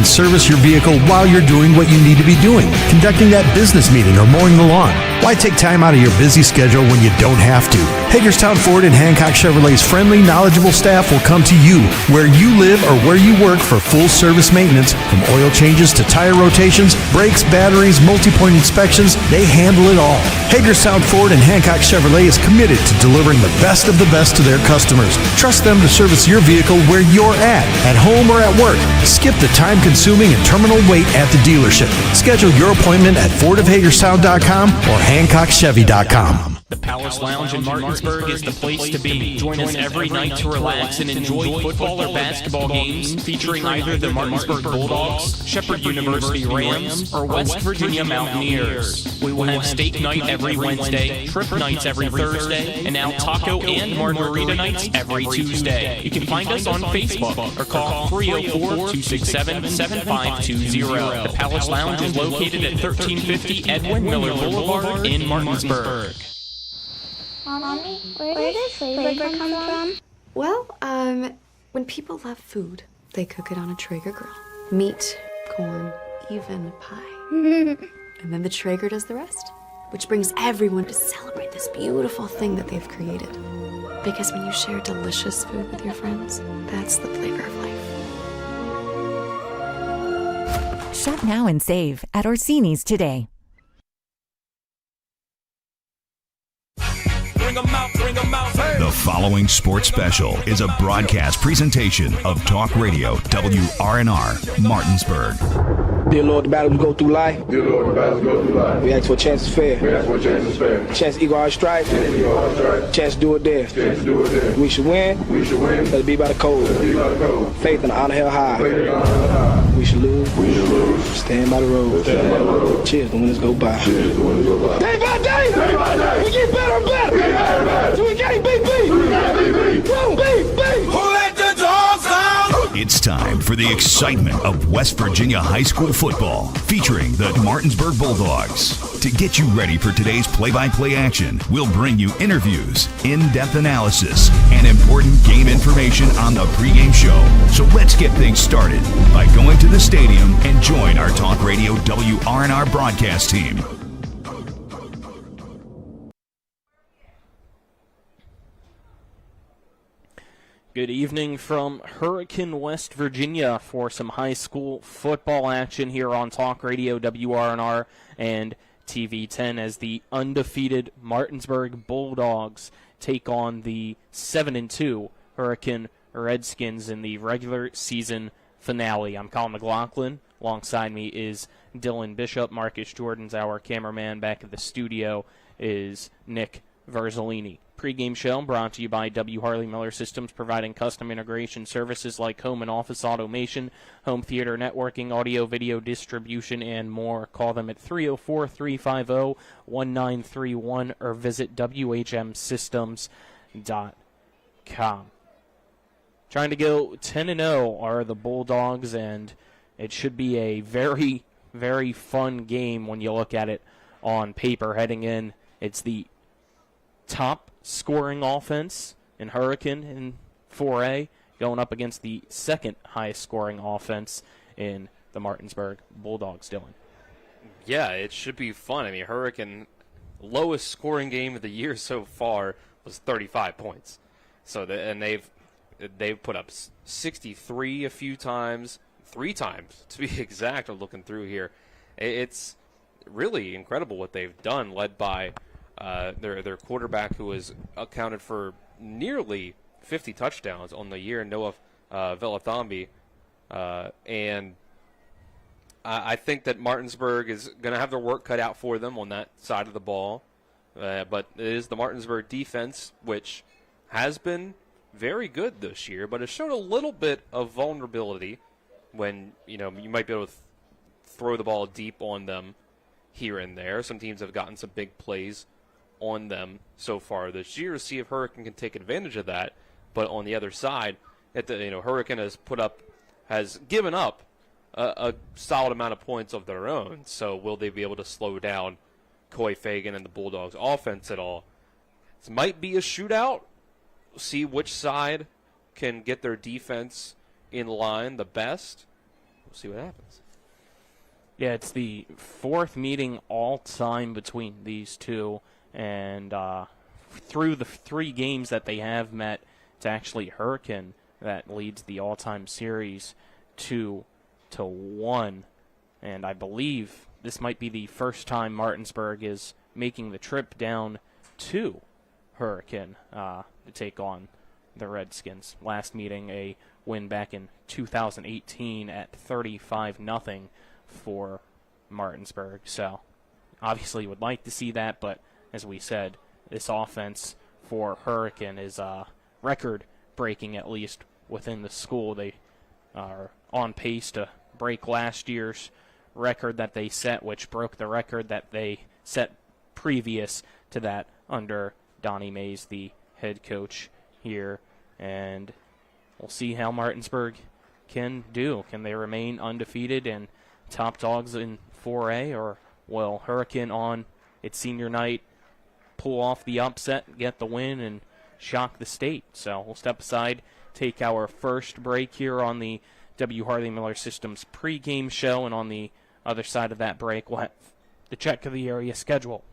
and service your vehicle while you're doing what you need to be doing, conducting that business meeting or mowing the lawn. Why take time out of your busy schedule when you don't have to? Hagerstown Ford and Hancock Chevrolet's friendly, knowledgeable staff will come to you where you live or where you work for full service maintenance, from oil changes to tire rotations, brakes, batteries, multi-point inspections. They handle it all. Hagerstown Ford and Hancock Chevrolet is committed to delivering the best of the best to their customers. Trust them to service your vehicle where you're at home or at work. Skip the time-consuming and terminal wait at the dealership. Schedule your appointment at fordofhagerstown.com or hancockchevy.com. The Palace Lounge in Martinsburg is the place to be. Join us every night to relax and enjoy football or basketball games featuring either the Martinsburg Bulldogs, Shepherd University Rams, or West Virginia Mountaineers. We will have steak night every Wednesday, trip nights every Thursday, and now taco and margarita nights every Tuesday. You can find us on Facebook or call 304-267-7520. The Palace Lounge is located at 1350 Edwin Miller Boulevard in Martinsburg. Mommy, where does flavor come from? Well, when people love food, they cook it on a Traeger grill. Meat, corn, even pie. And then the Traeger does the rest, which brings everyone to celebrate this beautiful thing that they've created. Because when you share delicious food with your friends, that's the flavor of life. Shop now and save at Orsini's today. The following sports special is a broadcast presentation of Talk Radio WRNR Martinsburg. Dear Lord, the battles we go through life. Dear Lord, the battles we go through life. We ask for a chance to fair. We ask for a chance to fair. Chance to equal our strife. Chance to do it there. Chance to do it there. We should win. We should win. Let it be by the code. Let it be by the code. Faith and honor held high. Faith and honor held high. We should lose. We should lose. Stand by the road. Stand by the road. Cheers, the winners go by. Cheers, the winners go by. Day by day. Day by day. We get better and better. We get better and better. So we can't beat. We can't beat. Woo, beat. Who let the dogs out? It's time for the excitement of West Virginia high school football, featuring the Martinsburg Bulldogs. To get you ready for today's play-by-play action, we'll bring you interviews, in-depth analysis, and important game information on the pregame show. So let's get things started by going to the stadium and join our Talk Radio WRNR broadcast team. Good evening from Hurricane, West Virginia for some high school football action here on Talk Radio WRNR and TV 10 as the undefeated Martinsburg Bulldogs take on the 7-2 Hurricane Redskins in the regular season finale. I'm Colin McLaughlin. Alongside me is Dylan Bishop. Marcus Jordan's our cameraman. Back at the studio is Nick Verzolini. Pre-game show brought to you by W. Harley Miller Systems, providing custom integration services like home and office automation, home theater networking, audio, video distribution, and more. Call them at 304-350-1931 or visit whmsystems.com. Trying to go 10-0 are the Bulldogs, and it should be a very, very fun game when you look at it on paper. Heading in, it's the top scoring offense in Hurricane in 4A, going up against the second highest scoring offense in the Martinsburg Bulldogs. Dylan. Yeah, it should be fun. I mean, Hurricane, lowest scoring game of the year so far was 35 points. So they've put up 63 a few times, 3 times to be exact. I'm looking through here. It's really incredible what they've done, led by their quarterback, who has accounted for nearly 50 touchdowns on the year, Noah Velathambi. And I think that Martinsburg is going to have their work cut out for them on that side of the ball. But it is the Martinsburg defense, which has been very good this year, but has shown a little bit of vulnerability when, you might be able to throw the ball deep on them here and there. Some teams have gotten some big plays on them so far this year. See if Hurricane can take advantage of that. But on the other side, Hurricane has given up a solid amount of points of their own. So will they be able to slow down Coy Fagan and the Bulldogs offense at all? This might be a shootout. See which side can get their defense in line the best. we'll see what happens. Yeah, it's the fourth meeting all-time between these two, and through the 3 games that they have met, it's actually Hurricane that leads the all-time series 2-1, and I believe this might be the first time Martinsburg is making the trip down to Hurricane to take on the Redskins. Last meeting, a win back in 2018 at 35-0 for Martinsburg. So obviously would like to see that, but as we said, this offense for Hurricane is record-breaking, at least within the school. They are on pace to break last year's record that they set, which broke the record that they set previous to that under Donnie Mays, the head coach here. And we'll see how Martinsburg can do. Can they remain undefeated and top dogs in 4A, or will Hurricane on its senior night pull off the upset, get the win, and shock the state? So we'll step aside, take our first break here on the W. Harley Miller Systems pregame show, and on the other side of that break, we'll have the check of the area schedule.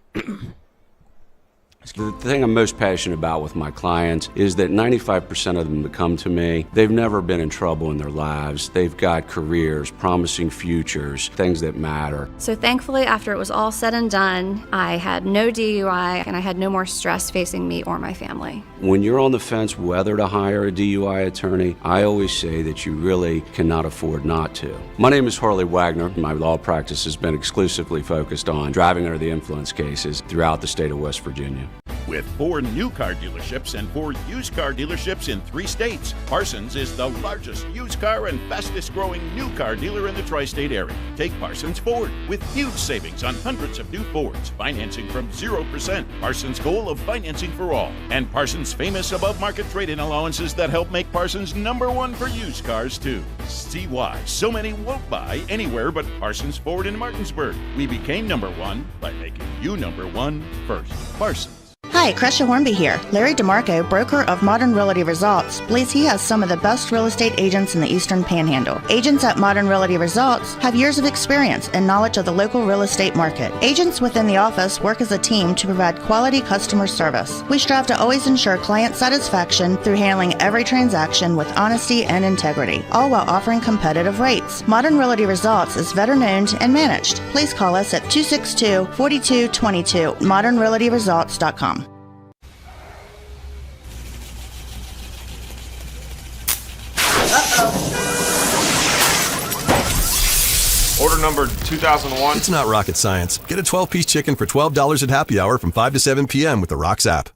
The thing I'm most passionate about with my clients is that 95% of them that come to me, they've never been in trouble in their lives. They've got careers, promising futures, things that matter. So thankfully, after it was all said and done, I had no DUI and I had no more stress facing me or my family. When you're on the fence whether to hire a DUI attorney, I always say that you really cannot afford not to. My name is Harley Wagner. My law practice has been exclusively focused on driving under the influence cases throughout the state of West Virginia. With 4 new car dealerships and 4 used car dealerships in 3 states, Parsons is the largest used car and fastest growing new car dealer in the tri-state area. Take Parsons Ford with huge savings on hundreds of new Fords, financing from 0%. Parsons' goal of financing for all, and Parsons' famous above-market trade-in allowances that help make Parsons #1 for used cars too. See why so many won't buy anywhere but Parsons Ford in Martinsburg. We became #1 by making you #1 first. Parsons. Hi, Crescia Hornby here. Larry DeMarco, broker of Modern Realty Results, believes he has some of the best real estate agents in the Eastern Panhandle. Agents at Modern Realty Results have years of experience and knowledge of the local real estate market. Agents within the office work as a team to provide quality customer service. We strive to always ensure client satisfaction through handling every transaction with honesty and integrity, all while offering competitive rates. Modern Realty Results is veteran-owned and managed. Please call us at 262-4222, modernrealtyresults.com. Order number 2001. It's not rocket science. Get a 12-piece chicken for $12 at happy hour from 5 to 7 p.m. with the Rocks app.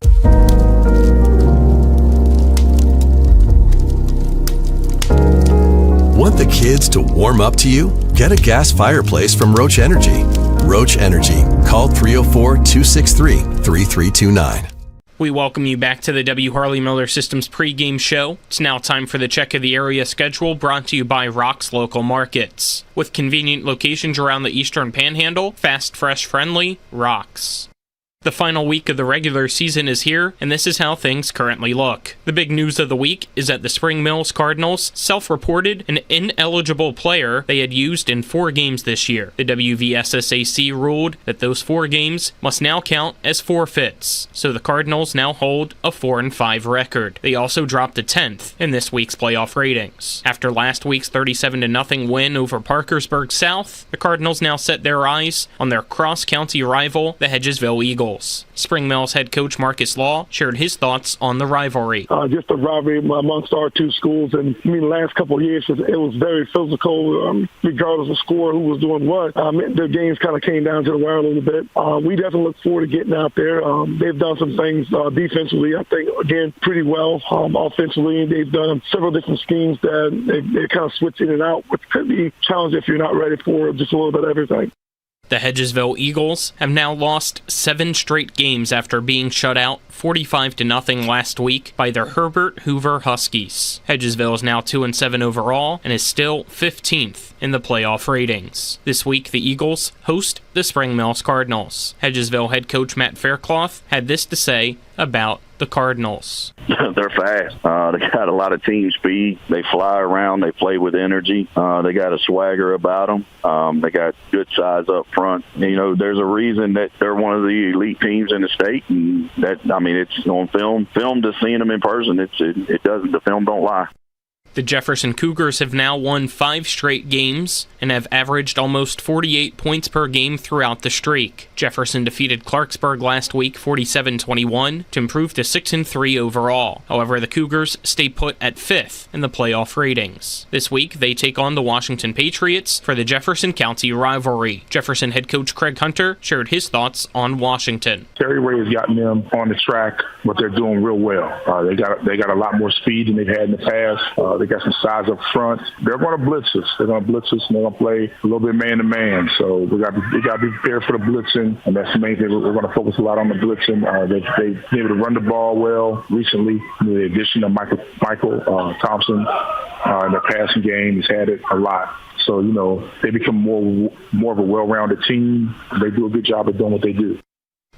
Want the kids to warm up to you? Get a gas fireplace from Roach Energy. Roach Energy. Call 304-263-3329. We welcome you back to the W. Harley Miller Systems pregame show. It's now time for the check of the area schedule, brought to you by Rock's Local Markets. With convenient locations around the Eastern Panhandle, fast, fresh, friendly, Rock's. The final week of the regular season is here, and this is how things currently look. The big news of the week is that the Spring Mills Cardinals self-reported an ineligible player they had used in 4 games this year. The WVSSAC ruled that those 4 games must now count as forfeits, so the Cardinals now hold a 4-5 record. They also dropped to 10th in this week's playoff ratings. After last week's 37-0 win over Parkersburg South, the Cardinals now set their eyes on their cross-county rival, the Hedgesville Eagles. Spring Mills head coach Marcus Law shared his thoughts on the rivalry. Just a rivalry amongst our 2 schools, and the last couple of years it was very physical, regardless of score, who was doing what. The games kind of came down to the wire a little bit. We definitely look forward to getting out there. They've done some things defensively, I think, again, pretty well. Offensively, they've done several different schemes that they kind of switch in and out, which could be challenging if you're not ready for just a little bit of everything. The Hedgesville Eagles have now lost 7 straight games after being shut out 45-0 last week by their Herbert Hoover Huskies. Hedgesville is now 2-7 overall and is still 15th in the playoff ratings. This week, the Eagles host the Spring Mills Cardinals. Hedgesville head coach Matt Faircloth had this to say about the Cardinals. They're fast. They got a lot of team speed. They fly around. They play with energy. They got a swagger about them. They got good size up front. You know, there's a reason that they're one of the elite teams in the state, and it's on film. Film to seeing them in person, the film don't lie. The Jefferson Cougars have now won 5 straight games and have averaged almost 48 points per game throughout the streak. Jefferson defeated Clarksburg last week 47-21 to improve to 6-3 overall. However, the Cougars stay put at 5th in the playoff ratings. This week, they take on the Washington Patriots for the Jefferson County rivalry. Jefferson head coach Craig Hunter shared his thoughts on Washington. Terry Ray has gotten them on the track, but they're doing real well. They got a lot more speed than they've had in the past. They got some size up front. They're going to blitz us. They're going to blitz us, and they're going to play a little bit man-to-man. So we got to be prepared for the blitzing, and that's the main thing. We're going to focus a lot on the blitzing. They've been able to run the ball well recently. The addition of Michael Thompson in the passing game has had it a lot. So, you know, they become more of a well-rounded team. They do a good job of doing what they do.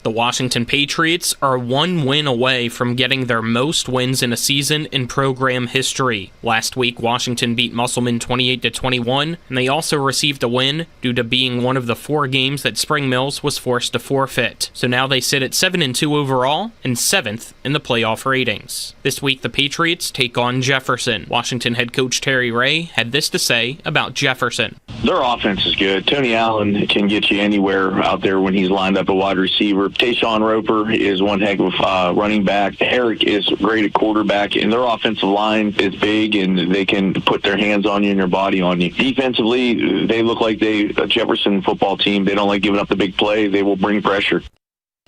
The Washington Patriots are 1 win away from getting their most wins in a season in program history. Last week, Washington beat Musselman 28-21, and they also received a win due to being one of the 4 games that Spring Mills was forced to forfeit. So now they sit at 7-2 overall and 7th in the playoff ratings. This week, the Patriots take on Jefferson. Washington head coach Terry Ray had this to say about Jefferson. Their offense is good. Tony Allen can get you anywhere out there when he's lined up a wide receiver. Tayshawn Roper is one heck of a running back. Eric is great at quarterback, and their offensive line is big, and they can put their hands on you and their body on you. Defensively, they look like a Jefferson football team. They don't like giving up the big play. They will bring pressure.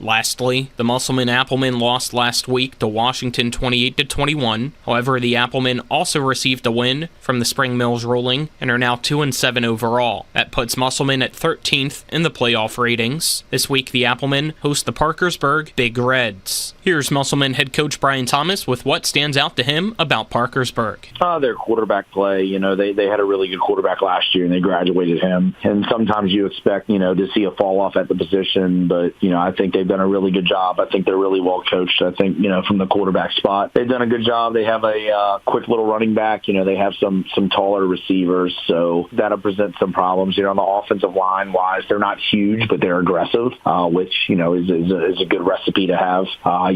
Lastly, the Musselman-Appleman lost last week to Washington 28-21. However, the Applemen also received a win from the Spring Mills ruling and are now 2-7 overall. That puts Musselman at 13th in the playoff ratings. This week, the Applemen host the Parkersburg Big Reds. Here's Musselman head coach Brian Thomas with what stands out to him about Parkersburg. Their quarterback play. You know, they had a really good quarterback last year, and they graduated him. And sometimes you expect, you know, to see a fall off at the position, but, you know, I think they've done a really good job. I think they're really well coached. I think, you know, from the quarterback spot, they've done a good job. They have a quick little running back. You know, they have some taller receivers, so that'll present some problems. You know, on the offensive line wise, they're not huge, but they're aggressive, which, you know, is a good recipe to have.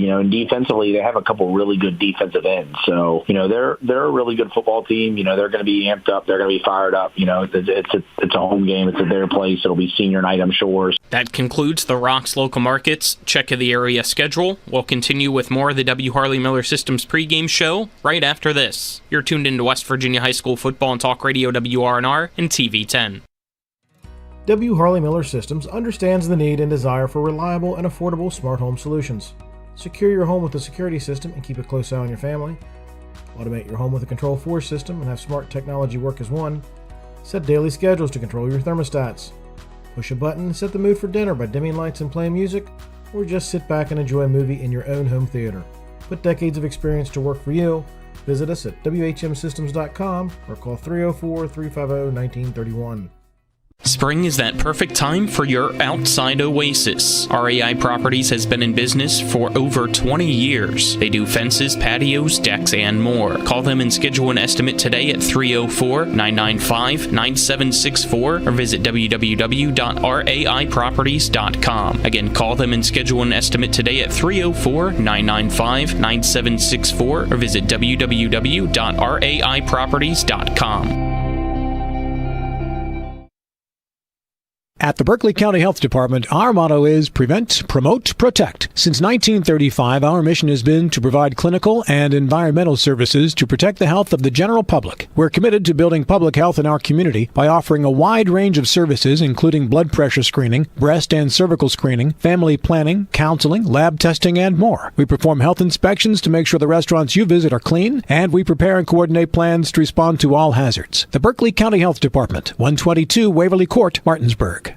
You know, and defensively, they have a couple really good defensive ends. So, you know, they're a really good football team. You know, they're going to be amped up. They're going to be fired up. You know, it's a home game. It's at their place. It'll be senior night, I'm sure. That concludes the Rocks Local Markets check of the area schedule. We'll continue with more of the W. Harley Miller Systems pregame show right after this. You're tuned into West Virginia High School football and talk radio WRNR and TV 10. W. Harley Miller Systems understands the need and desire for reliable and affordable smart home solutions. Secure your home with a security system and keep a close eye on your family. Automate your home with a Control4 system and have smart technology work as one. Set daily schedules to control your thermostats. Push a button and set the mood for dinner by dimming lights and playing music, or just sit back and enjoy a movie in your own home theater. Put decades of experience to work for you. Visit us at WHMsystems.com or call 304-350-1931. Spring is that perfect time for your outside oasis. RAI Properties has been in business for over 20 years. They do fences, patios, decks, and more. Call them and schedule an estimate today at 304-995-9764 or visit www.raiproperties.com. Again, call them and schedule an estimate today at 304-995-9764 or visit www.raiproperties.com. At the Berkeley County Health Department, our motto is Prevent, Promote, Protect. Since 1935, our mission has been to provide clinical and environmental services to protect the health of the general public. We're committed to building public health in our community by offering a wide range of services, including blood pressure screening, breast and cervical screening, family planning, counseling, lab testing, and more. We perform health inspections to make sure the restaurants you visit are clean, and we prepare and coordinate plans to respond to all hazards. The Berkeley County Health Department, 122 Waverly Court, Martinsburg.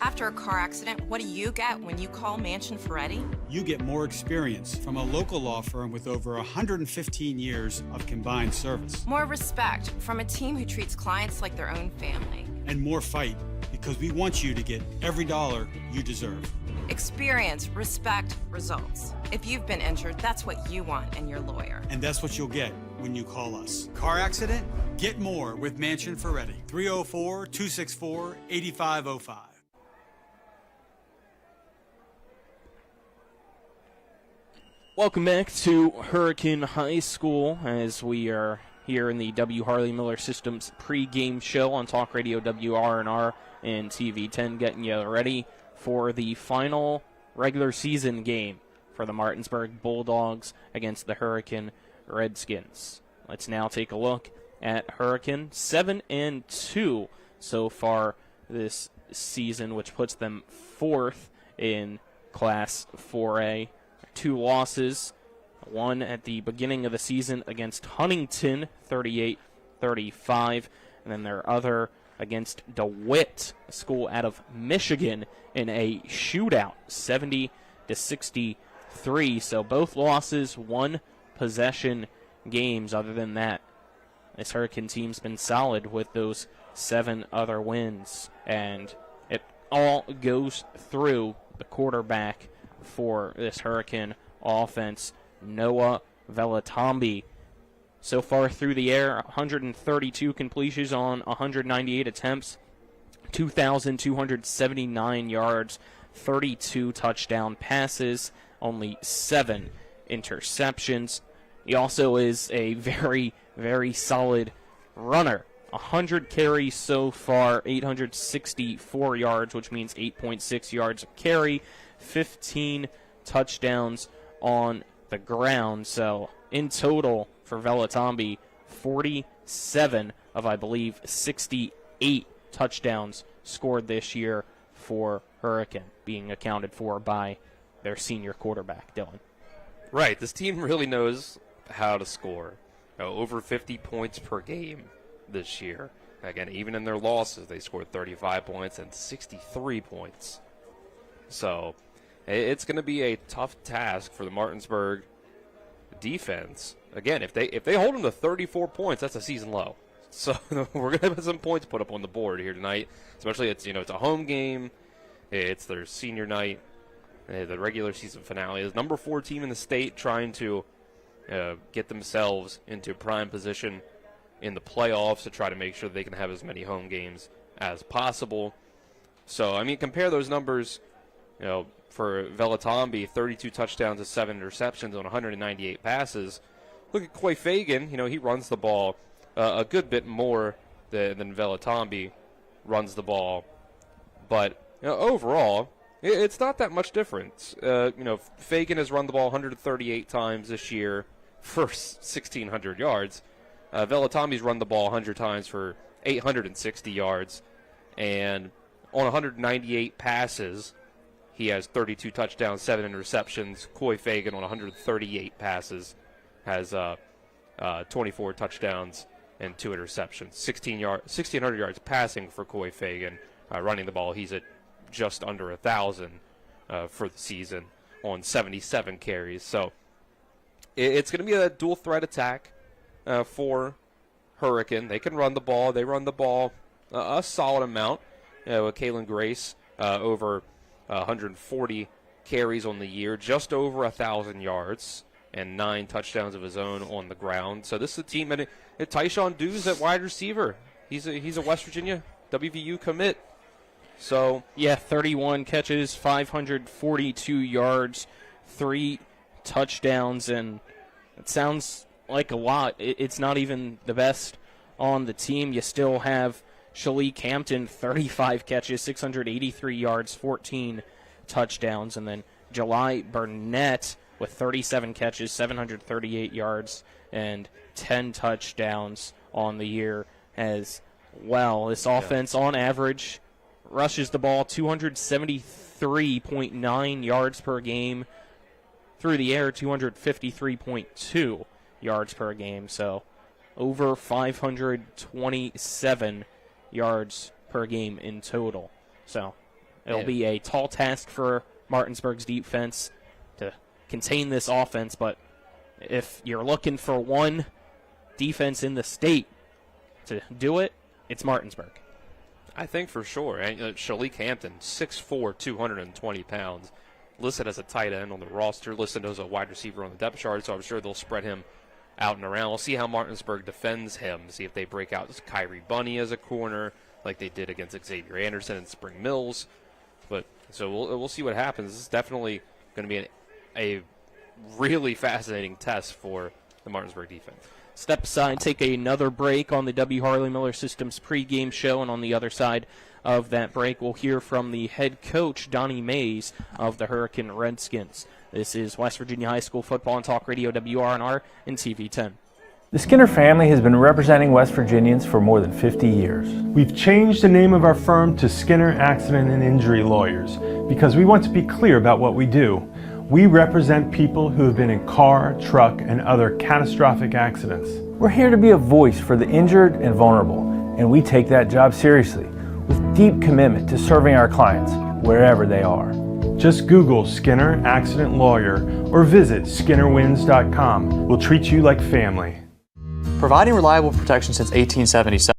After a car accident, what do you get when you call Mansion Ferretti? You get more experience from a local law firm with over 115 years of combined service. More respect from a team who treats clients like their own family. And more fight, because we want you to get every dollar you deserve. Experience, respect, results. If you've been injured, that's what you want in your lawyer. And that's what you'll get when you call us. Car accident? Get more with Manchin Ferretti. 304-264-8505. Welcome back to Hurricane High School as we are here in the W. Harley Miller Systems pregame show on Talk Radio WRNR and TV 10, getting you ready for the final regular season game for the Martinsburg Bulldogs against the Hurricane Redskins. Let's now take a look at Hurricane, 7-2 so far this season, which puts them 4th in Class 4A. 2 losses, one at the beginning of the season against Huntington, 38-35, and then their other against DeWitt, a school out of Michigan, in a shootout, 70-63. So both losses, 1-possession games. Other than that, this Hurricane team's been solid with those 7 other wins, and it all goes through the quarterback for this Hurricane offense, Noah Velatombi. So far through the air, 132 completions on 198 attempts, 2,279 yards, 32 touchdown passes, only 7 interceptions. He also is a very, very solid runner. 100 carries so far, 864 yards, which means 8.6 yards a carry, 15 touchdowns on the ground. So in total for Velatombi, 47 of, I believe, 68 touchdowns scored this year for Hurricane, being accounted for by their senior quarterback, Dylan. Right, this team really knows how to score. Over 50 points per game this year. Again, even in their losses, they scored 35 points and 63 points. So it's going to be a tough task for the Martinsburg defense. Again, if they hold them to 34 points, that's a season low. So we're going to have some points put up on the board here tonight. Especially it's a home game. It's their senior night. The regular season finale is number 4 team in the state trying to get themselves into prime position in the playoffs to try to make sure they can have as many home games as possible. So, I mean, compare those numbers, for Velatombi, 32 touchdowns to 7 interceptions on 198 passes. Look at Coy Fagan. He runs the ball a good bit more than Velatombi runs the ball. But overall, it's not that much difference. Fagan has run the ball 138 times this year for 1,600 yards. Velatombi's run the ball 100 times for 860 yards. And on 198 passes, he has 32 touchdowns, 7 interceptions. Coy Fagan on 138 passes has 24 touchdowns and 2 interceptions. 1,600 yards passing for Coy Fagan. Running the ball, he's at just under 1,000 for the season on 77 carries. So it's going to be a dual threat attack for Hurricane. They can run the ball. They run the ball a solid amount. With Kalen Grace over 140 carries on the year, just over 1,000 yards, and 9 touchdowns of his own on the ground. So this is a team, and Tyshawn Dews at wide receiver. He's a West Virginia WVU commit. So yeah, 31 catches, 542 yards, 3 touchdowns, and it sounds like a lot. It's not even the best on the team. You still have Shalik Hampton, 35 catches, 683 yards, 14 touchdowns. And then July Burnett with 37 catches, 738 yards, and 10 touchdowns on the year as well. This offense, on average, rushes the ball 273.9 yards per game. Through the air, 253.2 yards per game. So over 527 yards per game in total. So it'll be a tall task for Martinsburg's defense to contain this offense, but if you're looking for one defense in the state to do it, it's Martinsburg. I think for sure. Shalik Hampton, 6'4", 220 pounds. listed as a tight end on the roster, listed as a wide receiver on the depth chart, so I'm sure they'll spread him out and around. We'll see how Martinsburg defends him, see if they break out Kyrie Bunny as a corner like they did against Xavier Anderson and Spring Mills. But so we'll see what happens. This is definitely going to be a really fascinating test for the Martinsburg defense. Step aside, take another break on the W. Harley Miller Systems pregame show, and on the other side of that break, we'll hear from the head coach, Donnie Mays, of the Hurricane Redskins. This is West Virginia High School Football and Talk Radio, WRNR and TV10. The Skinner family has been representing West Virginians for more than 50 years. We've changed the name of our firm to Skinner Accident and Injury Lawyers because we want to be clear about what we do. We represent people who have been in car, truck, and other catastrophic accidents. We're here to be a voice for the injured and vulnerable, and we take that job seriously with deep commitment to serving our clients wherever they are. Just Google Skinner Accident Lawyer or visit skinnerwins.com. We'll treat you like family. Providing reliable protection since 1877.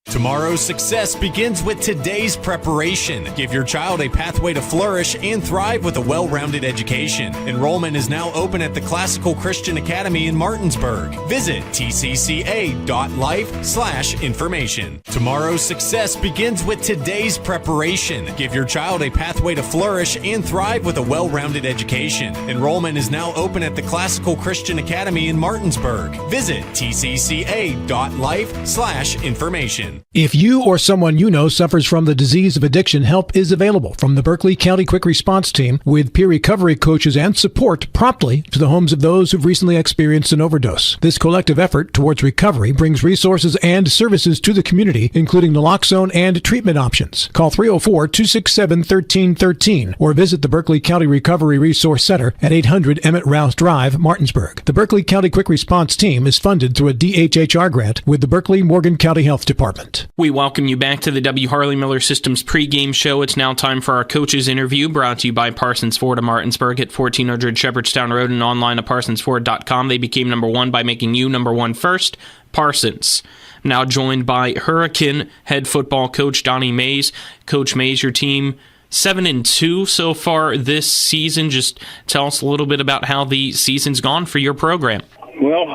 Tomorrow's success begins with today's preparation. Give your child a pathway to flourish and thrive with a well-rounded education. Enrollment is now open at the Classical Christian Academy in Martinsburg. Visit tcca.life/information. Tomorrow's success begins with today's preparation. Give your child a pathway to flourish and thrive with a well-rounded education. Enrollment is now open at the Classical Christian Academy in Martinsburg. Visit tcca.life/information. If you or someone you know suffers from the disease of addiction, help is available from the Berkeley County Quick Response Team with peer recovery coaches and support promptly to the homes of those who've recently experienced an overdose. This collective effort towards recovery brings resources and services to the community, including naloxone and treatment options. Call 304-267-1313 or visit the Berkeley County Recovery Resource Center at 800 Emmett Rouse Drive, Martinsburg. The Berkeley County Quick Response Team is funded through a DHHR grant with the Berkeley Morgan County Health Department. We welcome you back to the W. Harley Miller Systems pregame show. It's now time for our coaches interview, brought to you by Parsons Ford of Martinsburg at 1400 Shepherdstown Road and online at parsonsford.com. They became number one by making you number one first. Parsons. Now joined by Hurricane head football coach Donnie Mays. Coach Mays, your team 7-2 so far this season. Just tell us a little bit about how the season's gone for your program. Well,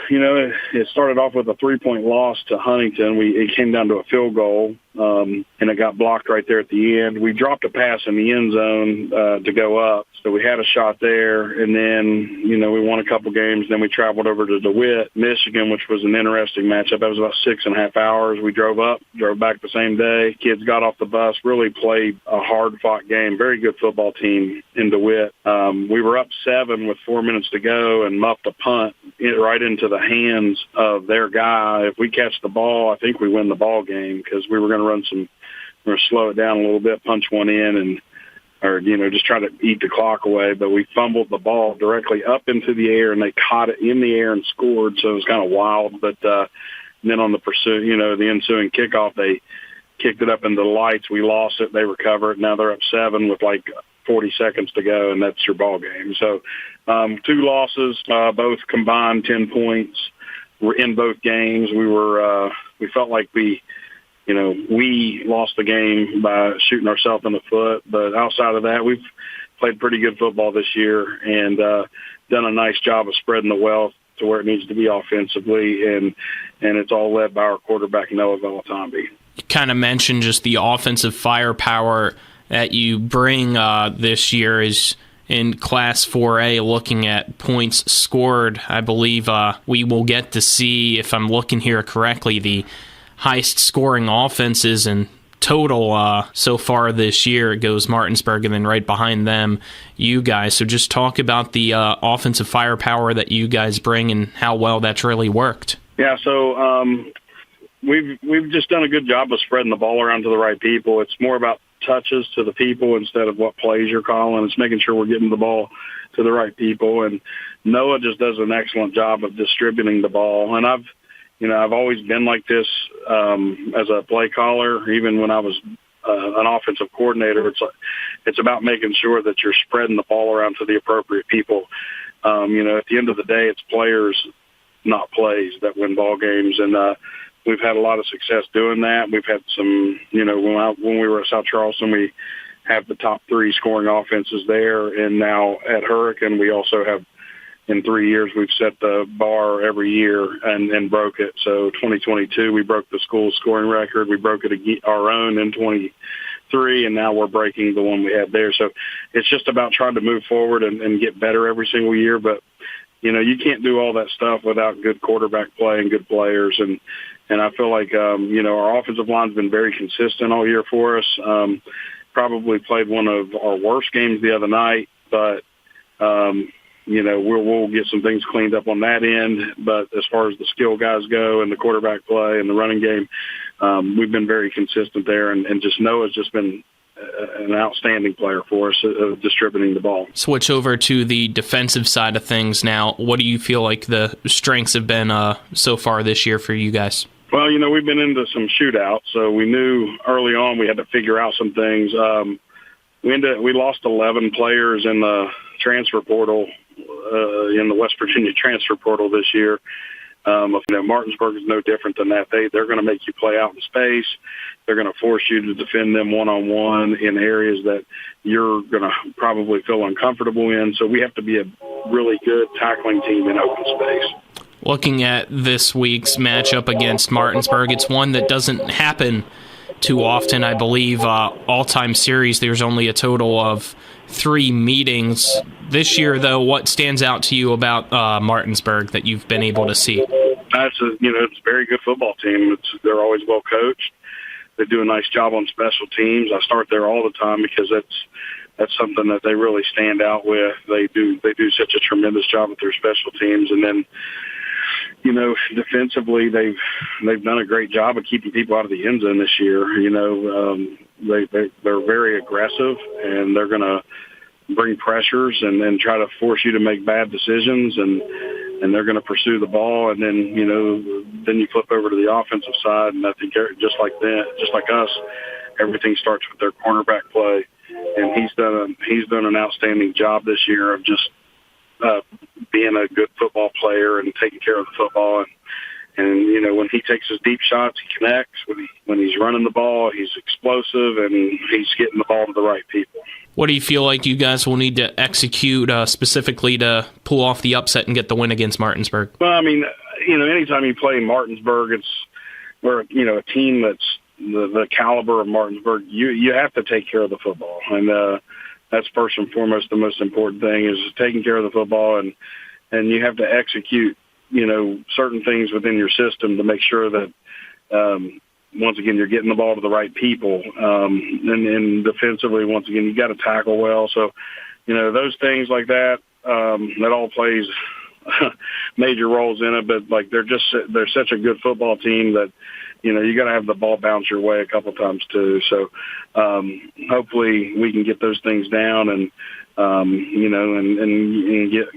it started off with a 3-point loss to Huntington. It came down to a field goal, and it got blocked right there at the end. We dropped a pass in the end zone to go up, so we had a shot there. And then, we won a couple games. Then we traveled over to DeWitt, Michigan, which was an interesting matchup. That was about 6.5 hours. We drove up, drove back the same day. Kids got off the bus, really played a hard-fought game. Very good football team in DeWitt. We were up 7 with 4 minutes to go and muffed a punt right into the hands of their guy. If we catch the ball, I think we win the ball game because we were going to slow it down a little bit, punch one in, just try to eat the clock away. But we fumbled the ball directly up into the air, and they caught it in the air and scored. So it was kind of wild. But then on the pursuit, the ensuing kickoff, they kicked it up into the lights. We lost it. They recovered. Now they're up 7 with 40 seconds to go, and that's your ball game. So 2 losses, both combined 10 points. We're in both games. We felt like we lost the game by shooting ourselves in the foot. But outside of that, we've played pretty good football this year and done a nice job of spreading the wealth to where it needs to be offensively, and it's all led by our quarterback, Noah Valatambi. You kind of mentioned just the offensive firepower that you bring this year is in Class 4A, looking at points scored. I believe we will get to see, if I'm looking here correctly, the highest scoring offenses in total so far this year. It goes Martinsburg, and then right behind them, you guys. So just talk about the offensive firepower that you guys bring and how well that's really worked. Yeah, so we've just done a good job of spreading the ball around to the right people. It's more about touches to the people instead of what plays you're calling. It's making sure we're getting the ball to the right people. And Noah just does an excellent job of distributing the ball. And I've always been like this as a play caller, even when I was an offensive coordinator. It's about making sure that you're spreading the ball around to the appropriate people. At the end of the day, it's players, not plays, that win ball games. And we've had a lot of success doing that. We've had some, when we were at South Charleston, we have the top 3 scoring offenses there. And now at Hurricane, we also have, in 3 years, we've set the bar every year and broke it. So 2022, we broke the school scoring record. We broke it our own in 23, and now we're breaking the one we had there. So it's just about trying to move forward and get better every single year. But, you can't do all that stuff without good quarterback play and good players. And I feel like, our offensive line's been very consistent all year for us. Probably played one of our worst games the other night, but, we'll get some things cleaned up on that end. But as far as the skill guys go and the quarterback play and the running game, we've been very consistent there. And just Noah's just been an outstanding player for us of distributing the ball. Switch over to the defensive side of things now. What do you feel like the strengths have been so far this year for you guys? Well, we've been into some shootouts, so we knew early on we had to figure out some things. We lost 11 players in the transfer portal, in the West Virginia transfer portal this year. Martinsburg is no different than that. They're going to make you play out in space. They're going to force you to defend them one-on-one in areas that you're going to probably feel uncomfortable in. So we have to be a really good tackling team in open space. Looking at this week's matchup against Martinsburg, it's one that doesn't happen too often. I believe all-time series, there's only a total of 3 meetings. This year, though, what stands out to you about Martinsburg that you've been able to see? It's a very good football team. They're always well coached. They do a nice job on special teams. I start there all the time because that's something that they really stand out with. They do such a tremendous job with their special teams. And then, defensively, they've done a great job of keeping people out of the end zone this year. They're very aggressive, and they're going to bring pressures and then try to force you to make bad decisions, and they're going to pursue the ball. And then, then you flip over to the offensive side, and I think just like us, everything starts with their cornerback play. And he's done an outstanding job this year of just being a good football player and taking care of the football. And when he takes his deep shots, he connects. When he's running the ball, he's explosive, and he's getting the ball to the right people. What do you feel like you guys will need to execute specifically to pull off the upset and get the win against Martinsburg? Well, anytime you play Martinsburg, we're a team that's the caliber of Martinsburg. You have to take care of the football, and that's first and foremost the most important thing is taking care of the football, and you have to execute certain things within your system to make sure that once again you're getting the ball to the right people, and defensively, once again, you got to tackle well. So those things like that all plays major roles in it. But they're such a good football team that you got to have the ball bounce your way a couple times too. So hopefully we can get those things down and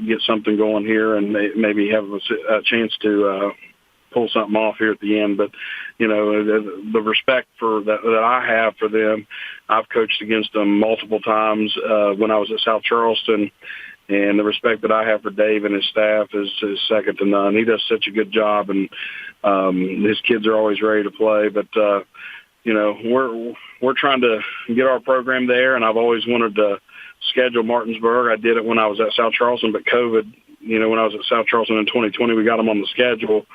get something going here and maybe have a chance to pull something off here at the end. But the respect for that I have for them, I've coached against them multiple times when I was at South Charleston. And the respect that I have for Dave and his staff is second to none. He does such a good job, and his kids are always ready to play. But we're trying to get our program there, and I've always wanted to schedule Martinsburg. I did it when I was at South Charleston, but COVID, when I was at South Charleston in 2020, we got them on the schedule.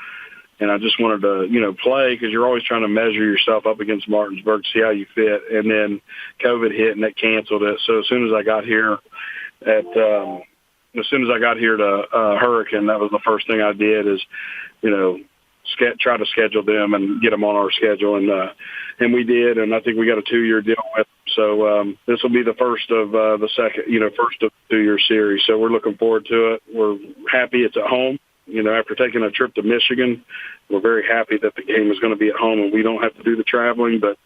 And I just wanted to, play because you're always trying to measure yourself up against Martinsburg, see how you fit. And then COVID hit, and that canceled it. So as soon as I got here to Hurricane, that was the first thing I did is, try to schedule them and get them on our schedule. And we did. And I think we got a 2-year deal with them. So this will be the first of the second, first of the 2-year series. So we're looking forward to it. We're happy it's at home. After taking a trip to Michigan, we're very happy that the game is going to be at home and we don't have to do the traveling. But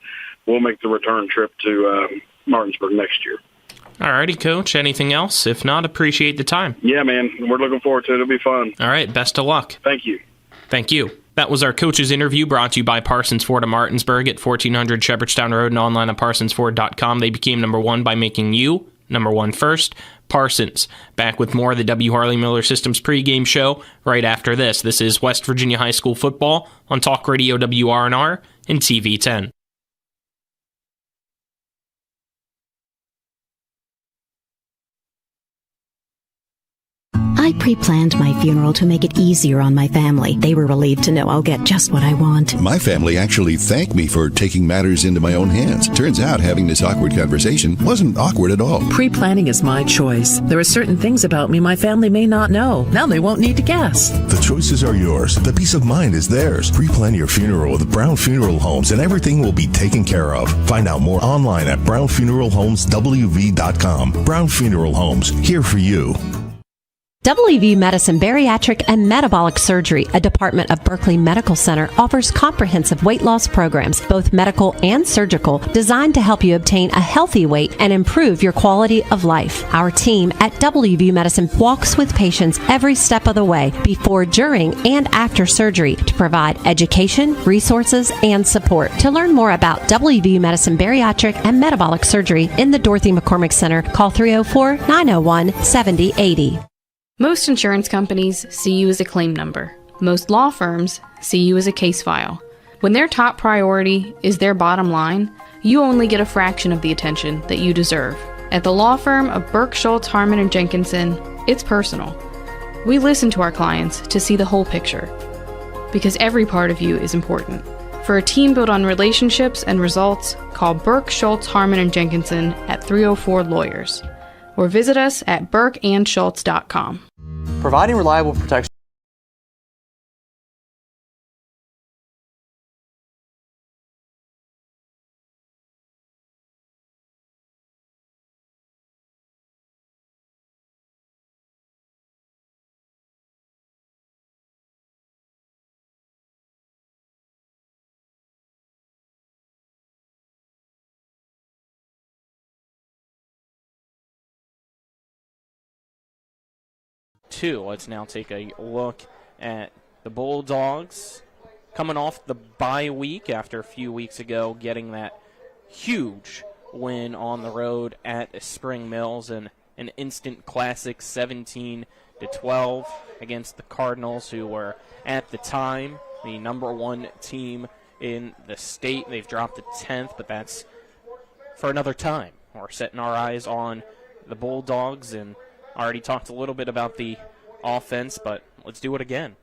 we'll make the return trip to Martinsburg next year. Alrighty, Coach. Anything else? If not, appreciate the time. Yeah, man. We're looking forward to it. It'll be fun. All right. Best of luck. Thank you. Thank you. That was our coach's interview brought to you by Parsons Ford of Martinsburg at 1400 Shepherdstown Road and online at parsonsford.com. They became number one by making you number one first. Parsons. Back with more of the W. Harley Miller Systems pregame show right after this. This is West Virginia High School football on Talk Radio WRNR and TV 10. I pre-planned my funeral to make it easier on my family. They were relieved to know I'll get just what I want. My family actually thanked me for taking matters into my own hands. Turns out having this awkward conversation wasn't awkward at all. Pre-planning is my choice. There are certain things about me my family may not know. Now they won't need to guess. The choices are yours. The peace of mind is theirs. Pre-plan your funeral with Brown Funeral Homes and everything will be taken care of. Find out more online at brownfuneralhomeswv.com. Brown Funeral Homes, here for you. WV Medicine Bariatric and Metabolic Surgery, a department of Berkeley Medical Center, offers comprehensive weight loss programs, both medical and surgical, designed to help you obtain a healthy weight and improve your quality of life. Our team at WV Medicine walks with patients every step of the way, before, during, and after surgery, to provide education, resources, and support. To learn more about WV Medicine Bariatric and Metabolic Surgery in the Dorothy McCormick Center, call 304-901-7080. Most insurance companies see you as a claim number. Most law firms see you as a case file. When their top priority is their bottom line, you only get a fraction of the attention that you deserve. At the law firm of Burke, Schultz, Harmon, and Jenkinson, it's personal. We listen to our clients to see the whole picture, because every part of you is important. For a team built on relationships and results, call Burke, Schultz, Harmon, and Jenkinson at 304-LAWYERS. Or visit us at burkeandschultz.com. Providing reliable protection. Let's now take a look at the Bulldogs coming off the bye week after a few weeks ago getting that huge win on the road at Spring Mills and an instant classic 17-12 against the Cardinals, who were at the time the number one team in the state. They've dropped to 10th, but that's for another time. We're setting our eyes on the Bulldogs, and I already talked a little bit about the offense, but let's do it again.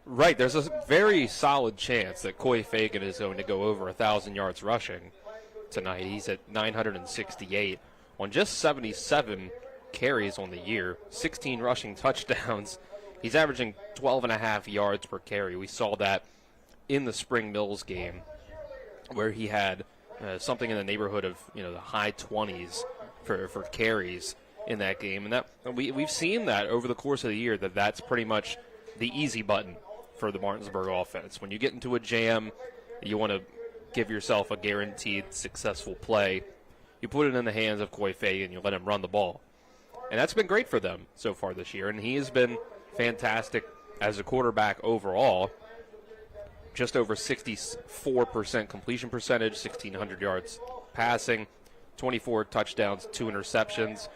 Right, there's a very solid chance that Coy Fagan is going to go over 1,000 yards rushing tonight. He's at 968 on just 77 carries on the year, 16 rushing touchdowns. He's averaging 12.5 yards per carry. We saw that in the Spring Mills game, where he had something in the neighborhood of the high 20s for carries in that game, and that we've seen that over the course of the year, that's pretty much the easy button for the Martinsburg offense. When you get into a jam, you want to give yourself a guaranteed successful play. You put it in the hands of Coy Fagan, you let him run the ball, and that's been great for them so far this year. And he has been fantastic as a quarterback overall. Just over 64% completion percentage, 1,600 yards passing, 24 touchdowns, 2 interceptions.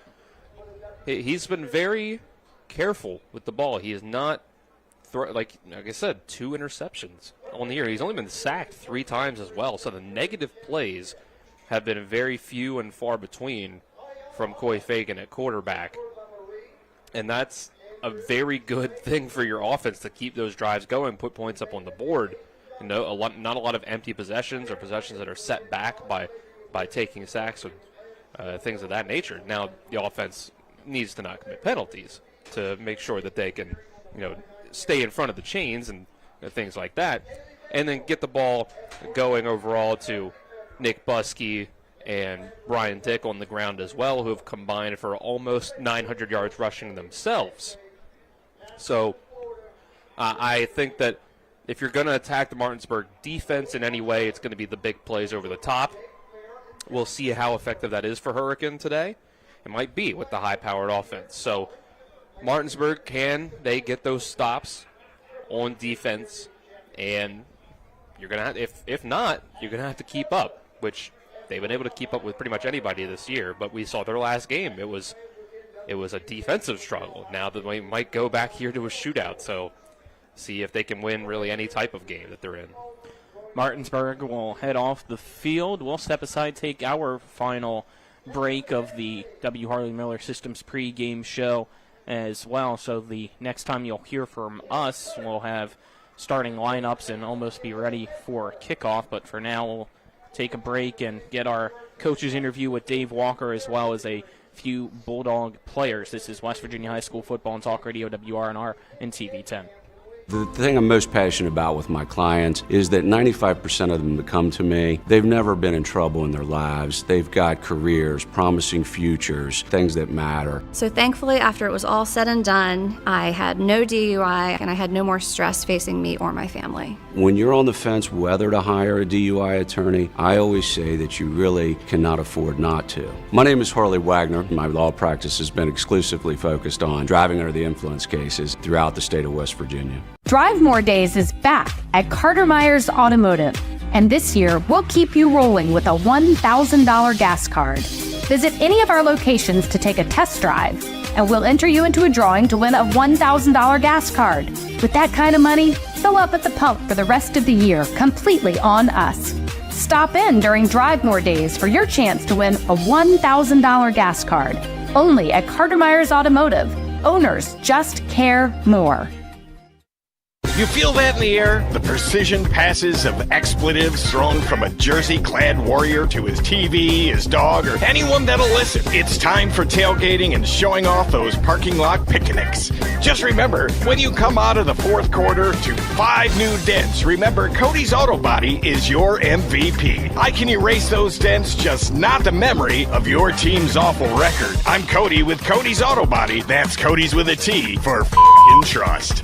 He's been very careful with the ball. He is not, like I said, 2 interceptions on the year. He's only been sacked 3 times as well. So the negative plays have been very few and far between from Coy Fagan at quarterback. And that's a very good thing for your offense, to keep those drives going, put points up on the board. Not a lot of empty possessions or possessions that are set back by taking sacks or things of that nature. Now the offense needs to not commit penalties to make sure that they can, stay in front of the chains and things like that, and then get the ball going overall to Nick Buskey and Brian Dick on the ground as well, who have combined for almost 900 yards rushing themselves. So I think that if you're going to attack the Martinsburg defense in any way, it's going to be the big plays over the top. We'll see how effective that is for Hurricane today. It might be with the high-powered offense. So Martinsburg, can they get those stops on defense? And you're going to have, if not, you're going to have to keep up, which they've been able to keep up with pretty much anybody this year. But we saw their last game. It was a defensive struggle. Now that we might go back here to a shootout. So see if they can win really any type of game that they're in. Martinsburg will head off the field. We'll step aside, take our final break of the W. Harley Miller Systems pregame show as well. So the next time you'll hear from us, we'll have starting lineups and almost be ready for kickoff. But for now, we'll take a break and get our coach's interview with Dave Walker as well as a few Bulldog players. This is West Virginia High School Football and Talk Radio, WRNR and TV 10. The thing I'm most passionate about with my clients is that 95% of them that come to me, they've never been in trouble in their lives. They've got careers, promising futures, things that matter. So thankfully, after it was all said and done, I had no DUI and I had no more stress facing me or my family. When you're on the fence whether to hire a DUI attorney, I always say that you really cannot afford not to. My name is Harley Wagner. My law practice has been exclusively focused on driving under the influence cases throughout the state of West Virginia. Drive More Days is back at Carter Myers Automotive, and this year we'll keep you rolling with a $1,000 gas card. Visit any of our locations to take a test drive, and we'll enter you into a drawing to win a $1,000 gas card. With that kind of money, fill up at the pump for the rest of the year, completely on us. Stop in during Drive More Days for your chance to win a $1,000 gas card. Only at Carter Myers Automotive. Owners just care more. You feel that in the air? The precision passes of expletives thrown from a jersey-clad warrior to his TV, his dog, or anyone that'll listen. It's time for tailgating and showing off those parking lot picnics. Just remember, when you come out of the fourth quarter to 5 new dents, remember Cody's Auto Body is your MVP. I can erase those dents, just not the memory of your team's awful record. I'm Cody with Cody's Auto Body. That's Cody's with a T for f***ing trust.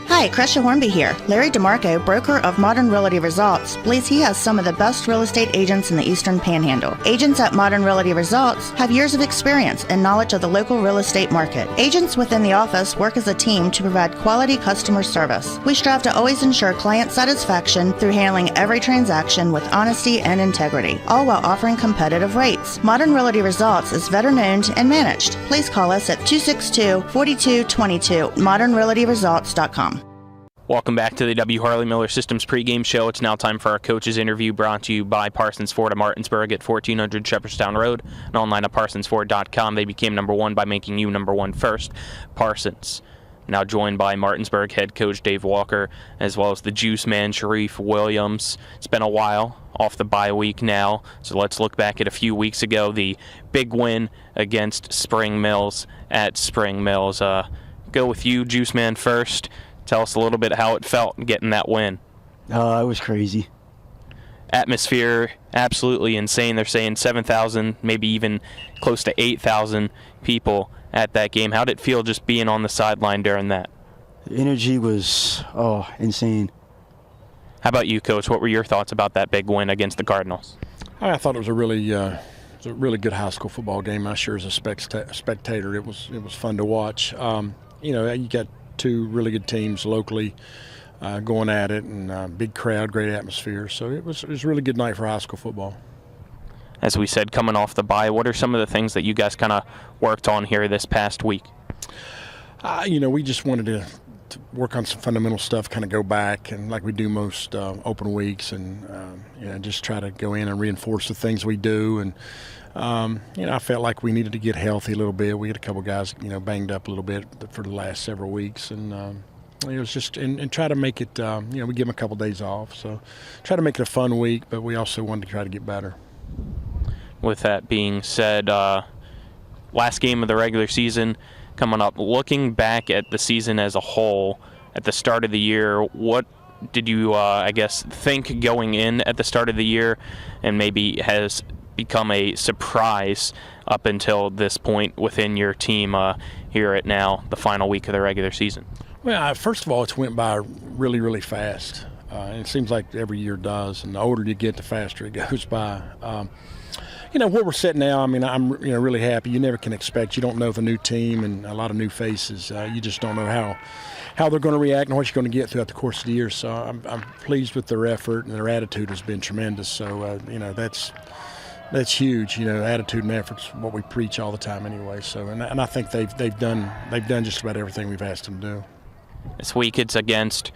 Hi, Crescia Hornby here. Larry DeMarco, broker of Modern Realty Results, believes he has some of the best real estate agents in the Eastern Panhandle. Agents at Modern Realty Results have years of experience and knowledge of the local real estate market. Agents within the office work as a team to provide quality customer service. We strive to always ensure client satisfaction through handling every transaction with honesty and integrity, all while offering competitive rates. Modern Realty Results is veteran-owned and managed. Please call us at 262-4222, modernrealtyresults.com. Welcome back to the W. Harley Miller Systems pregame show. It's now time for our coach's interview, brought to you by Parsons Ford of Martinsburg at 1400 Shepherdstown Road and online at parsonsford.com. They became number one by making you number one first. Parsons. Now joined by Martinsburg head coach Dave Walker, as well as the juice man Sharif Williams. It's been a while, off the bye week now, so let's look back at a few weeks ago, the big win against Spring Mills at Spring Mills. Go with you, juice man, first. Tell us a little bit how it felt getting that win. It was crazy. Atmosphere, absolutely insane. They're saying 7,000, maybe even close to 8,000 people at that game. How did it feel just being on the sideline during that? The energy was, insane. How about you, Coach? What were your thoughts about that big win against the Cardinals? I thought it was a really good high school football game. I sure as a spectator, it was fun to watch. You got two really good teams locally going at it, and big crowd, great atmosphere. So it was a really good night for high school football. As we said, coming off the bye, what are some of the things that you guys kind of worked on here this past week? We just wanted to work on some fundamental stuff, kind of go back and like we do most open weeks, and just try to go in and reinforce the things we do. And I felt like we needed to get healthy a little bit. We had a couple guys, banged up a little bit for the last several weeks, and it was just and try to make it. We give them a couple days off, so try to make it a fun week. But we also wanted to try to get better. With that being said, last game of the regular season coming up. Looking back at the season as a whole, at the start of the year, what did you, think going in at the start of the year, and maybe has become a surprise up until this point within your team here at now the final week of the regular season? Well, first of all, it's went by really, really fast. And it seems like every year does. And the older you get, the faster it goes by. Where we're sitting now, I mean, I'm really happy. You never can expect. You don't know the new team and a lot of new faces. You just don't know how they're going to react and what you're going to get throughout the course of the year. So I'm pleased with their effort, and their attitude has been tremendous. So, that's huge. Attitude and effort's what we preach all the time anyway. So, and I think they've done just about everything we've asked them to do. This week it's against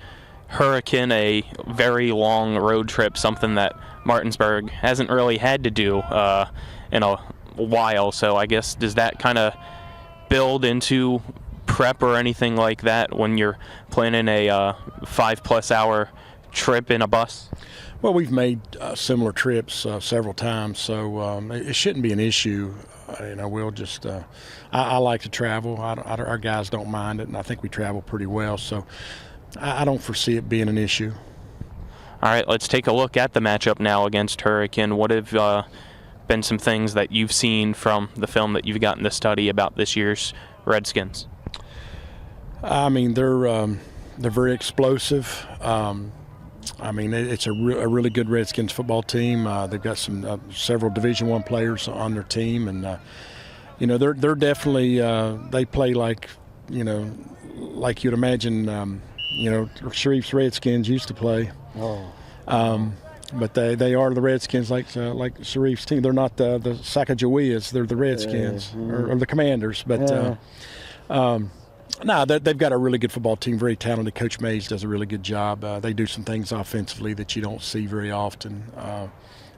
Hurricane, a very long road trip, something that Martinsburg hasn't really had to do in a while. So I guess, does that kind of build into prep or anything like that when you're planning a 5+ hour trip in a bus? Well, we've made similar trips several times, so it shouldn't be an issue. We'll just I like to travel. Our guys don't mind it, and I think we travel pretty well, so I don't foresee it being an issue. All right, let's take a look at the matchup now against Hurricane. What have been some things that you've seen from the film that you've gotten to study about this year's Redskins? I mean, they're very explosive. It's a really good Redskins football team. They've got several Division I players on their team, and they're definitely they play like you'd imagine. Sharif's Redskins used to play. Oh. But they are the Redskins, like Sharif's team. They're not the Sacagaweas. They're the Redskins or the Commanders. But they've got a really good football team, very talented. Coach Mays does a really good job. They do some things offensively that you don't see very often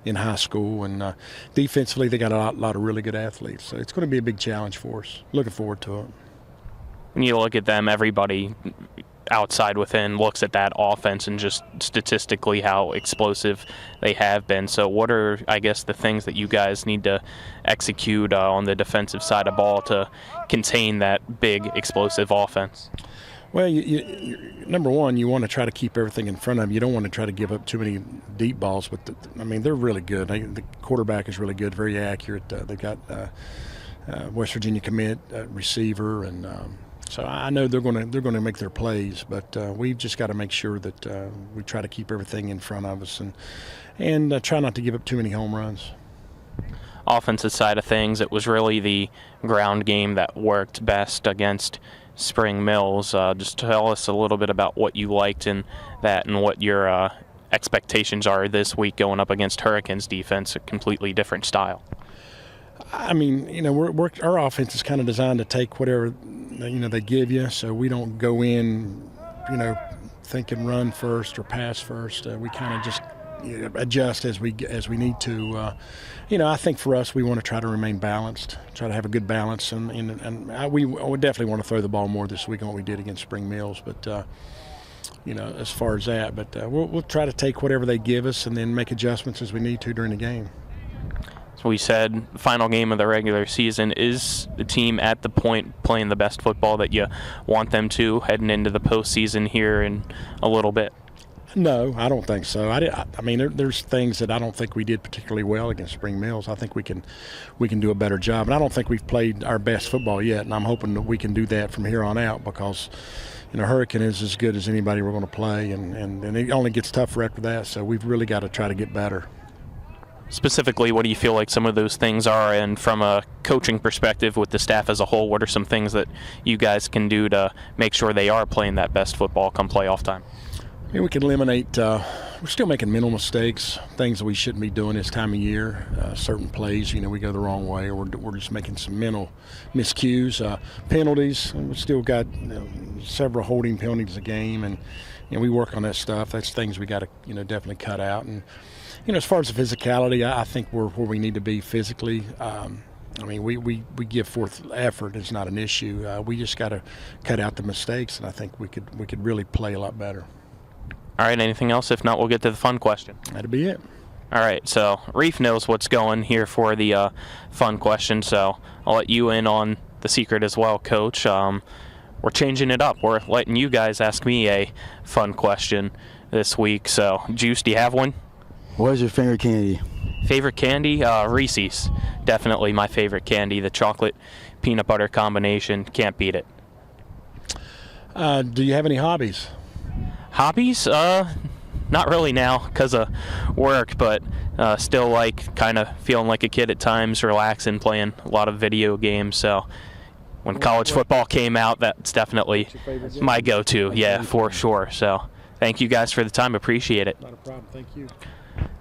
in high school. And defensively, they got a lot of really good athletes. So it's going to be a big challenge for us. Looking forward to it. When you look at them, everybody outside within looks at that offense and just statistically how explosive they have been. So what are, I guess, the things that you guys need to execute on the defensive side of ball to contain that big explosive offense? Well, number one, you want to try to keep everything in front of them. You don't want to try to give up too many deep balls. But they're really good. The quarterback is really good, very accurate. They've got West Virginia commit receiver, and so I know they're going to make their plays. But we've just got to make sure that we try to keep everything in front of us and try not to give up too many home runs. Offensive side of things, it was really the ground game that worked best against Spring Mills. Just tell us a little bit about what you liked in that and what your expectations are this week going up against Hurricanes defense, a completely different style. I mean, our offense is kind of designed to take whatever they give you, so we don't go in, thinking run first or pass first. We kind of just adjust as we need to. I think for us, we want to try to remain balanced, try to have a good balance, and we definitely want to throw the ball more this week than what we did against Spring Mills. But as far as that, we'll try to take whatever they give us and then make adjustments as we need to during the game. So we said final game of the regular season. Is the team at the point playing the best football that you want them to heading into the postseason here in a little bit? No, I don't think so. I mean, there's things that I don't think we did particularly well against Spring Mills. I think we can do a better job, and I don't think we've played our best football yet. And I'm hoping that we can do that from here on out because, Hurricane is as good as anybody we're going to play, and it only gets tougher after that. So we've really got to try to get better. Specifically, what do you feel like some of those things are? And from a coaching perspective with the staff as a whole, what are some things that you guys can do to make sure they are playing that best football come playoff time? We can eliminate, we're still making mental mistakes, things that we shouldn't be doing this time of year. Certain plays, we go the wrong way, or we're just making some mental miscues. Penalties, we've still got several holding penalties a game, and we work on that stuff. That's things we got to definitely cut out. And as far as the physicality, I think we're where we need to be physically. We give forth effort. It's not an issue. We just got to cut out the mistakes, and I think we could really play a lot better. All right, anything else? If not, we'll get to the fun question. That'll be it. All right, so Reef knows what's going here for the fun question, so I'll let you in on the secret as well, Coach. We're changing it up. We're letting you guys ask me a fun question this week. So, Juice, do you have one? What is your favorite candy? Favorite candy? Reese's. Definitely my favorite candy. The chocolate peanut butter combination. Can't beat it. Do you have any hobbies? Hobbies? Not really now because of work, but still like kind of feeling like a kid at times, relaxing, playing a lot of video games. So when college football came out, that's definitely my go-to. Yeah, for sure. So thank you guys for the time. Appreciate it. Not a problem. Thank you.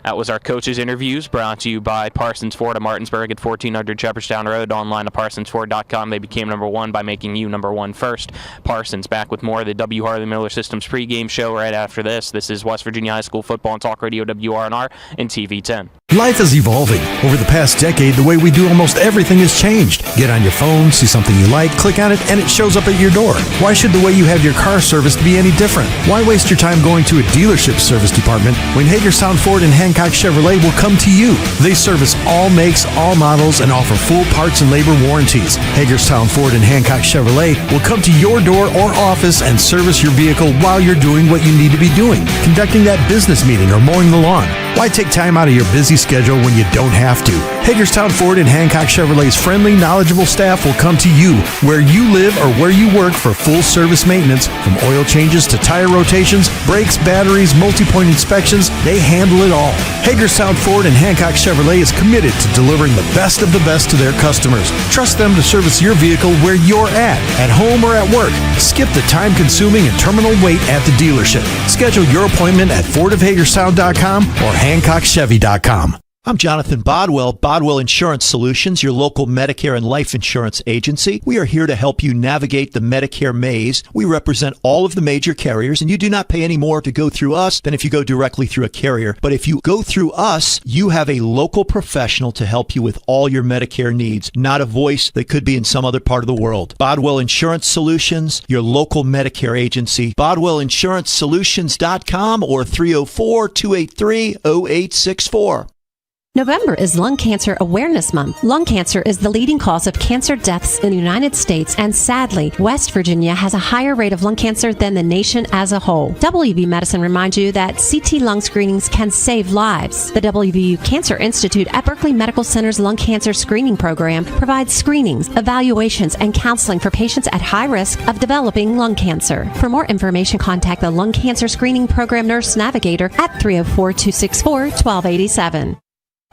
That was our coaches' interviews brought to you by Parsons Ford of Martinsburg at 1400 Shepherdstown Road. Online at parsonsford.com. They became number one by making you number one first. Parsons back with more of the W. Harley Miller Systems pregame show right after this. This is West Virginia High School Football on Talk Radio WRNR and TV 10. Life is evolving. Over the past decade, the way we do almost everything has changed. Get on your phone, see something you like, click on it, and it shows up at your door. Why should the way you have your car serviced be any different? Why waste your time going to a dealership service department when Hagerstown Ford and Hancock Chevrolet will come to you? They service all makes, all models, and offer full parts and labor warranties. Hagerstown Ford and Hancock Chevrolet will come to your door or office and service your vehicle while you're doing what you need to be doing, conducting that business meeting or mowing the lawn. Why take time out of your busy schedule when you don't have to? Hagerstown Ford and Hancock Chevrolet's friendly, knowledgeable staff will come to you where you live or where you work for full service maintenance, from oil changes to tire rotations, brakes, batteries, multi-point inspections. They handle it all. Hagerstown Ford and Hancock Chevrolet is committed to delivering the best of the best to their customers. Trust them to service your vehicle where you're at home or at work. Skip the time-consuming and terminal wait at the dealership. Schedule your appointment at fordofhagerstown.com or hancockchevy.com. I'm Jonathan Bodwell, Bodwell Insurance Solutions, your local Medicare and life insurance agency. We are here to help you navigate the Medicare maze. We represent all of the major carriers, and you do not pay any more to go through us than if you go directly through a carrier. But if you go through us, you have a local professional to help you with all your Medicare needs, not a voice that could be in some other part of the world. Bodwell Insurance Solutions, your local Medicare agency, BodwellInsuranceSolutions.com or 304-283-0864. November is Lung Cancer Awareness Month. Lung cancer is the leading cause of cancer deaths in the United States, and sadly, West Virginia has a higher rate of lung cancer than the nation as a whole. WV Medicine reminds you that CT lung screenings can save lives. The WVU Cancer Institute at Berkeley Medical Center's Lung Cancer Screening Program provides screenings, evaluations, and counseling for patients at high risk of developing lung cancer. For more information, contact the Lung Cancer Screening Program Nurse Navigator at 304-264-1287.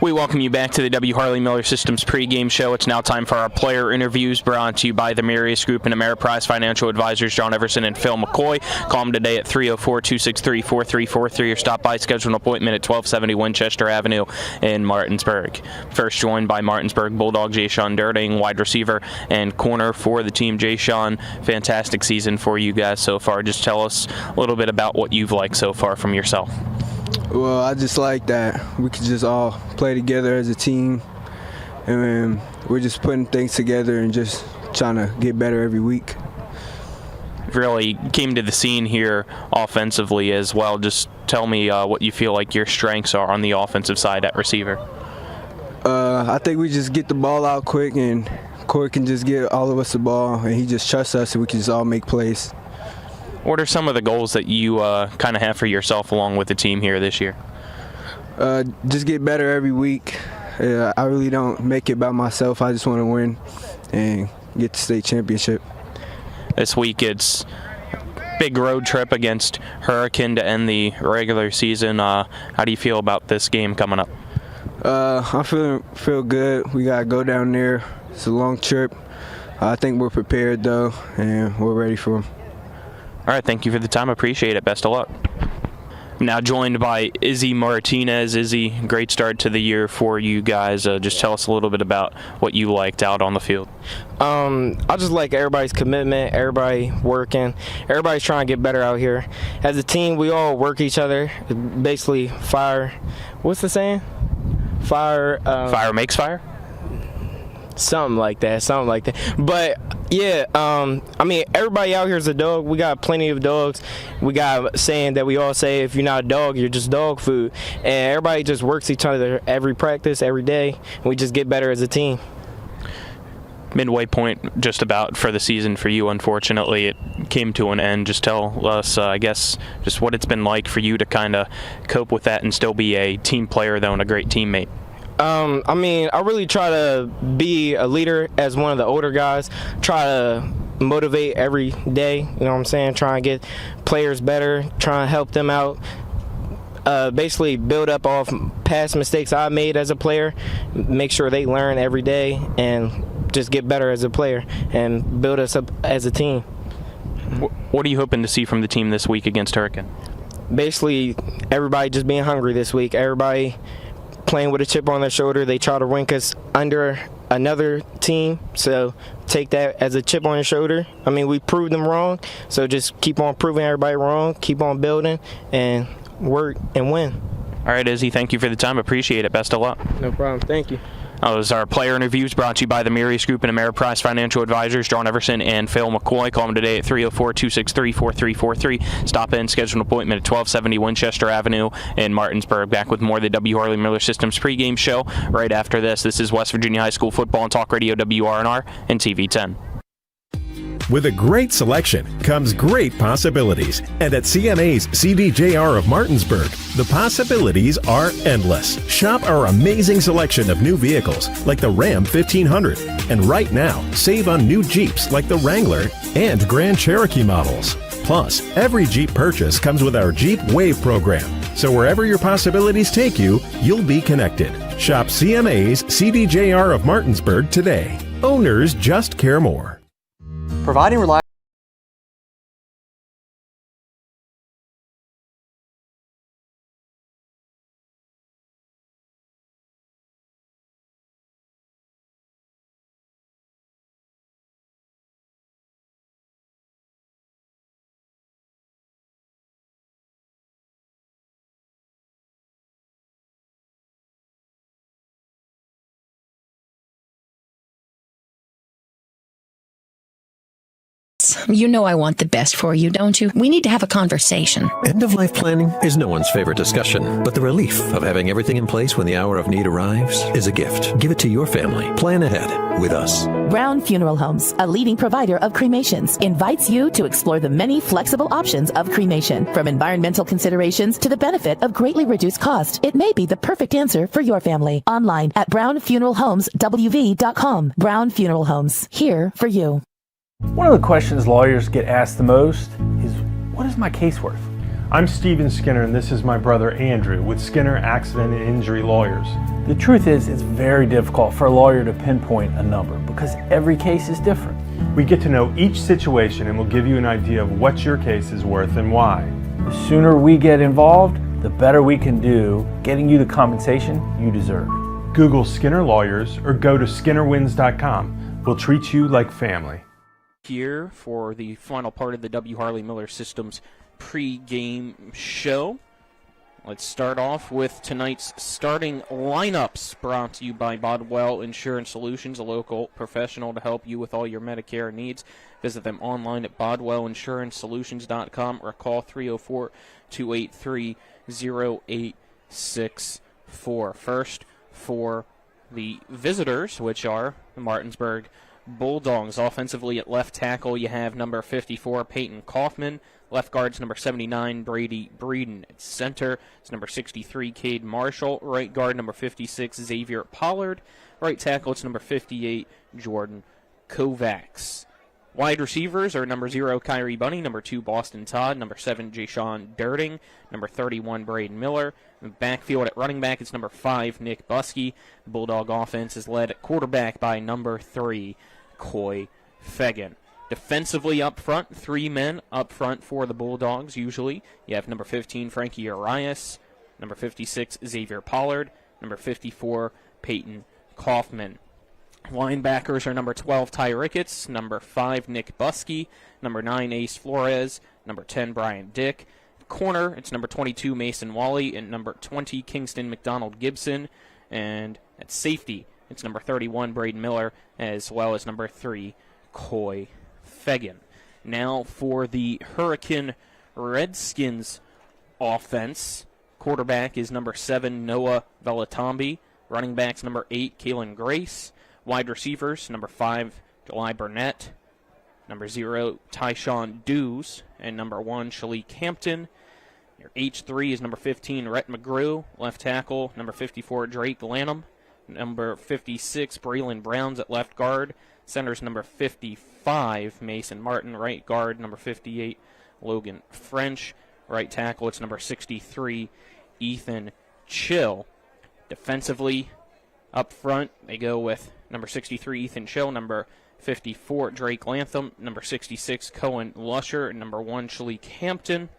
We welcome you back to the W. Harley Miller Systems pregame show. It's now time for our player interviews brought to you by the Marius Group and Ameriprise Financial Advisors, John Everson and Phil McCoy. Call them today at 304-263-4343 or stop by, schedule an appointment at 1270 Winchester Avenue in Martinsburg. First joined by Martinsburg Bulldog Jay-Sean Durding, wide receiver and corner for the team. Jay-Sean, fantastic season for you guys so far. Just tell us a little bit about what you've liked so far from yourself. Well, I just like that we could just all play together as a team, and we're just putting things together and just trying to get better every week. Really came to the scene here offensively as well. Just tell me what you feel like your strengths are on the offensive side at receiver. I think we just get the ball out quick, and Corey can just get all of us the ball, and he just trusts us, and we can just all make plays. What are some of the goals that you kind of have for yourself along with the team here this year? Just get better every week. I really don't make it by myself. I just want to win and get the state championship. This week it's big road trip against Hurricane to end the regular season. How do you feel about this game coming up? I feel good. We got to go down there. It's a long trip. I think we're prepared, though, and we're ready for them. All right, thank you for the time. Appreciate it. Best of luck. I'm now joined by Izzy Martinez. Izzy, great start to the year for you guys. Just tell us a little bit about what you liked out on the field. I just like everybody's commitment, everybody working, everybody's trying to get better out here. As a team, we all work each other. Basically, fire. What's the saying? Fire. Fire makes fire? Something like that. But yeah, I mean, everybody out here is a dog. We got plenty of dogs. We got a saying that we all say, if you're not a dog, you're just dog food. And everybody just works each other every practice, every day. And we just get better as a team. Midway point just about for the season for you. Unfortunately, it came to an end. Just tell us, I guess, just what it's been like for you to kind of cope with that and still be a team player, though, and a great teammate. I mean, I really try to be a leader as one of the older guys. Try to motivate every day, you know what I'm saying, try and get players better, try and help them out, basically build up off past mistakes I made as a player, make sure they learn every day, and just get better as a player and build us up as a team. What are you hoping to see from the team this week against Hurricane? Basically, everybody just being hungry this week. Everybody playing with a chip on their shoulder. They try to rank us under another team, so take that as a chip on your shoulder. I mean, we proved them wrong, so just keep on proving everybody wrong, keep on building, and work and win. All right, Izzy, thank you for the time. Appreciate it. Best of luck. No problem. Thank you. Those are player interviews brought to you by the Mirius Group and Ameriprise Financial Advisors, John Everson and Phil McCoy. Call them today at 304-263-4343. Stop in, schedule an appointment at 1270 Winchester Avenue in Martinsburg. Back with more of the W. Harley Miller Systems pregame show right after this. This is West Virginia High School Football and Talk Radio WRNR and TV 10. With a great selection comes great possibilities. And at CMA's CDJR of Martinsburg, the possibilities are endless. Shop our amazing selection of new vehicles like the Ram 1500. And right now, save on new Jeeps like the Wrangler and Grand Cherokee models. Plus, every Jeep purchase comes with our Jeep Wave program. So wherever your possibilities take you, you'll be connected. Shop CMA's CDJR of Martinsburg today. Owners just care more. Providing reliable You know I want the best for you, don't you? We need to have a conversation. End-of-life planning is no one's favorite discussion, but the relief of having everything in place when the hour of need arrives is a gift. Give it to your family. Plan ahead with us. Brown Funeral Homes, a leading provider of cremations, invites you to explore the many flexible options of cremation. From environmental considerations to the benefit of greatly reduced cost, it may be the perfect answer for your family. Online at brownfuneralhomeswv.com. Brown Funeral Homes, here for you. One of the questions lawyers get asked the most is, what is my case worth? I'm Steven Skinner, and this is my brother Andrew with Skinner Accident and Injury Lawyers. The truth is, it's very difficult for a lawyer to pinpoint a number because every case is different. We get to know each situation and we'll give you an idea of what your case is worth and why. The sooner we get involved, the better we can do getting you the compensation you deserve. Google Skinner Lawyers or go to skinnerwins.com. We'll treat you like family. Here for the final part of the W. Harley Miller Systems pre-game show. Let's start off with tonight's starting lineups, brought to you by Bodwell Insurance Solutions, a local professional to help you with all your Medicare needs. Visit them online at bodwellinsurancesolutions.com or call 304-283-0864. First, for the visitors, which are the Martinsburg Bulldogs. Offensively at left tackle, you have number 54, Peyton Kaufman. Left guard's number 79, Brady Breeden. At center, it's number 63, Cade Marshall. Right guard, number 56, Xavier Pollard. Right tackle, it's number 58, Jordan Kovacs. Wide receivers are number 0, Kyrie Bunny, number 2, Boston Todd, number 7, Jashawn Durding, number 31, Braden Miller. Backfield at running back, it's number 5, Nick Buskey. The Bulldog offense is led at quarterback by number 3, Coy Fegan. Defensively up front, 3 men up front for the Bulldogs usually. You have number 15, Frankie Arias, number 56, Xavier Pollard, number 54, Peyton Kaufman. Linebackers are number 12, Ty Ricketts, number 5, Nick Buskey, number 9, Ace Flores, number 10, Brian Dick. Corner, it's number 22, Mason Wally, and number 20, Kingston McDonald Gibson. And at safety, it's number 31, Braden Miller, as well as number 3, Coy Fegan. Now for the Hurricane Redskins offense. Quarterback is number 7, Noah Velatambi. Running backs number 8, Kalen Grace. Wide receivers, number 5, July Burnett. Number 0, Tyshawn Dews. And number 1, Shalik Hampton. Your H3 is number 15, Rhett McGrew. Left tackle, number 54, Drake Lanham. number 56, Braylon Browns at left guard. Center's number 55, Mason Martin. Right guard, number 58, Logan French. Right tackle, it's number 63, Ethan Chill. Defensively, up front, they go with number 63, Ethan Chill, number 54, Drake Lantham, number 66, Cohen Lusher, and number 1, Shalik Hampton.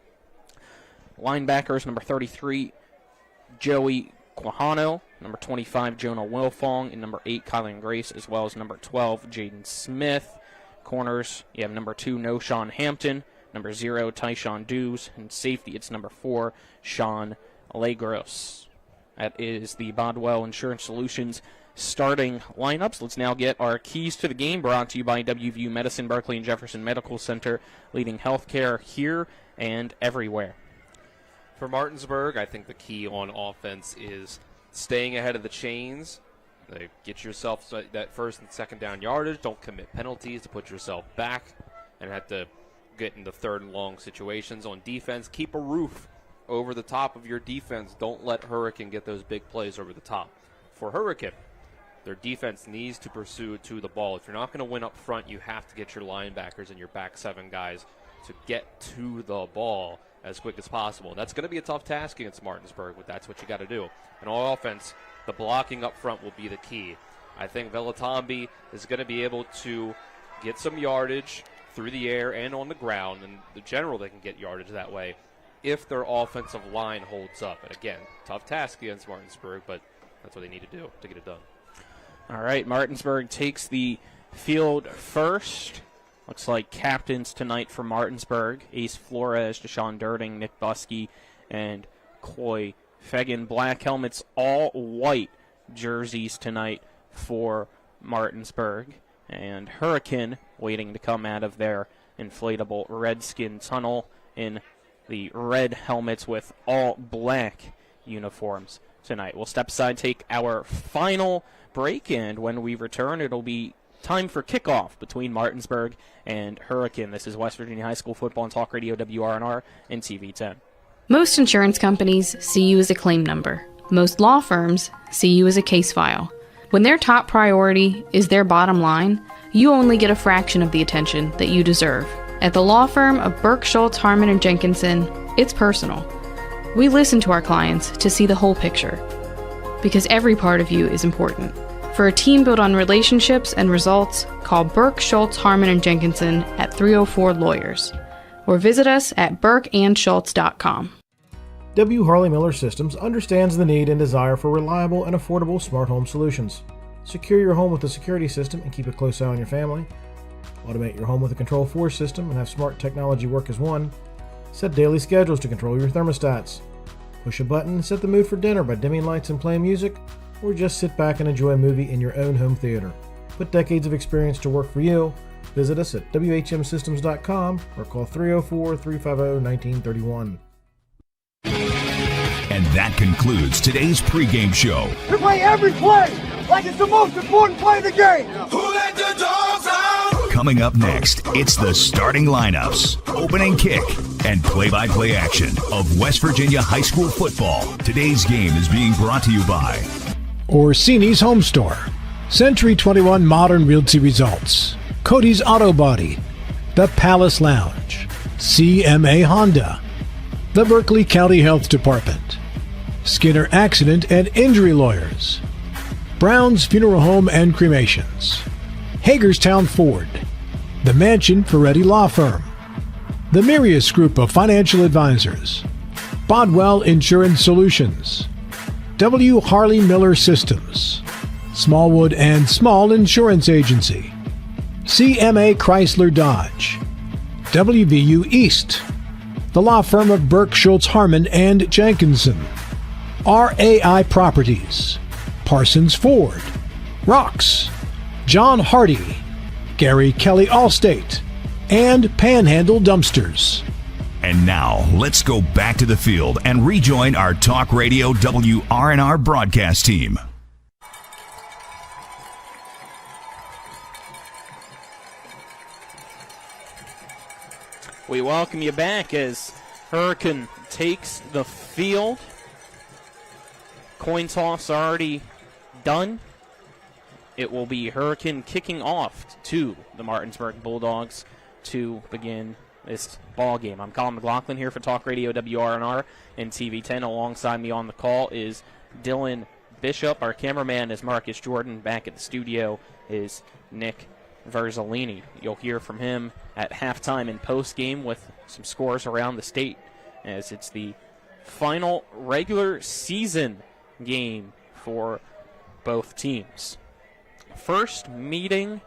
Linebackers, number 33, Joey Quijano, number 25, Jonah Wilfong, and number 8, Kylan Grace, as well as number 12, Jaden Smith. Corners, you have number 2, Noshawn Hampton, number 0, Tyshawn Dews, and safety, it's number 4, Sean Legros. That is the Bodwell Insurance Solutions starting lineups. Let's now get our keys to the game, brought to you by WVU Medicine, Berkeley and Jefferson Medical Center, leading healthcare here and everywhere. For Martinsburg, I think the key on offense is staying ahead of the chains. Get yourself that first and second down yardage. Don't commit penalties to put yourself back and have to get into third and long situations. On defense, keep a roof over the top of your defense. Don't let Hurricane get those big plays over the top. For Hurricane, their defense needs to pursue to the ball. If you're not going to win up front, you have to get your linebackers and your back seven guys to get to the ball as quick as possible. That's going to be a tough task against Martinsburg, but that's what you got to do. And on offense, the blocking up front will be the key. I think Velatambi is going to be able to get some yardage through the air and on the ground, and in general they can get yardage that way if their offensive line holds up. And again, tough task against Martinsburg, but that's what they need to do to get it done. All right, Martinsburg takes the field first. Looks like captains tonight for Martinsburg: Ace Flores, Deshaun Durding, Nick Buskey, and Coy Fegan. Black helmets, all white jerseys tonight for Martinsburg. And Hurricane waiting to come out of their inflatable Redskin tunnel in the red helmets with all black uniforms tonight. We'll step aside, take our final break, and when we return, it'll be time for kickoff between Martinsburg and Hurricane. This is West Virginia High School Football on Talk Radio WRNR and TV10. Most insurance companies see you as a claim number. Most law firms see you as a case file. When their top priority is their bottom line, you only get a fraction of the attention that you deserve. At the law firm of Burke, Schultz, Harmon, and Jenkinson, it's personal. We listen to our clients to see the whole picture, because every part of you is important. For a team built on relationships and results, call Burke, Schultz, Harmon, and Jenkinson at 304 Lawyers, or visit us at burkeandschultz.com. W. Harley Miller Systems understands the need and desire for reliable and affordable smart home solutions. Secure your home with a security system and keep a close eye on your family. Automate your home with a Control4 system and have smart technology work as one. Set daily schedules to control your thermostats. Push a button and set the mood for dinner by dimming lights and playing music, or just sit back and enjoy a movie in your own home theater. Put decades of experience to work for you. Visit us at WHMsystems.com or call 304-350-1931. And that concludes today's pregame show. We play every play like it's the most important play of the game. Who let the dogs out? Coming up next, it's the starting lineups, opening kick, and play-by-play action of West Virginia high school football. Today's game is being brought to you by Orsini's Home Store, Century 21 Modern Realty Results, Cody's Auto Body, The Palace Lounge, CMA Honda, the Berkeley County Health Department, Skinner Accident and Injury Lawyers, Brown's Funeral Home and Cremations, Hagerstown Ford, the Mansion Ferretti Law Firm, the Mirius Group of Financial Advisors, Bodwell Insurance Solutions, W. Harley Miller Systems, Smallwood and Small Insurance Agency, CMA Chrysler Dodge, WVU East, the law firm of Burke, Schultz, Harmon, and Jenkinson, RAI Properties, Parsons Ford, Rocks, John Hardy, Gary Kelly Allstate, and Panhandle Dumpsters. And now, let's go back to the field and rejoin our Talk Radio WRNR broadcast team. We welcome you back as Hurricane takes the field. Coin toss already done, it will be Hurricane kicking off to the Martinsburg Bulldogs to begin this ball game. I'm Colin McLaughlin here for Talk Radio WRNR and TV10. Alongside me on the call is Dylan Bishop. Our cameraman is Marcus Jordan. Back at the studio is Nick Verzolini. You'll hear from him at halftime and post-game with some scores around the state, as it's the final regular season game for both teams. First meeting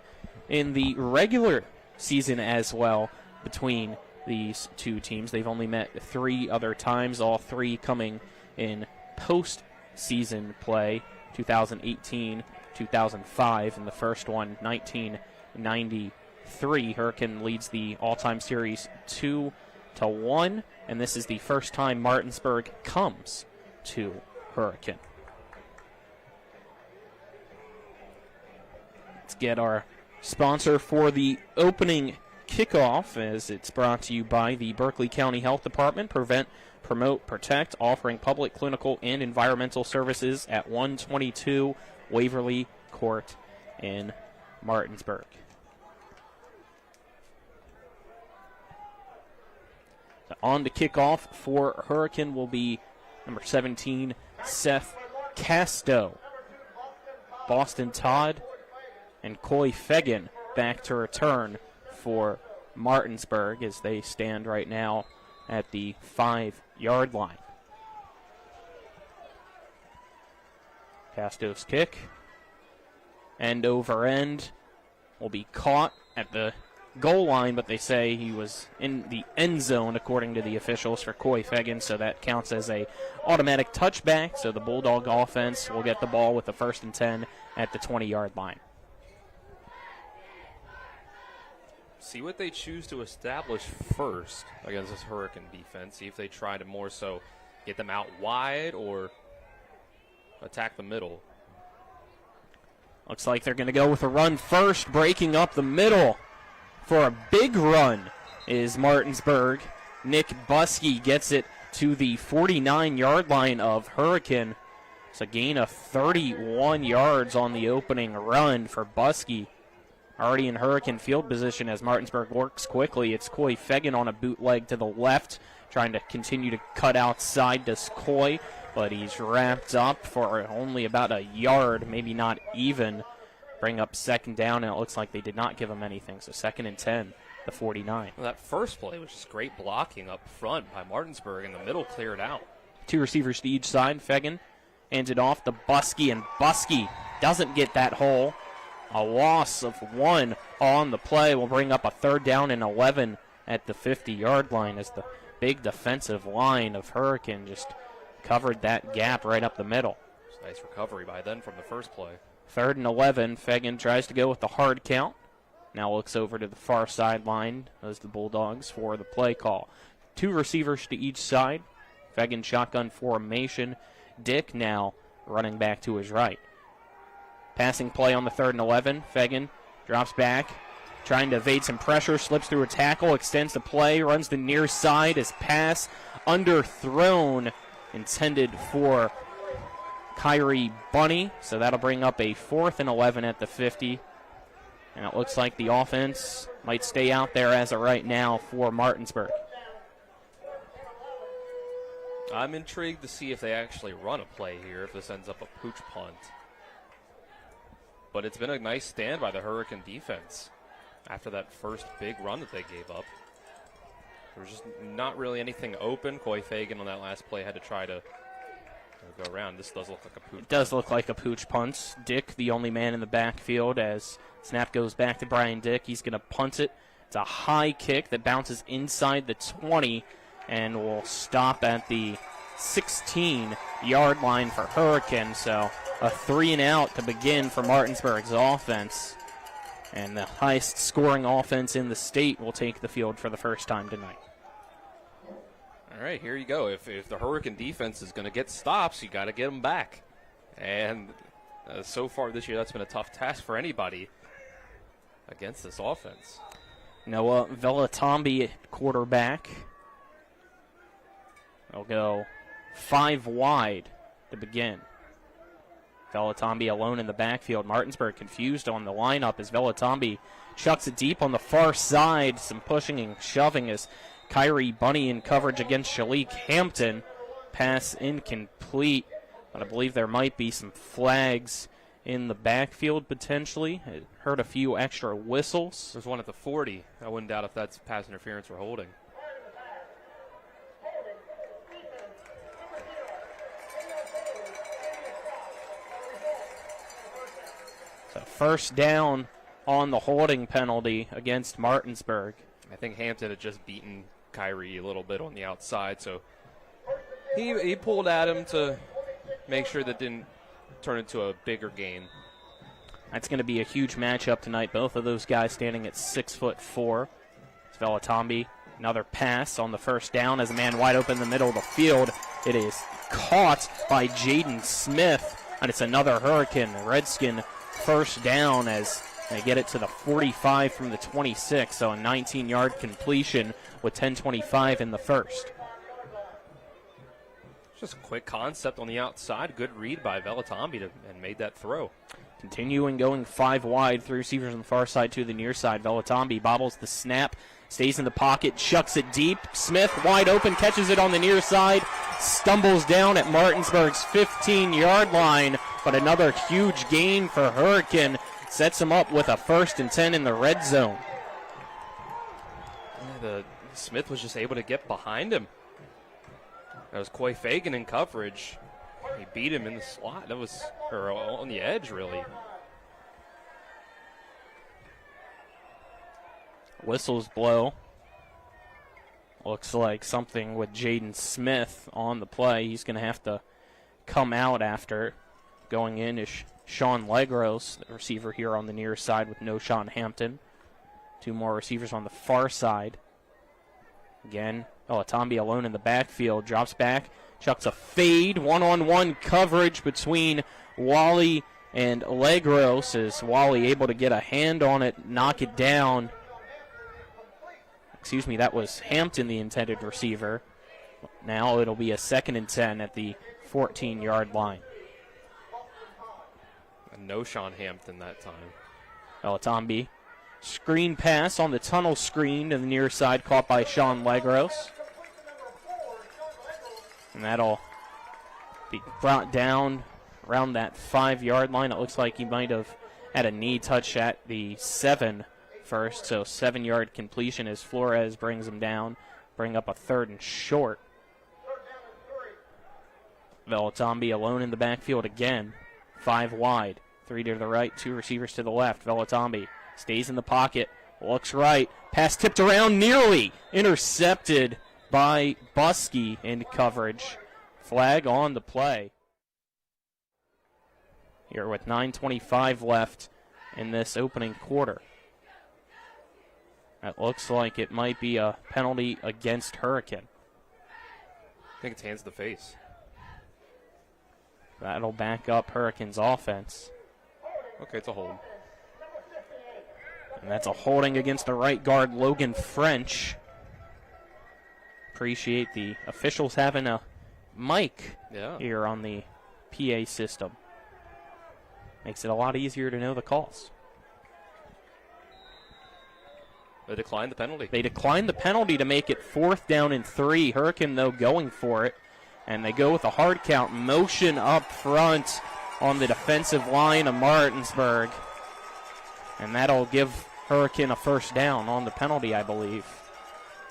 in the regular season as well between these two teams. They've only met 3 other times, all 3 coming in post-season play, 2018, 2005, and the first one, 1993. Hurricane leads the all-time series 2-1, and this is the first time Martinsburg comes to Hurricane. Let's get our sponsor for the opening kickoff, as it's brought to you by the Berkeley County Health Department. Prevent, promote, protect, offering public, clinical, and environmental services at 122 Waverly Court in Martinsburg. So on to kickoff for Hurricane will be number 17, Seth Casto. Boston Todd and Coy Fegan back to return for Martinsburg, as they stand right now at the 5-yard line. Casto's kick, end over end, will be caught at the goal line, but they say he was in the end zone according to the officials for Coy Fegan, so that counts as a automatic touchback. So the Bulldog offense will get the ball with the 1st and 10 at the 20-yard line. See what they choose to establish first against this Hurricane defense. See if they try to more so get them out wide or attack the middle. Looks like they're going to go with a run first, breaking up the middle for a big run is Martinsburg. Nick Buskey gets it to the 49-yard line of Hurricane. It's a gain of 31 yards on the opening run for Buskey. Already in Hurricane field position as Martinsburg works quickly. It's Coy Fegan on a bootleg to the left, trying to continue to cut outside to Coy, but he's wrapped up for only about a yard, maybe not even. Bring up 2nd down, and it looks like they did not give him anything. So 2nd and 10, the 49. Well, that first play was just great blocking up front by Martinsburg, and the middle cleared out. 2 receivers to each side. Fegan hands it off to Buskey, and Buskey doesn't get that hole. A loss of 1 on the play will bring up a 3rd down and 11 at the 50-yard line, as the big defensive line of Hurricane just covered that gap right up the middle. Nice recovery by then from the first play. 3rd and 11. Fegan tries to go with the hard count. Now looks over to the far sideline as the Bulldogs for the play call. 2 receivers to each side. Fegan shotgun formation. Dick now running back to his right. Passing play on the 3rd and 11. Fegan drops back, trying to evade some pressure, slips through a tackle, extends the play, runs the near side. His pass underthrown, intended for Kyrie Bunny. So that'll bring up a 4th and 11 at the 50. And it looks like the offense might stay out there as of right now for Martinsburg. I'm intrigued to see if they actually run a play here, if this ends up a pooch punt. But it's been a nice stand by the Hurricane defense after that first big run that they gave up. There was just not really anything open. Coy Fegan on that last play had to try to go around. This does look like a pooch punt. It does look like a pooch punt. Dick, the only man in the backfield, as snap goes back to Brian Dick. He's going to punt it. It's a high kick that bounces inside the 20 and will stop at the 16-yard line for Hurricane. So a 3-and-out to begin for Martinsburg's offense. And the highest scoring offense in the state will take the field for the first time tonight. All right, here you go. If the Hurricane defense is going to get stops, you got to get them back. And so far this year, that's been a tough task for anybody against this offense. Noah Velatombi at quarterback. They'll go 5 wide to begin. Velatombi alone in the backfield. Martinsburg confused on the lineup as Velatombi chucks it deep on the far side. Some pushing and shoving as Kyrie Bunny in coverage against Shalik Hampton. Pass incomplete, but I believe there might be some flags in the backfield potentially. It heard a few extra whistles. There's one at the 40. I wouldn't doubt if that's pass interference or holding. So first down on the holding penalty against Martinsburg. I think Hampton had just beaten Kyrie a little bit on the outside, so he pulled at him to make sure that didn't turn into a bigger gain. That's going to be a huge matchup tonight. Both of those guys standing at 6'4". It's Velatombi. Another pass on the first down as a man wide open in the middle of the field. It is caught by Jaden Smith, and it's another Hurricane Redskin first down as they get it to the 45 from the 26, so a 19-yard completion with 10:25 in the first. Just a quick concept on the outside. Good read by Velatombi and made that throw. Continuing going 5 wide, 3 receivers on the far side, 2 to the near side. Velatombi bobbles the snap, stays in the pocket, chucks it deep. Smith wide open, catches it on the near side, stumbles down at Martinsburg's 15-yard line, but another huge gain for Hurricane. Sets him up with a 1st and 10 in the red zone. Smith was just able to get behind him. That was Coy Fagan in coverage. He beat him in the slot. That was on the edge, really. Whistles blow. Looks like something with Jaden Smith on the play. He's going to have to come out after. Going in is Sean Legros, the receiver here on the near side with no Sean Hampton. 2 more receivers on the far side. Again, Velatombi alone in the backfield. Drops back, chucks a fade. One-on-one coverage between Wally and Legros. Is Wally able to get a hand on it, knock it down? Excuse me, that was Hampton, the intended receiver. Now it'll be a 2nd and 10 at the 14-yard line. No Sean Hampton that time. Velatombi. Screen pass on the tunnel screen to the near side, caught by Sean Legros. And that'll be brought down around that 5-yard line. It looks like he might have had a knee touch at the 7 first, so 7-yard completion as Flores brings him down, bring up a 3rd and short. Velatombi alone in the backfield again, 5 wide, 3 to the right, 2 receivers to the left. Velatombi stays in the pocket, looks right, pass tipped around, nearly intercepted by Buskey in coverage. Flag on the play. Here with 9:25 left in this opening quarter. That looks like it might be a penalty against Hurricane. I think it's hands to the face. That'll back up Hurricane's offense. Okay, it's a hold. And that's a holding against the right guard, Logan French. Appreciate the officials having a mic here on the PA system. Makes it a lot easier to know the calls. They declined the penalty. They declined the penalty to make it 4th down and 3. Hurricane, though, going for it. And they go with a hard count motion up front on the defensive line of Martinsburg. And that'll give Hurricane a 1st down on the penalty, I believe.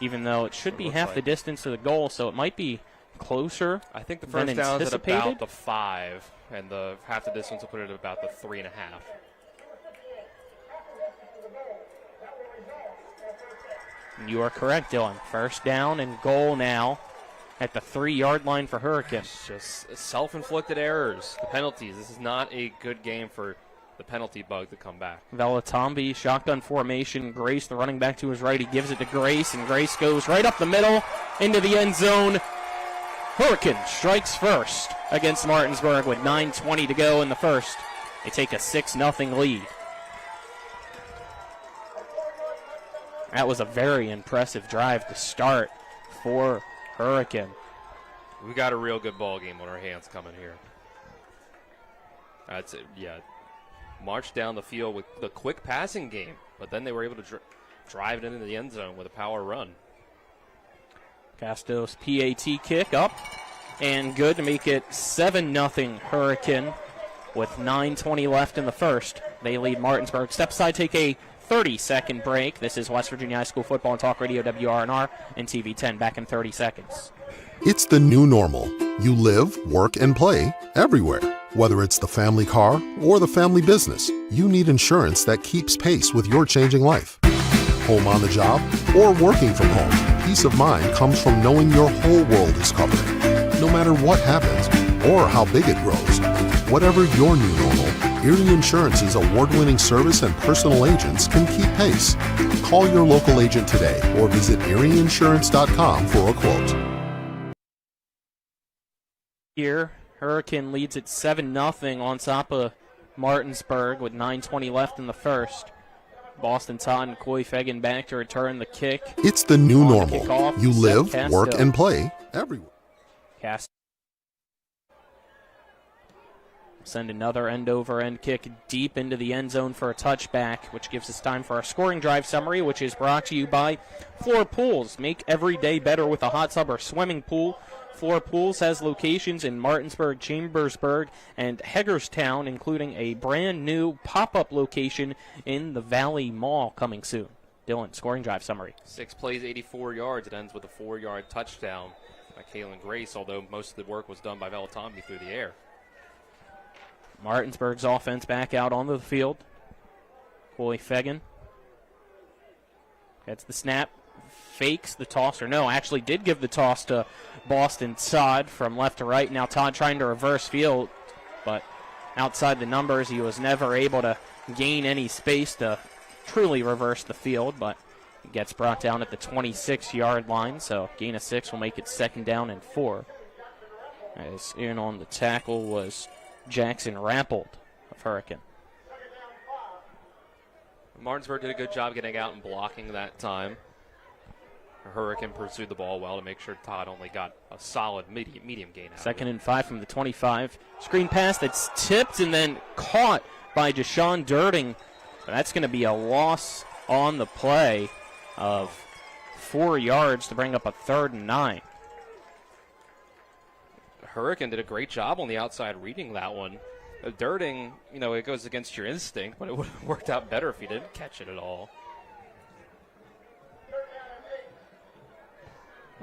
Even though it should be half the distance to the goal, so it might be closer. I think the first down is at about the 5, and the half the distance will put it at about the 3.5. You are correct, Dylan. 1st down and goal now at the 3-yard line for Hurricane. It's just self-inflicted errors. The penalties. This is not a good game for the penalty bug to come back. Velatombi, shotgun formation. Grace, the running back to his right. He gives it to Grace, and Grace goes right up the middle into the end zone. Hurricane strikes first against Martinsburg with 9:20 to go in the first. They take a 6-0 lead. That was a very impressive drive to start for Hurricane. We got a real good ball game on our hands coming here. That's it, yeah. Marched down the field with the quick passing game, but then they were able to drive it into the end zone with a power run. Castos PAT kick up and good to make it 7-0 Hurricane with 9:20 left in the first. They lead Martinsburg. Step aside, take a 30-second break. This is West Virginia High School Football and Talk Radio WRNR and TV 10. Back in 30 seconds. It's the new normal. You live, work, and play everywhere. Whether it's the family car or the family business, you need insurance that keeps pace with your changing life. Home on the job or working from home, peace of mind comes from knowing your whole world is covered. No matter what happens or how big it grows, whatever your new normal, Erie Insurance's award-winning service and personal agents can keep pace. Call your local agent today or visit erieinsurance.com for a quote. Here, Hurricane leads at 7-0 on top of Martinsburg with 9:20 left in the first. Boston Todd and Coy Fegan back to return the kick. It's the new normal. You live, work, and play everywhere. Cast. Send another end-over-end kick deep into the end zone for a touchback, which gives us time for our scoring drive summary, which is brought to you by Floor Pools. Make every day better with a hot tub or swimming pool. Floor Pools has locations in Martinsburg, Chambersburg, and Hagerstown, including a brand new pop-up location in the Valley Mall coming soon. Dylan, scoring drive summary. 6 plays, 84 yards. It ends with a 4-yard touchdown by Kalen Grace, although most of the work was done by Velatombi through the air. Martinsburg's offense back out onto the field. Coy Fegan gets the snap, fakes the toss, or no, actually did give the toss to Boston Todd from left to right. Now Todd trying to reverse field, but outside the numbers, he was never able to gain any space to truly reverse the field, but he gets brought down at the 26-yard line, so gain of 6 will make it 2nd down and 4. As in on the tackle was Jackson Rappold of Hurricane. Martinsburg did a good job getting out and blocking that time. Hurricane pursued the ball well to make sure Todd only got a solid medium gain out. 2nd and 5 from the 25. Screen pass that's tipped and then caught by Deshaun Durding. That's going to be a loss on the play of 4 yards to bring up a 3rd and 9. Hurricane did a great job on the outside reading that one. Durding, it goes against your instinct, but it would have worked out better if he didn't catch it at all.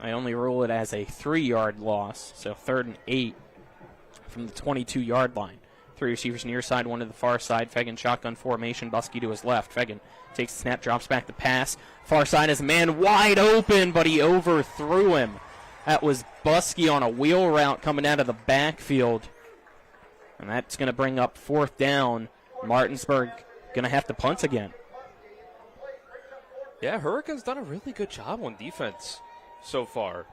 I only rule it as a 3-yard loss, so 3rd and 8 from the 22-yard line. 3 receivers near side, 1 to the far side. Fegan shotgun formation, Buskey to his left. Fegan takes the snap, drops back the pass. Far side is a man wide open, but he overthrew him. That was Buskey on a wheel route coming out of the backfield. And that's going to bring up 4th down. Martinsburg going to have to punt again. Yeah, Hurricane's done a really good job on defense so far.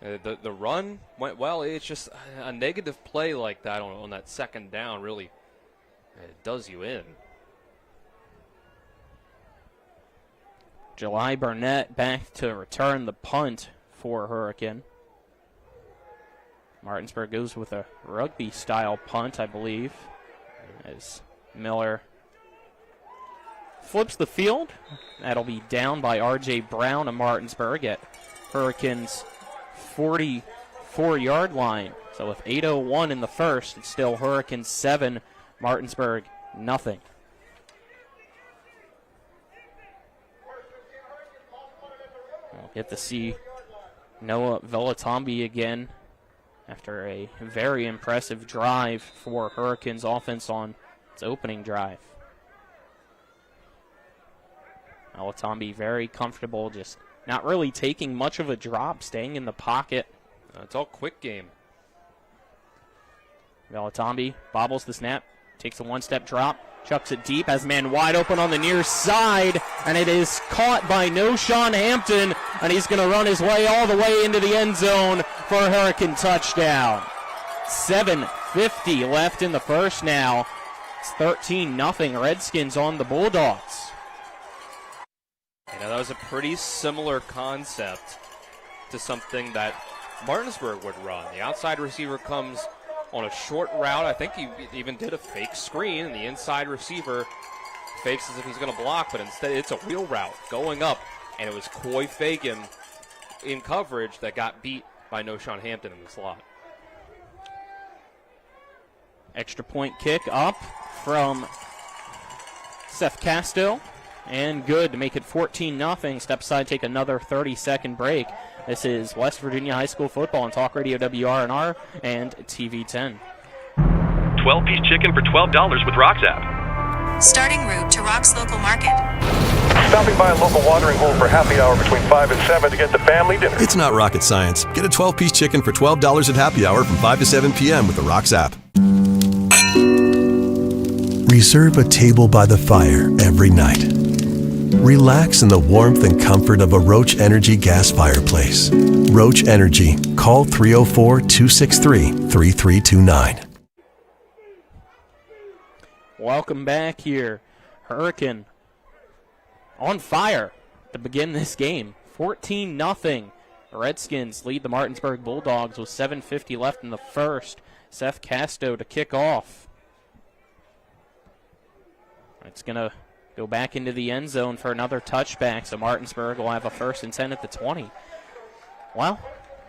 The run went well. It's just a negative play like that on that 2nd down really does you in. July Burnett back to return the punt for Hurricane. Martinsburg goes with a rugby-style punt, I believe, as Miller flips the field. That'll be down by R.J. Brown of Martinsburg at Hurricane's 44-yard line. So with 8:01 in the first, it's still Hurricane 7, Martinsburg nothing. We'll get to see Noah Velatombi again after a very impressive drive for Hurricane's offense on its opening drive. Velatombi very comfortable, just not really taking much of a drop, staying in the pocket. It's all quick game. Velatombi bobbles the snap, takes a 1-step drop, chucks it deep, has a man wide open on the near side, and it is caught by Noshawn Hampton, and he's going to run his way all the way into the end zone for a Hurricane touchdown. 7:50 left in the first now. It's 13-0 Redskins on the Bulldogs. That was a pretty similar concept to something that Martinsburg would run. The outside receiver comes on a short route. I think he even did a fake screen, and the inside receiver fakes as if he's going to block, but instead it's a wheel route going up, and it was Coy Fagan in coverage that got beat by Noshawn Hampton in the slot. Extra point kick up from Seth Casto, and good to make it 14-0. Step aside, take another 30-second break. This is West Virginia High School football on Talk Radio WRNR and TV 10. 12-piece chicken for $12 with Rock's app. Starting route to Rock's local market. Stopping by a local watering hole for happy hour between 5 and 7 to get the family dinner. It's not rocket science. Get a 12-piece chicken for $12 at happy hour from 5 to 7 p.m. with the Rock's app. Reserve a table by the fire every night. Relax in the warmth and comfort of a Roach Energy gas fireplace. Roach Energy. Call 304-263-3329. Welcome back here. Hurricane on fire to begin this game. 14-0. Redskins lead the Martinsburg Bulldogs with 7:50 left in the first. Seth Casto to kick off. It's going to go back into the end zone for another touchback, so Martinsburg will have a 1st and 10 at the 20. Well,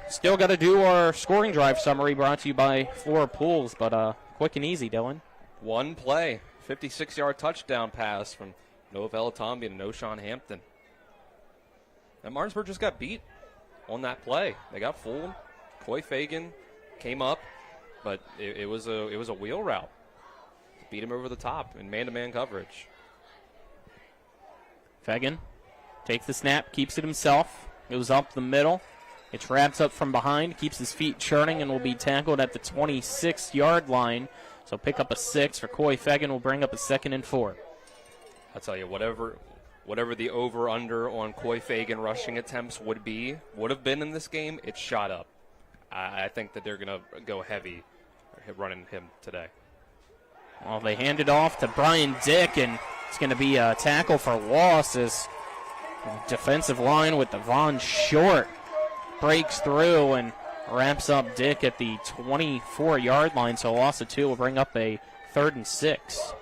still got to do our scoring drive summary brought to you by Flora Pools, but quick and easy, Dylan. One play, 56-yard touchdown pass from Noah Velatombi and Noshawn Hampton. And Martinsburg just got beat on that play. They got fooled. Coy Fagan came up, but it was a wheel route. Beat him over the top in man-to-man coverage. Fagan takes the snap, keeps it himself, goes up the middle. It's wrapped up from behind, keeps his feet churning, and will be tackled at the 26-yard line. So pick up a 6 for Coy Fagan, will bring up a 2nd and 4. I'll tell you, whatever the over-under on Coy Fagan rushing attempts would have been in this game, it shot up. I think that they're going to go heavy running him today. Well, they hand it off to Brian Dick, and it's going to be a tackle for loss as defensive line with Devon Short breaks through and wraps up Dick at the 24-yard line. So a loss of 2 will bring up a 3rd and 6.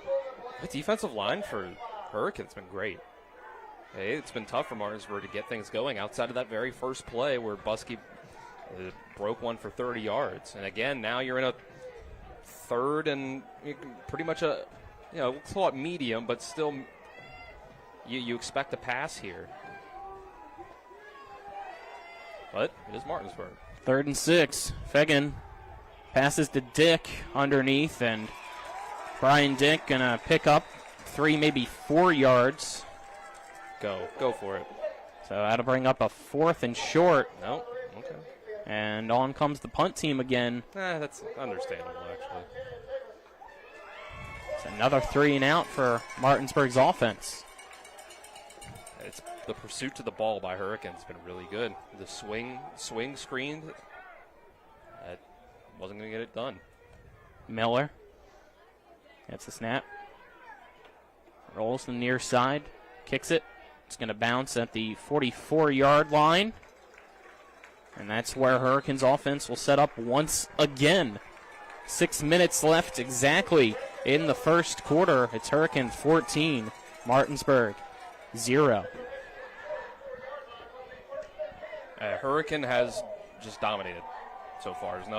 The defensive line for Hurricanes has been great. Hey, it's been tough for Martinsburg to get things going outside of that very first play where Buskey broke one for 30 yards. And again, now you're in a 3rd and pretty much we'll call it medium, but still you expect a pass here. But it is Martinsburg. 3rd and 6. Fagan passes to Dick underneath, and Brian Dick going to pick up 3, maybe 4 yards. Go for it. So that'll bring up a 4th and short. No, okay. And on comes the punt team again. That's understandable, actually. It's another 3 and out for Martinsburg's offense. It's the pursuit to the ball by Hurricanes has been really good. The swing screen, that wasn't going to get it done. Miller. That's the snap. Rolls to the near side. Kicks it. It's going to bounce at the 44-yard line. And that's where Hurricanes offense will set up once again. 6 minutes left exactly in the first quarter. It's Hurricanes 14, Martinsburg 0. Hurricane has just dominated so far. There's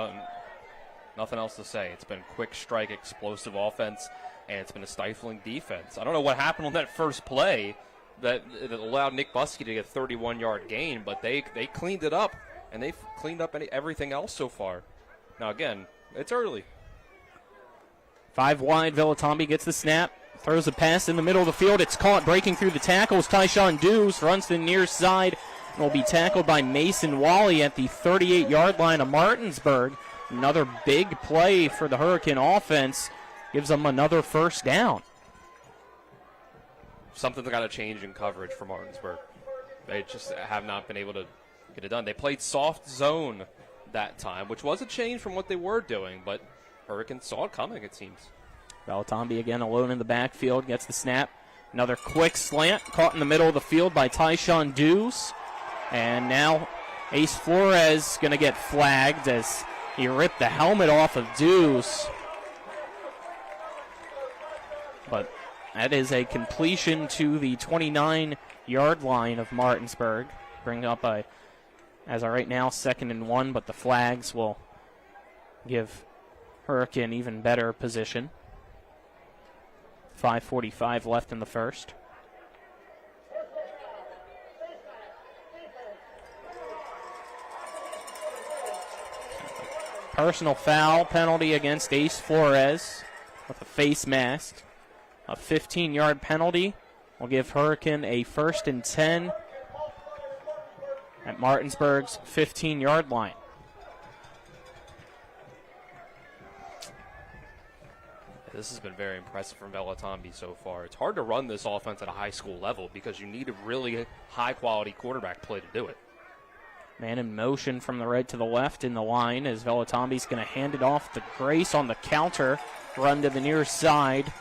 nothing else to say. It's been quick strike, explosive offense, and it's been a stifling defense. I don't know what happened on that first play that allowed Nick Buskey to get a 31-yard gain, but they cleaned it up, and they've cleaned up everything else so far. Now, again, it's early. 5 wide, Velatombi gets the snap, throws a pass in the middle of the field. It's caught breaking through the tackles. Tyshawn Dews runs to the near side and will be tackled by Mason Wally at the 38-yard line of Martinsburg. Another big play for the Hurricane offense. Gives them another first down. Something's got to change in coverage for Martinsburg. They just have not been able to get it done. They played soft zone that time, which was a change from what they were doing, but Hurricanes saw it coming, it seems. Velatombi again alone in the backfield, gets the snap. Another quick slant, caught in the middle of the field by Tyshawn Dews. And now Ace Flores going to get flagged as He ripped the helmet off of Dews. But that is a completion to the 29-yard line of Martinsburg. Bring up as of right now, 2nd and 1, but the flags will give Hurricane even better position. 5:45 left in the first. Personal foul penalty against Ace Flores with a face mask. A 15-yard penalty will give Hurricane a 1st and 10 at Martinsburg's 15-yard line. This has been very impressive from Velatambi so far. It's hard to run this offense at a high school level because you need a really high-quality quarterback play to do it. Man in motion from the right to the left in the line as Velatambi's going to hand it off to Grace on the counter. Run to the near side.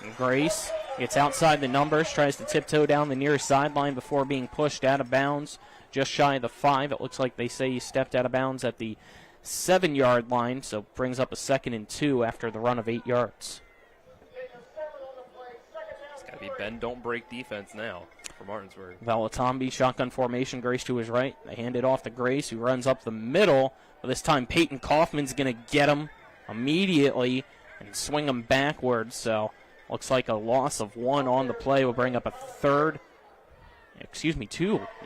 And Grace gets outside the numbers, tries to tiptoe down the near sideline before being pushed out of bounds just shy of the 5. It looks like they say he stepped out of bounds at the 7-yard line, so brings up a 2nd and 2 after the run of 8 yards. It's got to be bend, don't break defense now for Martinsburg. Velatambi, shotgun formation, Grace to his right. They hand it off to Grace, who runs up the middle. But this time Peyton Kaufman's going to get him immediately and swing him backwards. So looks like a loss of 1 on the play will bring up a 2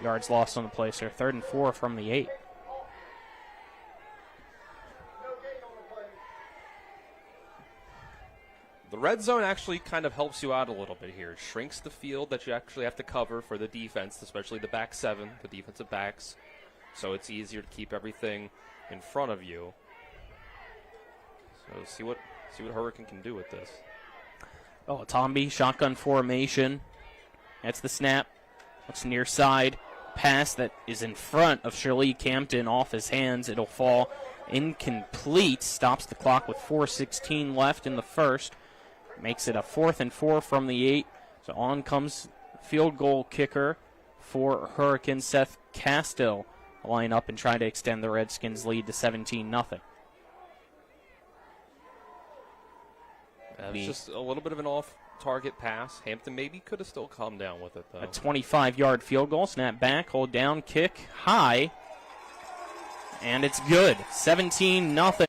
yards lost on the play. So 3rd and 4 from the 8. The red zone actually kind of helps you out a little bit here. It shrinks the field that you actually have to cover for the defense, especially the back 7, the defensive backs. So it's easier to keep everything in front of you. So see what Hurricane can do with this. Velatambi, shotgun formation. That's the snap. That's near side. Pass that is in front of Shirley Campton off his hands. It'll fall incomplete. Stops the clock with 4:16 left in the first. Makes it a 4th and 4 from the 8. So on comes field goal kicker for Hurricane, Seth Castill. Line up and try to extend the Redskins' lead to 17-0. It's just a little bit of an off-target pass. Hampton maybe could have still come down with it, though. A 25-yard field goal. Snap back, hold down, kick high. And it's good. 17-0.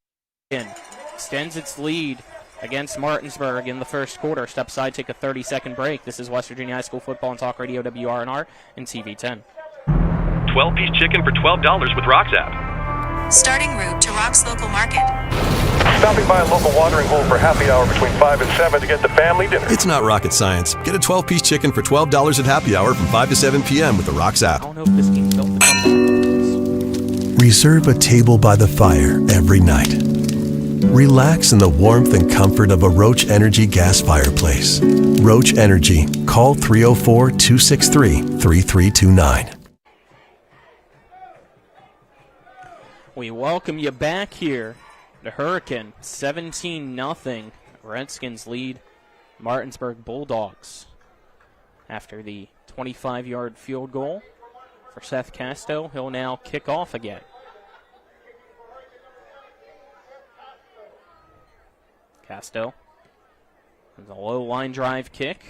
Extends its lead against Martinsburg in the first quarter. Step aside, take a 30-second break. This is West Virginia High School Football on Talk Radio WRNR and TV 10. 12-piece chicken for $12 with Rock's app. Starting route to Rock's local market. Stopping by a local watering hole for happy hour between 5 and 7 to get the family dinner. It's not rocket science. Get a 12-piece chicken for $12 at happy hour from 5 to 7 p.m. with the Rock's app. I don't know if this team's built the Reserve a table by the fire every night. Relax in the warmth and comfort of a Roach Energy gas fireplace. Roach Energy. Call 304-263-3329. We welcome you back here to Hurricane. 17-0. Redskins lead Martinsburg Bulldogs after the 25-yard field goal for Seth Casto. He'll now kick off again. Casto with a low line drive kick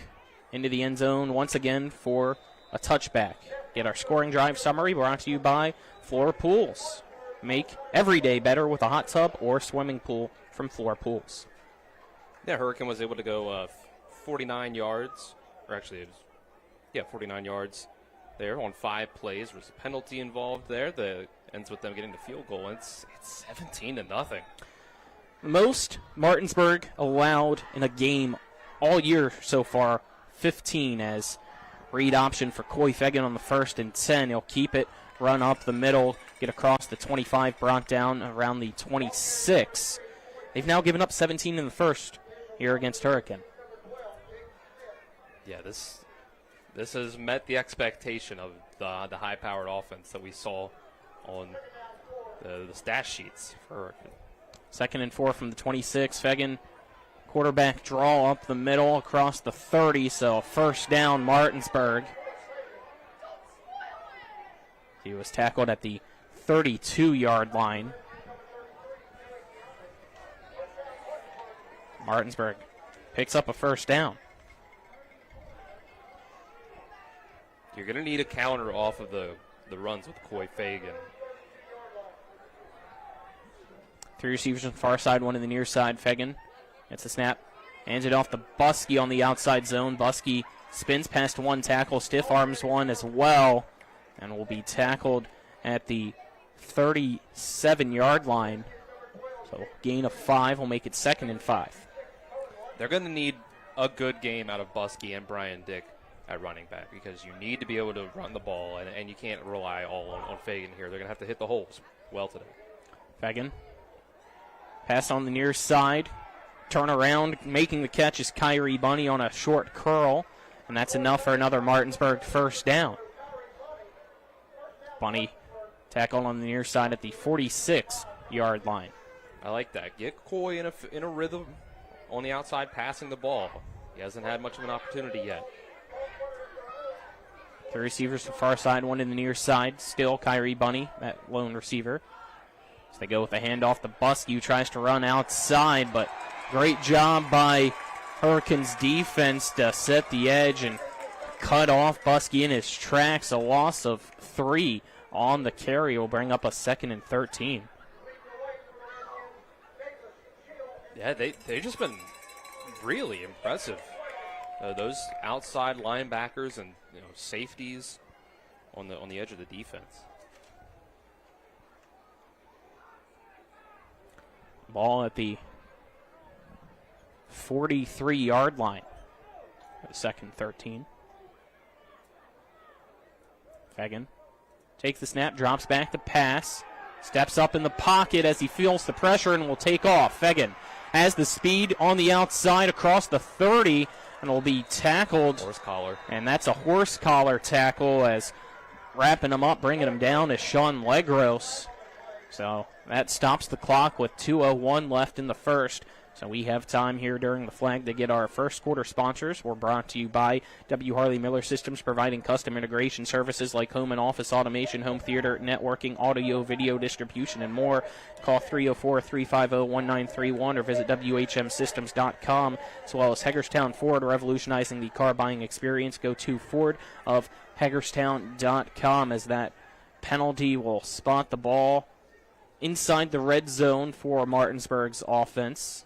into the end zone once again for a touchback. Get our scoring drive summary brought to you by Floor Pools. Make every day better with a hot tub or swimming pool from Floor Pools. Yeah, Hurricane was able to go 49 yards, or actually, 49 yards there on 5 plays. There was a penalty involved there that ends with them getting the field goal. It's 17-0. Most Martinsburg allowed in a game all year so far, 15 as read option for Coy Fegan on the 1st and 10. He'll keep it, run up the middle, get across the 25, brought down around the 26. They've now given up 17 in the first here against Hurricane. Yeah, this has met the expectation of the high-powered offense that we saw on the stat sheets for Hurricane. 2nd and 4 from the 26. Fegan, quarterback draw up the middle across the 30, so first down Martinsburg. He was tackled at the 32-yard line. Martinsburg picks up a first down. You're going to need a counter off of the runs with Coy Fagan. 3 receivers on the far side, 1 in the near side. Fagan gets the snap, hands it off to Buskey on the outside zone. Buskey spins past 1 tackle, stiff arms 1 as well, and will be tackled at the 37-yard line. So gain of 5 will make it 2nd and 5. They're going to need a good game out of Buskey and Brian Dick at running back, because you need to be able to run the ball, and you can't rely all on Fagan here. They're going to have to hit the holes well today. Fagan, pass on the near side, turn around, making the catch is Kyrie Bunny on a short curl, and that's enough for another Martinsburg first down. Bunny tackled on the near side at the 46-yard line. I like that. Get Coy in a rhythm on the outside passing the ball. He hasn't had much of an opportunity yet. 3 receivers to the far side, 1 in the near side. Still Kyrie Bunny, that lone receiver. So they go with a handoff to Buskey, who tries to run outside, but great job by Hurricanes defense to set the edge and cut off Buskey in his tracks. A loss of 3 on the carry will bring up a 2nd and 13. Yeah, they've just been really impressive. Those outside linebackers and safeties on the edge of the defense. Ball at the 43-yard line. 2nd 13. Fagan takes the snap, drops back to pass, steps up in the pocket as he feels the pressure and will take off. Fagan has the speed on the outside across the 30 and will be tackled. Horse collar. And that's a horse collar tackle, as wrapping him up, bringing him down is Sean Legros. So that stops the clock with 2:01 left in the first. So we have time here during the flag to get our first quarter sponsors. We're brought to you by W. Harley Miller Systems, providing custom integration services like home and office automation, home theater, networking, audio, video distribution, and more. Call 304-350-1931 or visit WHMsystems.com, as well as Hagerstown Ford, revolutionizing the car buying experience. Go to Ford of Hagerstown.com, as that penalty will spot the ball inside the red zone for Martinsburg's offense.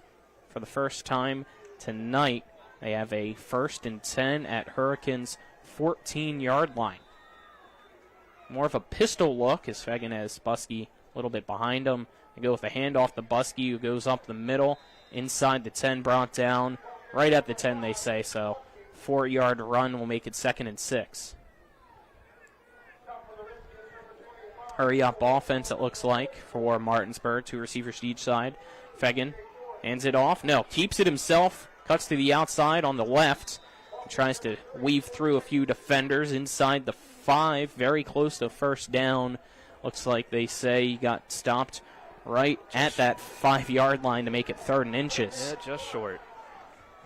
For the first time tonight, they have a 1st and 10 at Hurricanes' 14-yard line. More of a pistol look as Fagan has Buskey a little bit behind him. They go with a handoff to Buskey, who goes up the middle, inside the 10, brought down, right at the 10 they say, so 4-yard run will make it 2nd and 6. Hurry up offense, it looks like, for Martinsburg. 2 receivers to each side. Fagan hands it off. No, keeps it himself. Cuts to the outside on the left. Tries to weave through a few defenders inside the 5. Very close to first down. Looks like they say he got stopped right at that 5-yard line to make it 3rd and inches. Yeah, just short.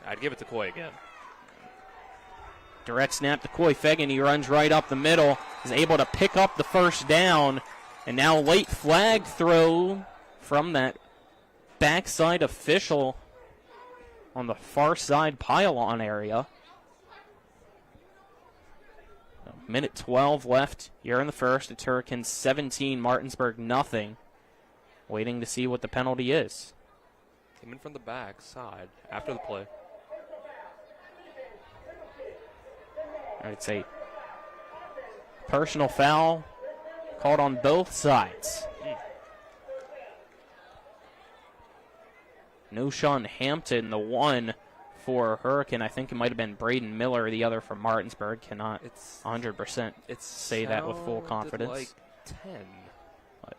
I'd give it to Coy again. Direct snap to Coy Fagan. He runs right up the middle. Is able to pick up the first down. And now late flag throw from that backside official on the far side pylon area. Minute 12 left here in the first. It's Hurricanes 17, Martinsburg nothing. Waiting to see what the penalty is. Came in from the back side after the play. It's a personal foul called on both sides. No Sean Hampton, the one for Hurricane. I think it might have been Braden Miller, the other for Martinsburg. Cannot 100% say that with full confidence. Like 10. But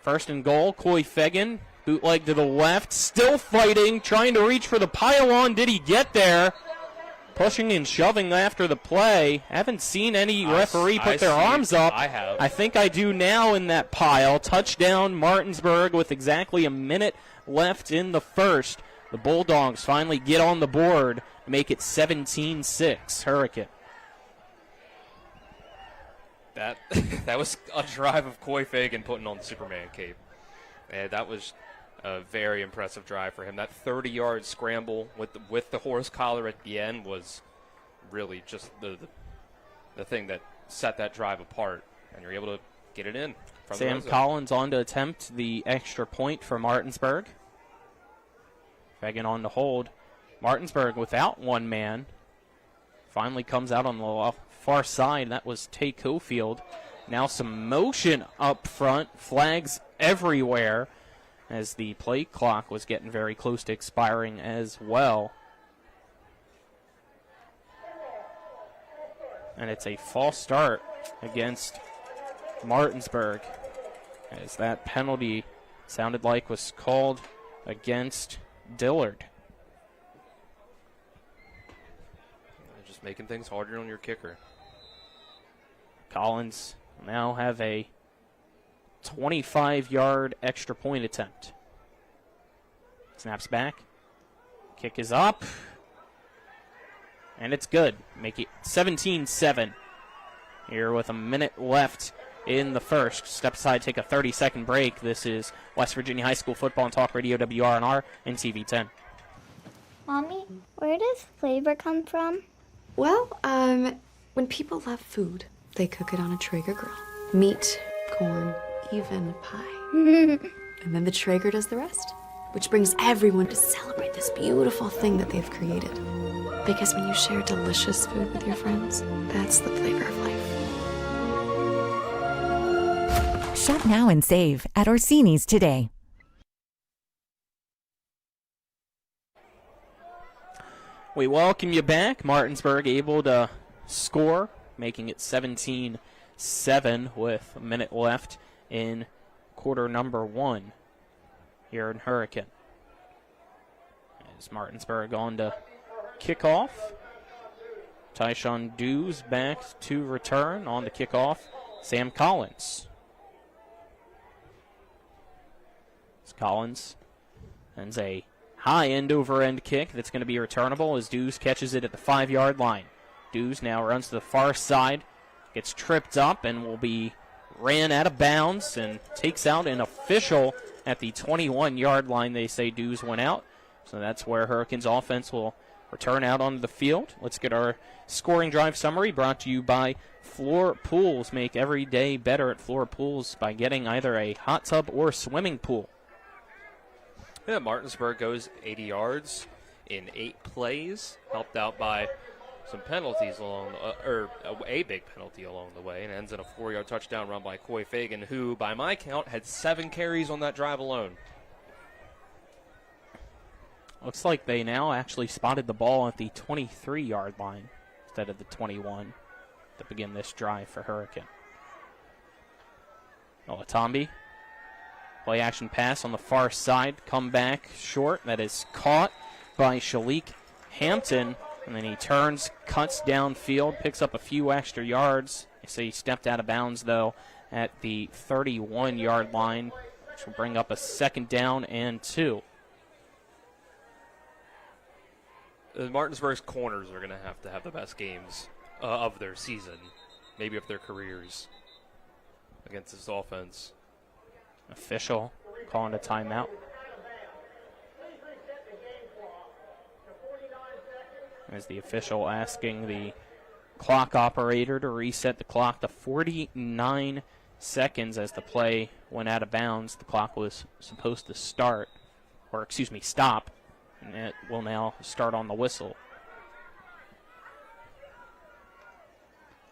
1st and goal, Coy Fagan, bootleg to the left, still fighting, trying to reach for the pylon. Did he get there? Pushing and shoving after the play. Haven't seen any referee put their arms up. I have. I think I do now in that pile. Touchdown Martinsburg with exactly a minute left in the first. The Bulldogs finally get on the board to make it 17-6 Hurricane. That was a drive of Coy Fagan putting on the Superman cape. And that was A very impressive drive for him. That 30-yard scramble with the horse collar at the end was really just the thing that set that drive apart, and you're able to get it in. Sam Collins on to attempt the extra point for Martinsburg. Fagan on to hold. Martinsburg without one man. Finally comes out on the far side. That was Tay Cofield. Now some motion up front. Flags everywhere as the play clock was getting very close to expiring as well. And it's a false start against Martinsburg, as that penalty sounded like was called against Dillard. Just making things harder on your kicker. Collins now have a 25-yard extra point attempt. Snaps back. Kick is up. And it's good. Make it 17-7 here with a minute left in the first. Step aside, take a 30-second break. This is West Virginia High School Football and Talk Radio WRNR and TV10. Mommy, where does flavor come from? Well, when people love food, they cook it on a Traeger grill. Meat, corn, even pie. And then the Traeger does the rest, which brings everyone to celebrate this beautiful thing that they've created. Because when you share delicious food with your friends, that's the flavor of life. Shop now and save at Orsini's today. We welcome you back. Martinsburg able to score, making it 17-7 with a minute left in quarter number 1 here in Hurricane. As Martinsburg on to kickoff. Tyshawn Dews back to return on the kickoff. Sam Collins. Collins sends a high end-over-end kick that's going to be returnable as Dews catches it at the 5-yard line. Dews now runs to the far side, gets tripped up, and will be ran out of bounds and takes out an official at the 21-yard line. They say Dews went out, so that's where Hurricanes offense will return out onto the field. Let's get our scoring drive summary brought to you by Floor Pools. Make every day better at Floor Pools by getting either a hot tub or swimming pool. Yeah, Martinsburg goes 80 yards in 8 plays, helped out by some penalties along, or a big penalty along the way, and ends in a 4-yard touchdown run by Coy Fagan, who, by my count, had 7 carries on that drive alone. Looks like they now actually spotted the ball at the 23-yard line instead of the 21 to begin this drive for Hurricane. Olatombi. Play action pass on the far side. Come back short. That is caught by Shalik Hampton. And then he turns, cuts downfield, picks up a few extra yards. They say he stepped out of bounds, though, at the 31-yard line, which will bring up a 2nd down and 2. Martinsburg's corners are going to have the best games of their season, maybe of their careers, against this offense. Official calling a timeout. As the official asking the clock operator to reset the clock to 49 seconds as the play went out of bounds. The clock was supposed to stop. And it will now start on the whistle.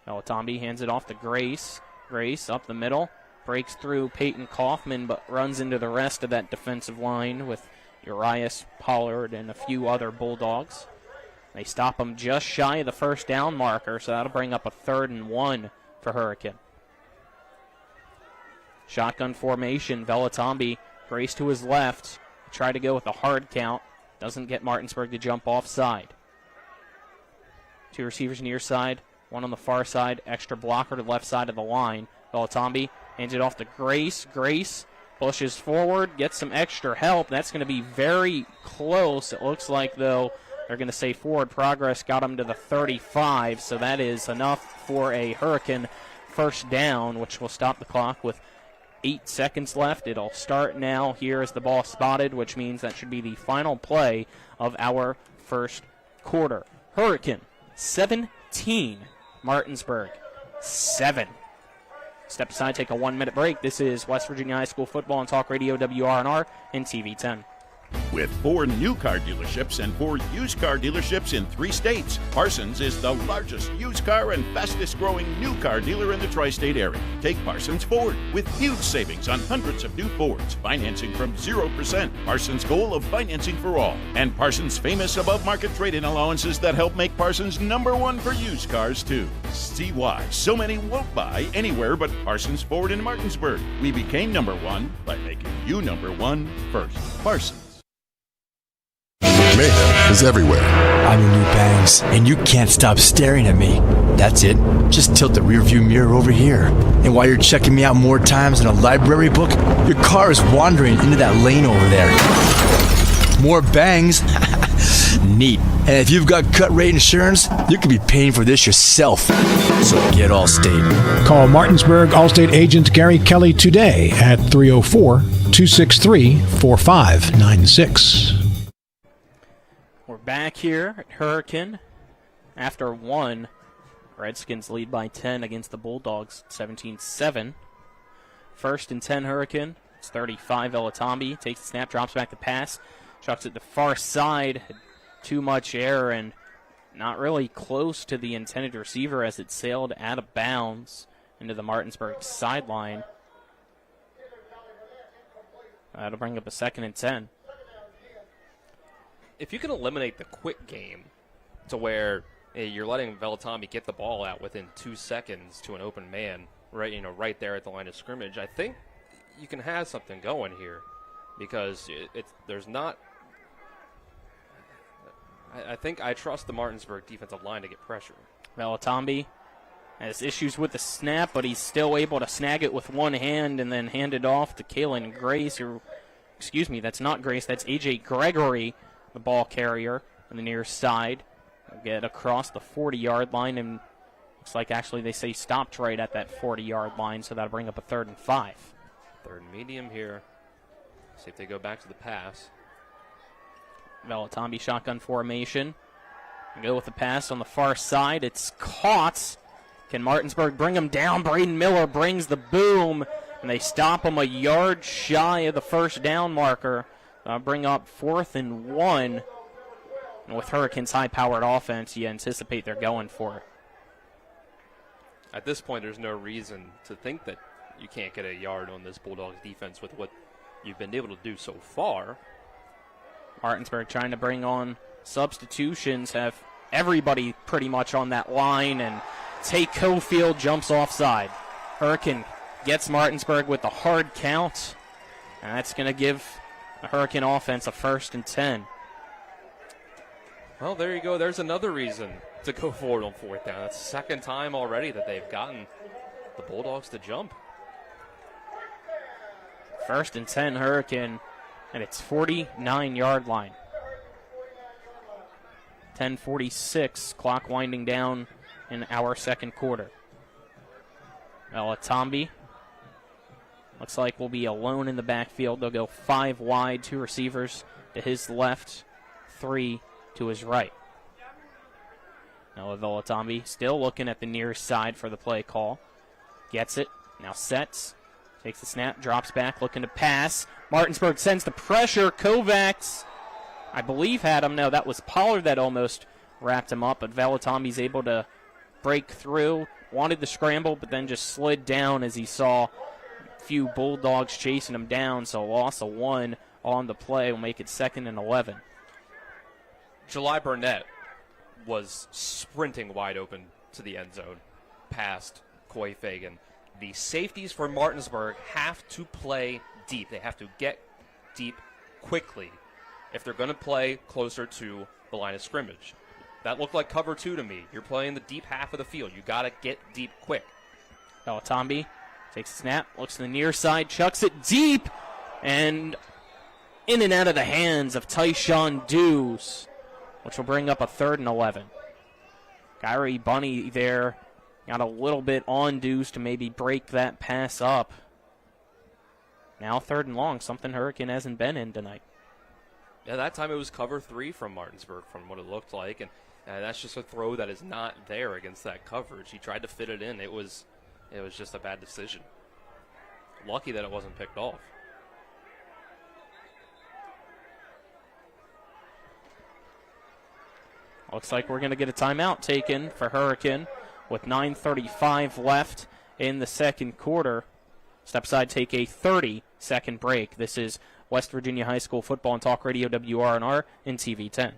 Olatombi hands it off to Grace. Grace up the middle. Breaks through Peyton Kaufman, but runs into the rest of that defensive line with Urias Pollard and a few other Bulldogs. They stop him just shy of the 1st down marker, so that'll bring up a 3rd and 1 for Hurricane. Shotgun formation, Velatombi, Grace to his left. Try to go with a hard count. Doesn't get Martinsburg to jump offside. 2 receivers near side, 1 on the far side, extra blocker to the left side of the line. Velatombi hands it off to Grace. Grace pushes forward, gets some extra help. That's going to be very close. It looks like, though, they're going to say forward progress got him to the 35, so that is enough for a Hurricane 1st down, which will stop the clock with 8 seconds left. It'll start now. Here is the ball spotted, which means that should be the final play of our first quarter. Hurricane 17, Martinsburg 7. Step aside, take a 1-minute break. This is West Virginia High School Football on Talk Radio WRNR and TV 10. With 4 new car dealerships and 4 used car dealerships in 3 states, Parsons is the largest used car and fastest growing new car dealer in the tri-state area. Take Parsons Ford with huge savings on hundreds of new Fords, financing from 0%, Parsons' goal of financing for all, and Parsons' famous above-market trade-in allowances that help make Parsons #1 for used cars too. See why so many won't buy anywhere but Parsons Ford in Martinsburg. We became #1 by making you #1 first. Parsons. Mayhem is everywhere. I'm your new bangs, and you can't stop staring at me. That's it. Just tilt the rearview mirror over here. And while you're checking me out more times than a library book, your car is wandering into that lane over there. More bangs? Neat. And if you've got cut rate insurance, you could be paying for this yourself. So get Allstate. Call Martinsburg Allstate agent Gary Kelly today at 304-263-4596. We're back here at Hurricane after 1. Redskins lead by 10 against the Bulldogs, 17-7. First and 10 Hurricane. It's 35. Elatombi takes the snap, drops back the pass, chucks it to far side. Too much air and not really close to the intended receiver as it sailed out of bounds into the Martinsburg sideline. That'll bring up a 2nd and 10. If you can eliminate the quick game to where you're letting Elatombi get the ball out within 2 seconds to an open man, right there at the line of scrimmage, I think you can have something going here, because there's not. I think I trust the Martinsburg defensive line to get pressure. Elatombi has issues with the snap, but he's still able to snag it with one hand and then hand it off to Kalen Grace. That's not Grace. That's A.J. Gregory, the ball carrier on the near side. They'll get across the 40-yard line, and looks like actually they say stopped right at that 40-yard line, so that'll bring up a 3rd and 5. 3rd and medium here. See if they go back to the pass. Elatombi shotgun formation. Go with the pass on the far side. It's caught. Can Martinsburg bring him down? Braden Miller brings the boom, and they stop him a yard shy of the first down marker. Bring up 4th and 1. And with Hurricanes' high-powered offense, you anticipate they're going for it. At this point, there's no reason to think that you can't get a yard on this Bulldogs defense with what you've been able to do so far. Martinsburg trying to bring on substitutions, have everybody pretty much on that line, and Tate Cofield jumps offside. Hurricane gets Martinsburg with the hard count, and that's going to give the Hurricane offense a 1st and 10. Well, there you go. There's another reason to go forward on 4th down. That's the 2nd time already that they've gotten the Bulldogs to jump. 1st and 10 Hurricane, and it's 49-yard line. 10:46, clock winding down in our 2nd quarter. Elatombi looks like we'll be alone in the backfield. They'll go 5 wide, 2 receivers to his left, 3 to his right. Now with Elatombi still looking at the near side for the play call. Gets it, now sets, takes the snap, drops back, looking to pass. Martinsburg sends the pressure. Kovacs, I believe, had him. No, that was Pollard that almost wrapped him up, but Elatombi's able to break through. Wanted the scramble, but then just slid down as he saw a few Bulldogs chasing him down, so loss of 1 on the play will make it 2nd and 11. July Burnett was sprinting wide open to the end zone past Coy Fagan. The safeties for Martinsburg have to play deep. They have to get deep quickly if they're going to play closer to the line of scrimmage. That looked like cover 2 to me. You're playing the deep half of the field. You got to get deep quick. Elatombi takes a snap, looks to the near side, chucks it deep, and in and out of the hands of Tyshawn Dews, which will bring up a 3rd and 11. Kyrie Bunny there got a little bit on Dews to maybe break that pass up. Now 3rd and long, something Hurricane hasn't been in tonight. Yeah, that time it was cover 3 from Martinsburg from what it looked like, and that's just a throw that is not there against that coverage. He tried to fit it in. It was just a bad decision. Lucky that it wasn't picked off. Looks like we're going to get a timeout taken for Hurricane with 9:35 left in the second quarter. Step aside, take a 30-second break. This is West Virginia High School Football and Talk Radio WRNR and TV10.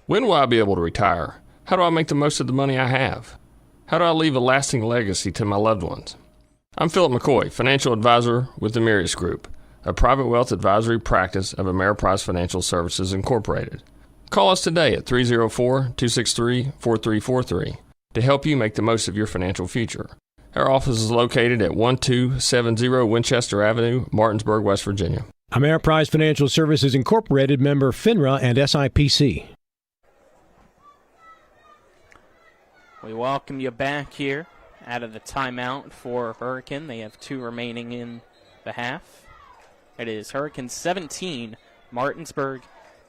When will I be able to retire? How do I make the most of the money I have? How do I leave a lasting legacy to my loved ones? I'm Philip McCoy, financial advisor with the Mirius Group, a private wealth advisory practice of Ameriprise Financial Services Incorporated. Call us today at 304-263-4343 to help you make the most of your financial future. Our office is located at 1270 Winchester Avenue, Martinsburg, West Virginia. Ameriprise Financial Services Incorporated, member FINRA and SIPC. We welcome you back here out of the timeout for Hurricane. They have 2 remaining in the half. It is Hurricane 17, Martinsburg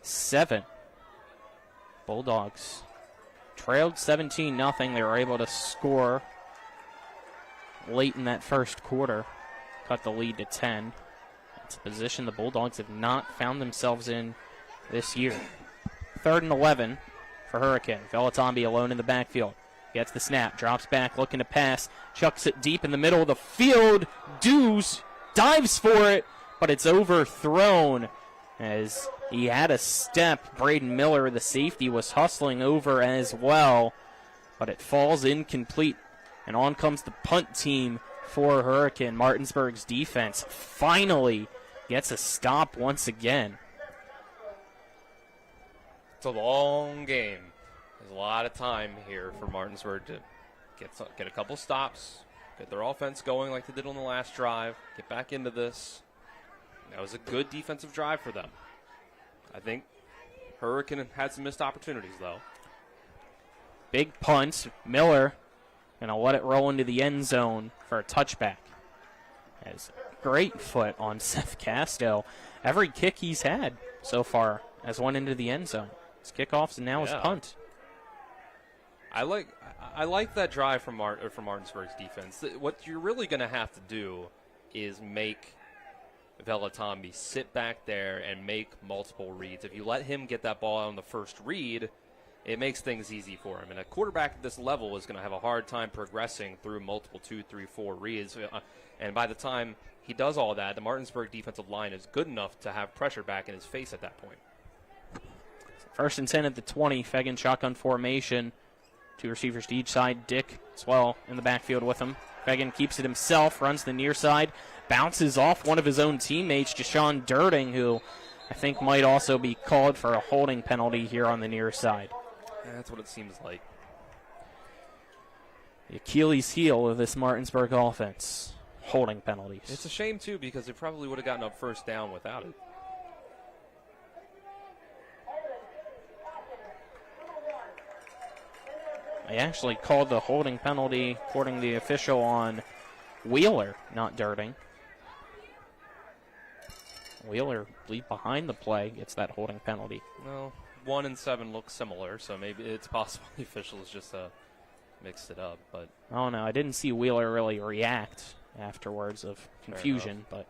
7. Bulldogs trailed 17-0. They were able to score late in that first quarter, cut the lead to 10. It's a position the Bulldogs have not found themselves in this year. 3rd and 11 for Hurricane. Velatombi alone in the backfield. Gets the snap, drops back, looking to pass, chucks it deep in the middle of the field. Dews dives for it, but it's overthrown as he had a step. Braden Miller, the safety, was hustling over as well, but it falls incomplete. And on comes the punt team for Hurricane. Martinsburg's defense finally gets a stop once again. It's a long game. There's a lot of time here for Martinsburg to get a couple stops, get their offense going like they did on the last drive, get back into this. That was a good defensive drive for them. I think Hurricane had some missed opportunities, though. Big punt. Miller going to let it roll into the end zone for a touchback. Has great foot on Seth Casto. Every kick he's had so far has went into the end zone. His kickoffs and now his punt. I like that drive from Martinsburg's defense. What you're really going to have to do is make Velatombi sit back there and make multiple reads. If you let him get that ball out on the first read, it makes things easy for him. And a quarterback at this level is going to have a hard time progressing through multiple 2, 3, 4 reads. And by the time he does all that, the Martinsburg defensive line is good enough to have pressure back in his face at that point. 1st and 10 at the 20. Fegan shotgun formation. 2 receivers to each side. Dick as well in the backfield with him. Fegan keeps it himself, runs the near side, bounces off one of his own teammates, Jashawn Durding, who I think might also be called for a holding penalty here on the near side. That's what it seems like. The Achilles heel of this Martinsburg offense. Holding penalties. It's a shame, too, because they probably would have gotten up first down without it. They actually called the holding penalty, according to the official, on Wheeler, not Durding. Wheeler, lead behind the play, gets that holding penalty. Well, 1 and 7 look similar, so maybe it's possible the officials just mixed it up. But oh no, I didn't see Wheeler really react afterwards of confusion, but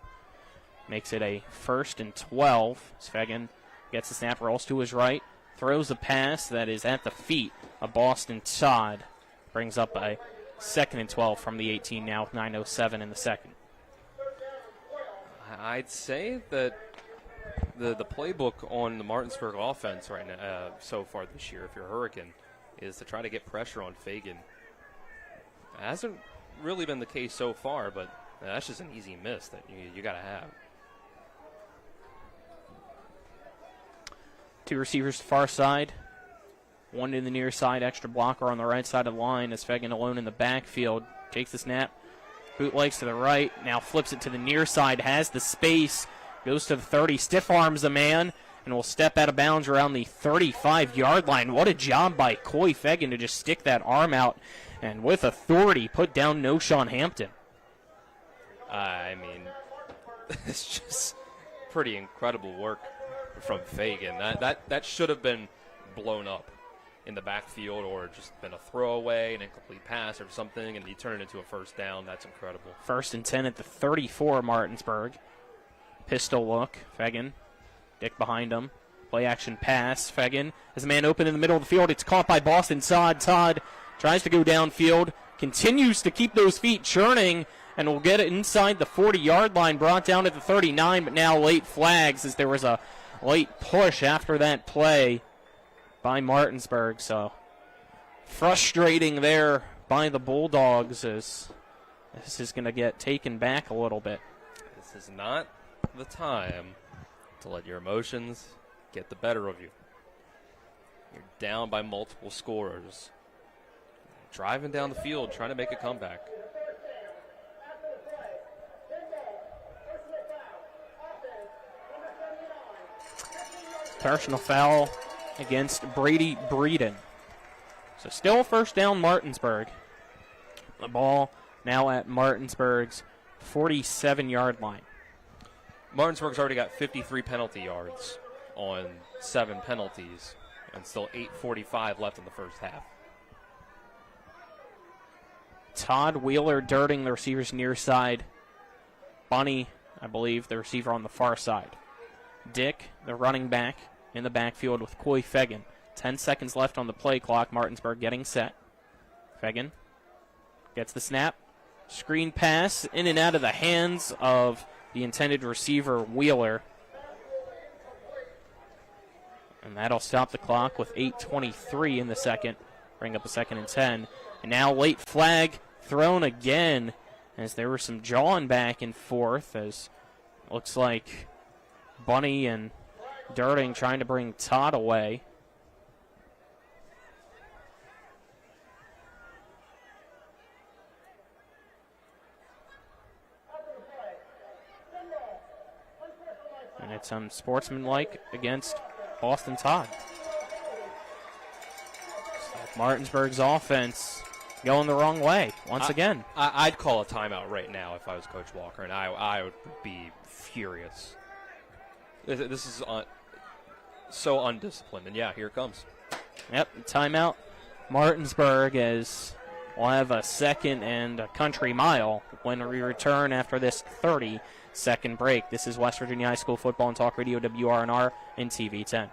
makes it a 1st and 12. Svegan gets the snap, rolls to his right, throws a pass that is at the feet of Boston Todd. Brings up a 2nd and 12 from the 18 now with 9:07 in the second. I'd say that the playbook on the Martinsburg offense right now, so far this year, if you're Hurricane, is to try to get pressure on Fegan. It hasn't really been the case so far, but that's just an easy miss that you got to have. 2 receivers to far side. 1 to the near side, extra blocker on the right side of the line as Fegan alone in the backfield. Takes the snap, bootlegs to the right, now flips it to the near side, has the space, goes to the 30, stiff arms the man, and will step out of bounds around the 35-yard line. What a job by Coy Fegan to just stick that arm out and with authority put down Noshawn Hampton. I mean, it's just pretty incredible work from Fagan. That should have been blown up in the backfield or just been a throwaway, an incomplete pass or something, and he turned it into a first down. That's incredible. 1st and 10 at the 34, Martinsburg. Pistol look, Fagan. Dick behind him. Play action pass. Fagan has a man open in the middle of the field. It's caught by Boston Todd. Todd tries to go downfield, continues to keep those feet churning, and will get it inside the 40-yard line, brought down at the 39, but now late flags as there was a late push after that play by Martinsburg. So frustrating there by the Bulldogs as this is going to get taken back a little bit. This is not the time to let your emotions get the better of you. You're down by multiple scorers. Driving down the field, trying to make a comeback. Personal foul against Brady Breeden. So still first down Martinsburg. The ball now at Martinsburg's 47-yard line. Martinsburg's already got 53 penalty yards on 7 penalties, and still 8:45 left in the first half. Todd Wheeler dirting the receiver's near side. Bunny, I believe, the receiver on the far side. Dick, the running back, in the backfield with Coy Fagan. 10 seconds left on the play clock. Martinsburg getting set. Fagan gets the snap. Screen pass in and out of the hands of the intended receiver, Wheeler. And that'll stop the clock with 8:23 in the second. Bring up a 2nd and 10. And now late flag thrown again as there was some jawing back and forth as it looks like Bunny and Dirting trying to bring Todd away. And it's unsportsmanlike against Boston Todd. So Martinsburg's offense going the wrong way once again. I'd call a timeout right now if I was Coach Walker, and I would be furious. This is so undisciplined, and yeah, here it comes. Yep, timeout. Martinsburg as we'll have a 2nd and a country mile when we return after this 30-second break. This is West Virginia High School Football and Talk Radio WRNR and TV 10.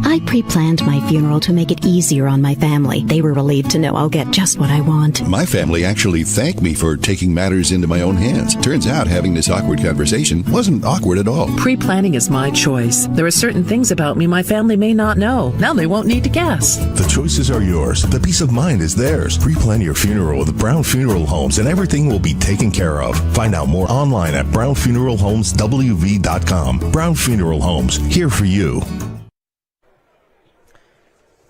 I pre-planned my funeral to make it easier on my family. They were relieved to know I'll get just what I want. My family actually thanked me for taking matters into my own hands. Turns out having this awkward conversation wasn't awkward at all. Pre-planning is my choice. There are certain things about me my family may not know. Now they won't need to guess. The choices are yours. The peace of mind is theirs. Pre-plan your funeral with Brown Funeral Homes and everything will be taken care of. Find out more online at brownfuneralhomeswv.com. Brown Funeral Homes, here for you.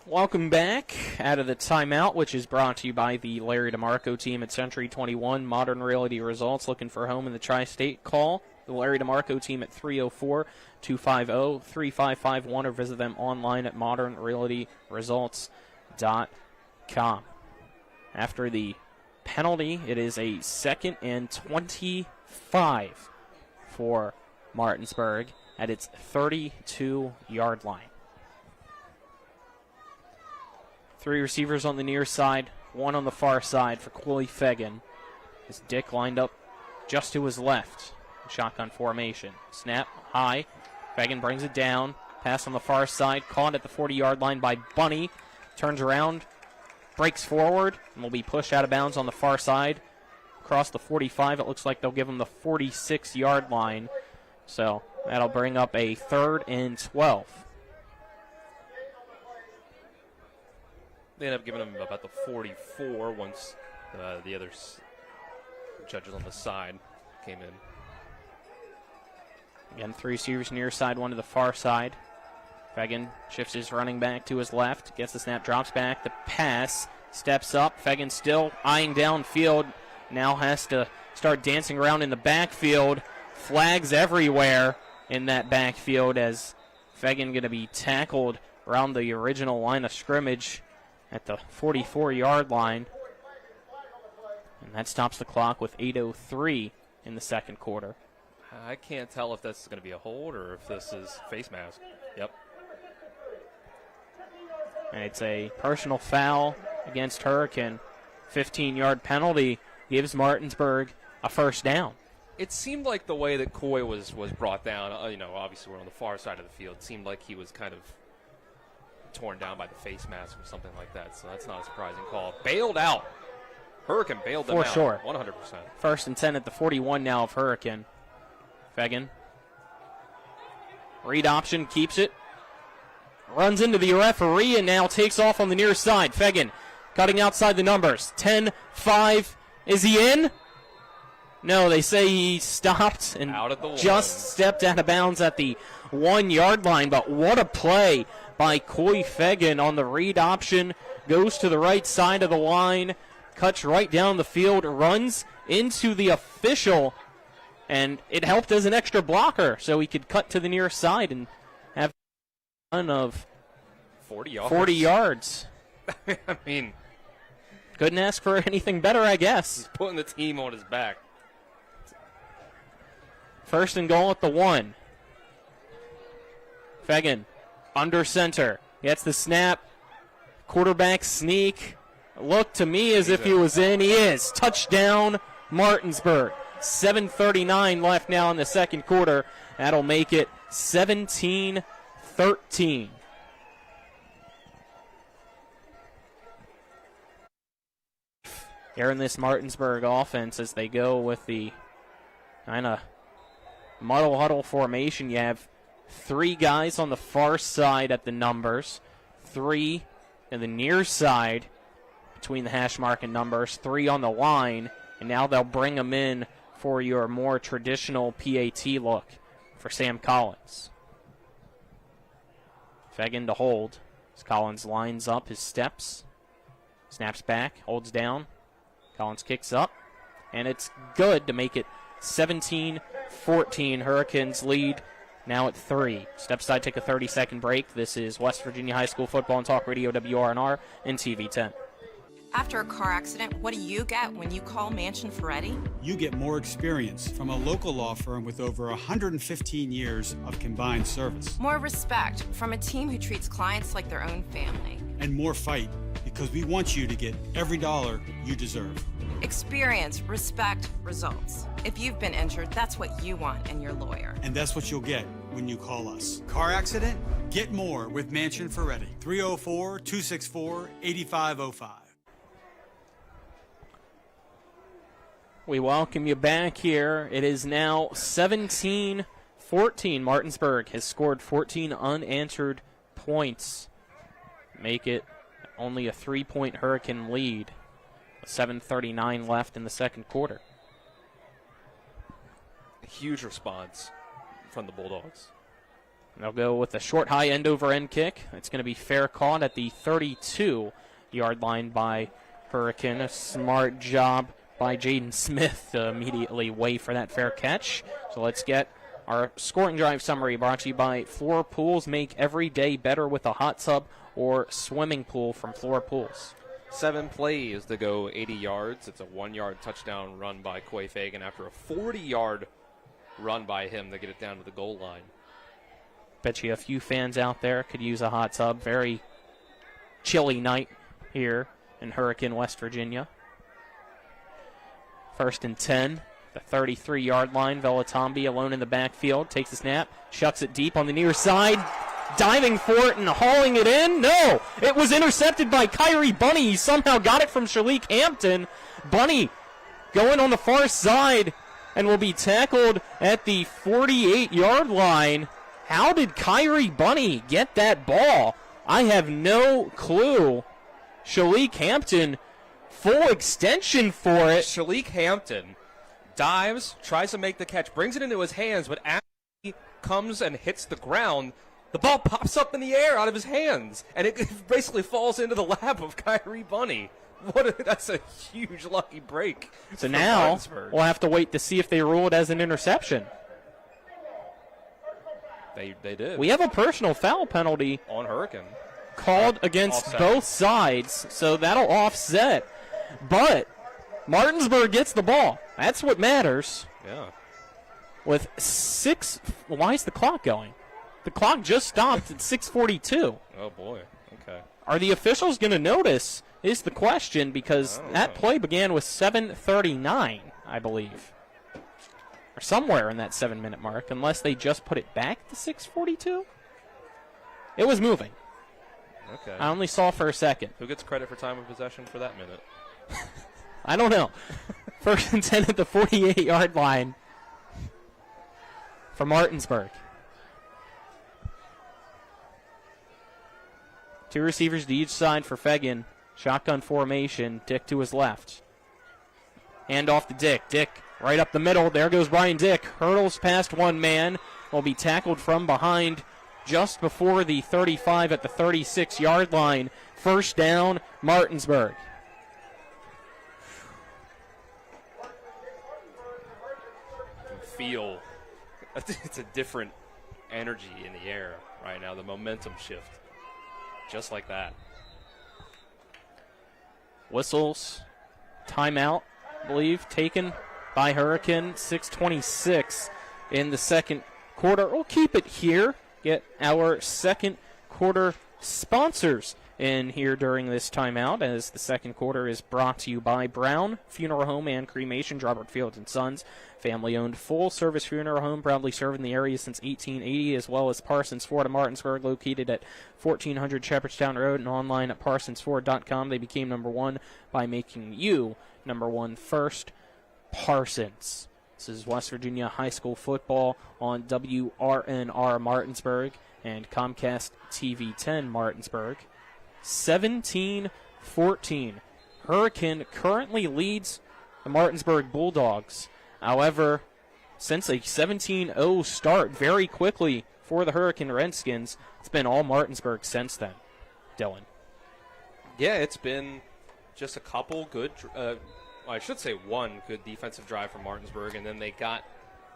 Welcome back out of the timeout, which is brought to you by the Larry DeMarco team at Century 21. Modern Realty Results. Looking for home in the Tri-State? Call the Larry DeMarco team at 304-250-3551 or visit them online at modernrealtyresults.com. After the penalty, it is a 2nd and 25 for Martinsburg at its 32-yard line. 3 receivers on the near side, 1 on the far side for Coy Fagan. As Dick lined up just to his left. Shotgun formation. Snap high. Fagan brings it down. Pass on the far side. Caught at the 40-yard line by Bunny. Turns around. Breaks forward. And will be pushed out of bounds on the far side. Across the 45. It looks like they'll give him the 46-yard line. So that'll bring up a 3rd and 12. They ended up giving him about the 44 once the other judges on the side came in. Again, 3 receivers near side, 1 to the far side. Fagan shifts his running back to his left, gets the snap, drops back, the pass, steps up. Fagan still eyeing downfield, now has to start dancing around in the backfield. Flags everywhere in that backfield as Fagan going to be tackled around the original line of scrimmage at the 44-yard line. And that stops the clock with 8:03 in the second quarter. I can't tell if this is going to be a hold or if this is face mask. Yep. And it's a personal foul against Hurricane. 15-yard penalty gives Martinsburg a first down. It seemed like the way that Coy was brought down, obviously we're on the far side of the field, it seemed like he was kind of torn down by the face mask or something like that, so that's not a surprising call. Bailed out. Hurricane bailed them out. For sure. 100%. First and 10 at the 41 now of Hurricane. Fegan. Read option, keeps it. Runs into the referee and now takes off on the near side. Fegan cutting outside the numbers. 10-5. Is he in? No, they say he stopped and just stepped out of bounds at the 1-yard line. But what a play by Coy Fegan on the read option. Goes to the right side of the line. Cuts right down the field. Runs into the official. And it helped as an extra blocker, so he could cut to the near side and have a run of 40 yards. 40 yards. I mean, couldn't ask for anything better, I guess. He's putting the team on his back. First and goal at the 1. Fegan under center. Gets the snap. Quarterback sneak. Looked to me as if he was in. He is. Touchdown, Martinsburg. 7:39 left now in the second quarter. That'll make it 17-13. Here in this Martinsburg offense as they go with the kind of muddle huddle formation. You have 3 guys on the far side at the numbers, 3 in the near side between the hash mark and numbers, 3 on the line, and now they'll bring them in for your more traditional PAT look for Sam Collins. Fegan to hold as Collins lines up his steps. Snaps back, holds down. Collins kicks up, and it's good to make it 17-14. Hurricanes lead now at 3. Step aside, take a 30-second break. This is West Virginia High School Football on Talk Radio WRNR and TV 10. After a car accident, what do you get when you call Mansion Ferretti? You get more experience from a local law firm with over 115 years of combined service. More respect from a team who treats clients like their own family. And more fight, because we want you to get every dollar you deserve. Experience, respect, results. If you've been injured, that's what you want in your lawyer. And that's what you'll get when you call us. Car accident? Get more with Mansion Ferretti. 304-264-8505. We welcome you back here. It is now 17-14. Martinsburg has scored 14 unanswered points. Make it only a 3-point Hurricane lead. 7:39 left in the second quarter. A huge response from the Bulldogs. They'll go with a short high end-over-end kick. It's going to be fair caught at the 32-yard line by Hurricane. A smart job by Jaden Smith to immediately wait for that fair catch. So let's get our scoring drive summary brought to you by Floor Pools. Make every day better with a hot tub or swimming pool from Floor Pools. 7 plays to go 80 yards. It's a 1-yard touchdown run by Coy Fegan after a 40-yard run by him to get it down to the goal line. Bet you a few fans out there could use a hot tub. Very chilly night here in Hurricane, West Virginia. First and 10, the 33-yard line. Velatombi alone in the backfield. Takes the snap, shucks it deep on the near side. Diving for it and hauling it in. No! It was intercepted by Kyrie Bunny. He somehow got it from Shalik Hampton. Bunny going on the far side and will be tackled at the 48-yard line. How did Kyrie Bunny get that ball? I have no clue. Shalik Hampton, full extension for it. Shalik Hampton dives, tries to make the catch, brings it into his hands, but as he comes and hits the ground, the ball pops up in the air out of his hands, and it basically falls into the lap of Kyrie Bunny. That's a huge lucky break. So now we'll have to wait to see if they rule it as an interception. They did. We have a personal foul penalty on Hurricane called against both sides, so that'll offset. But Martinsburg gets the ball. That's what matters. Yeah. with why is the clock going? The clock just stopped at 6:42. Oh, boy. Okay. Are the officials going to notice is the question, because that play began with 7:39, I believe. Or somewhere in that 7-minute mark, unless they just put it back to 6:42. It was moving. Okay. I only saw for a second. Who gets credit for time of possession for that minute? I don't know. First and 10 at the 48-yard line for Martinsburg. 2 receivers to each side for Fegan. Shotgun formation. Dick to his left. Hand off to Dick. Dick right up the middle. There goes Brian Dick. Hurdles past one man. Will be tackled from behind just before the 35 at the 36-yard line. First down, Martinsburg. Feel it's a different energy in the air right now. The momentum shift. Just like that. Whistles. Timeout, I believe, taken by Hurricane. 6:26 in the second quarter. We'll keep it here. Get our second quarter sponsors in here during this timeout, as the second quarter is brought to you by Brown Funeral Home and Cremation, Robert Fields & Sons, family-owned full-service funeral home, proudly serving the area since 1880, as well as Parsons Ford of Martinsburg, located at 1400 Shepherdstown Road and online at parsonsford.com. They became number one by making you number one first. Parsons. This is West Virginia High School football on WRNR Martinsburg and Comcast TV 10 Martinsburg. 17-14. Hurricane currently leads the Martinsburg Bulldogs. However, since a 17-0 start very quickly for the Hurricane Redskins, it's been all Martinsburg since then. Dylan. Yeah, it's been just a couple good, I should say one good defensive drive from Martinsburg, and then they got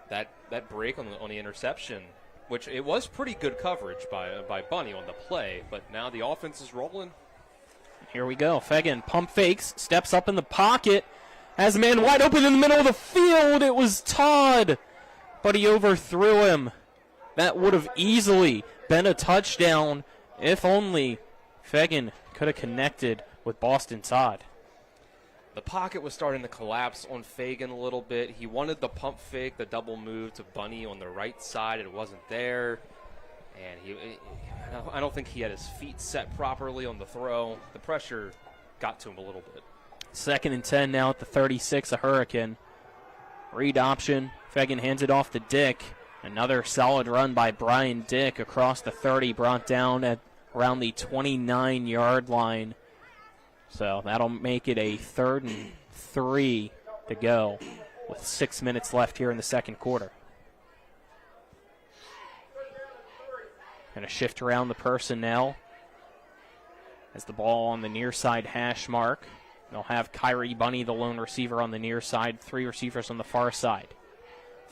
that break on the interception, which it was pretty good coverage by Bunny on the play, but now the offense is rolling. Here we go. Fegan pump fakes, steps up in the pocket, has a man wide open in the middle of the field. It was Todd, but he overthrew him. That would have easily been a touchdown if only Fegan could have connected with Boston Todd. The pocket was starting to collapse on Fagan a little bit. He wanted the pump fake, the double move to Bunny on the right side. It wasn't there. And I don't think he had his feet set properly on the throw. The pressure got to him a little bit. 2nd and 10 now at the 36, a Hurricane. Read option. Fegan hands it off to Dick. Another solid run by Brian Dick across the 30, brought down at around the 29-yard line. So that'll make it a 3rd and 3 to go with 6 minutes left here in the second quarter. Going to shift around the personnel as the ball on the near side hash mark. They'll have Kyrie Bunny, the lone receiver, on the near side, 3 receivers on the far side.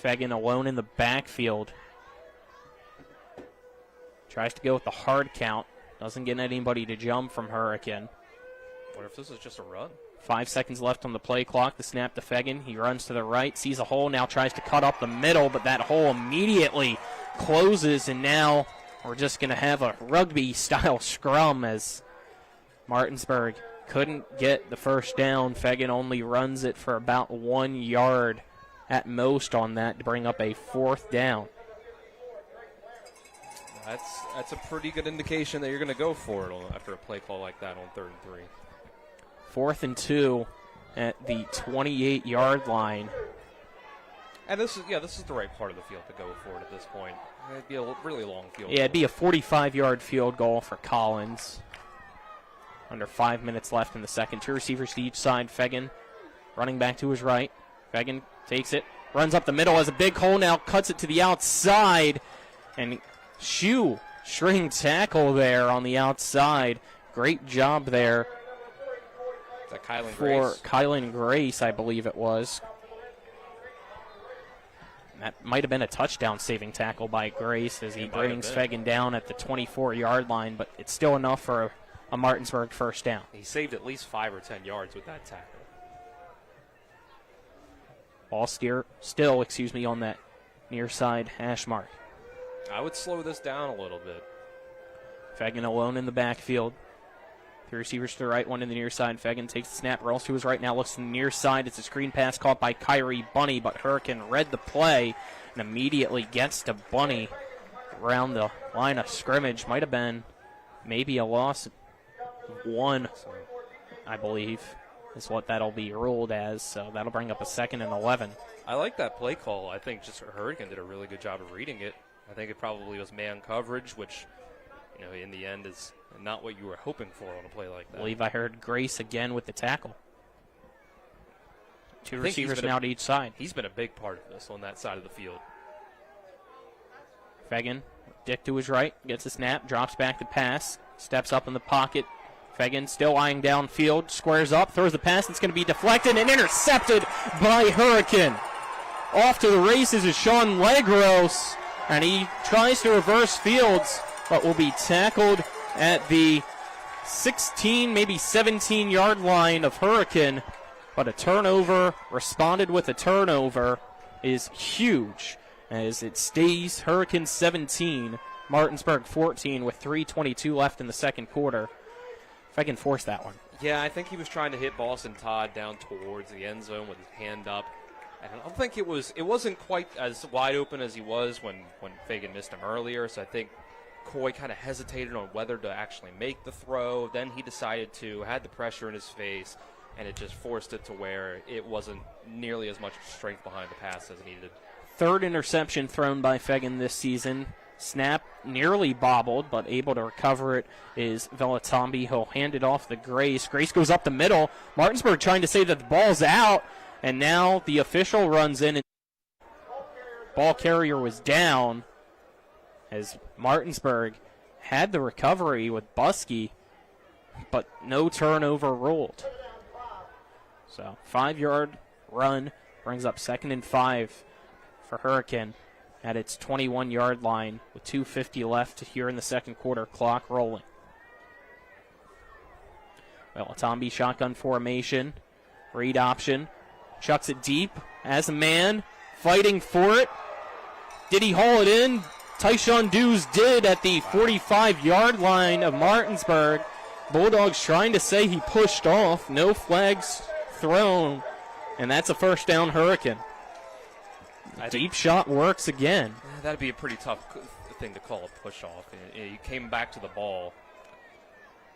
Fegan alone in the backfield. Tries to go with the hard count. Doesn't get anybody to jump from Hurricane. What if this is just a run? 5 seconds left on the play clock. The snap to Fegan. He runs to the right, sees a hole, now tries to cut up the middle, but that hole immediately closes, and now we're just going to have a rugby-style scrum as Martinsburg couldn't get the first down. Fegan only runs it for about 1 yard at most on that to bring up a 4th down. That's a pretty good indication that you're going to go for it after a play call like that on 3rd and 3. 4th and 2 at the 28-yard line. And this is the right part of the field to go for it at this point. It'd be a really long field goal. Yeah, it'd be a 45-yard field goal for Collins. Under 5 minutes left in the second. 2 receivers to each side. Fegan running back to his right. Fegan takes it, runs up the middle, has a big hole now, cuts it to the outside, and shoestring tackle there on the outside. Great job there. Is that Kylan for Grace? Kylan Grace, I believe it was. That might have been a touchdown-saving tackle by Grace as he brings Fegan down at the 24-yard line, but it's still enough for a Martinsburg first down. He saved at least 5 or 10 yards with that tackle. Ball still on that near side hash mark. I would slow this down a little bit. Fagan alone in the backfield. The receivers to the right, one in the near side. Fagan takes the snap, rolls to his right now, looks to the near side. It's a screen pass caught by Kyrie Bunny, but Hurricane read the play and immediately gets to Bunny around the line of scrimmage. Might have been maybe a loss. 1, I believe, is what that'll be ruled as. So that'll bring up a 2nd and 11. I like that play call. I think just Hurricane did a really good job of reading it. I think it probably was man coverage, which, in the end is not what you were hoping for on a play like that. I believe I heard Grace again with the tackle. 2 receivers now to each side. He's been a big part of this on that side of the field. Fagan, Dick to his right, gets a snap, drops back to pass, steps up in the pocket. Fagan still eyeing downfield, squares up, throws the pass. It's going to be deflected and intercepted by Hurricane. Off to the races is Sean Legros, and he tries to reverse fields, but will be tackled at the 16, maybe 17-yard line of Hurricane. But a turnover, responded with a turnover, is huge as it stays Hurricane 17, Martinsburg 14 with 3:22 left in the second quarter. If I can force that one. Yeah, I think he was trying to hit Boston Todd down towards the end zone with his hand up. And I don't think it wasn't quite as wide open as he was when Fagan missed him earlier, so I think Coy kind of hesitated on whether to actually make the throw. Then he decided to, had the pressure in his face, and it just forced it to where it wasn't nearly as much strength behind the pass as needed. 3rd interception thrown by Fagan this season. Snap nearly bobbled, but able to recover it is Velatambi. He'll hand it off to Grace. Grace goes up the middle. Martinsburg trying to say that the ball's out, and now the official runs in. And ball carrier was down as Martinsburg had the recovery with Buskey, but no turnover ruled. So 5-yard run brings up 2nd and 5 for Hurricane at its 21-yard line with 2:50 left here in the second quarter, clock rolling. Well, Atambi shotgun formation, read option, chucks it deep as a man, fighting for it. Did he haul it in? Tyshawn Dews did at the 45-yard line of Martinsburg. Bulldogs trying to say he pushed off, no flags thrown, and that's a first down Hurricane. Deep shot works again. That'd be a pretty tough thing to call a push-off. He came back to the ball.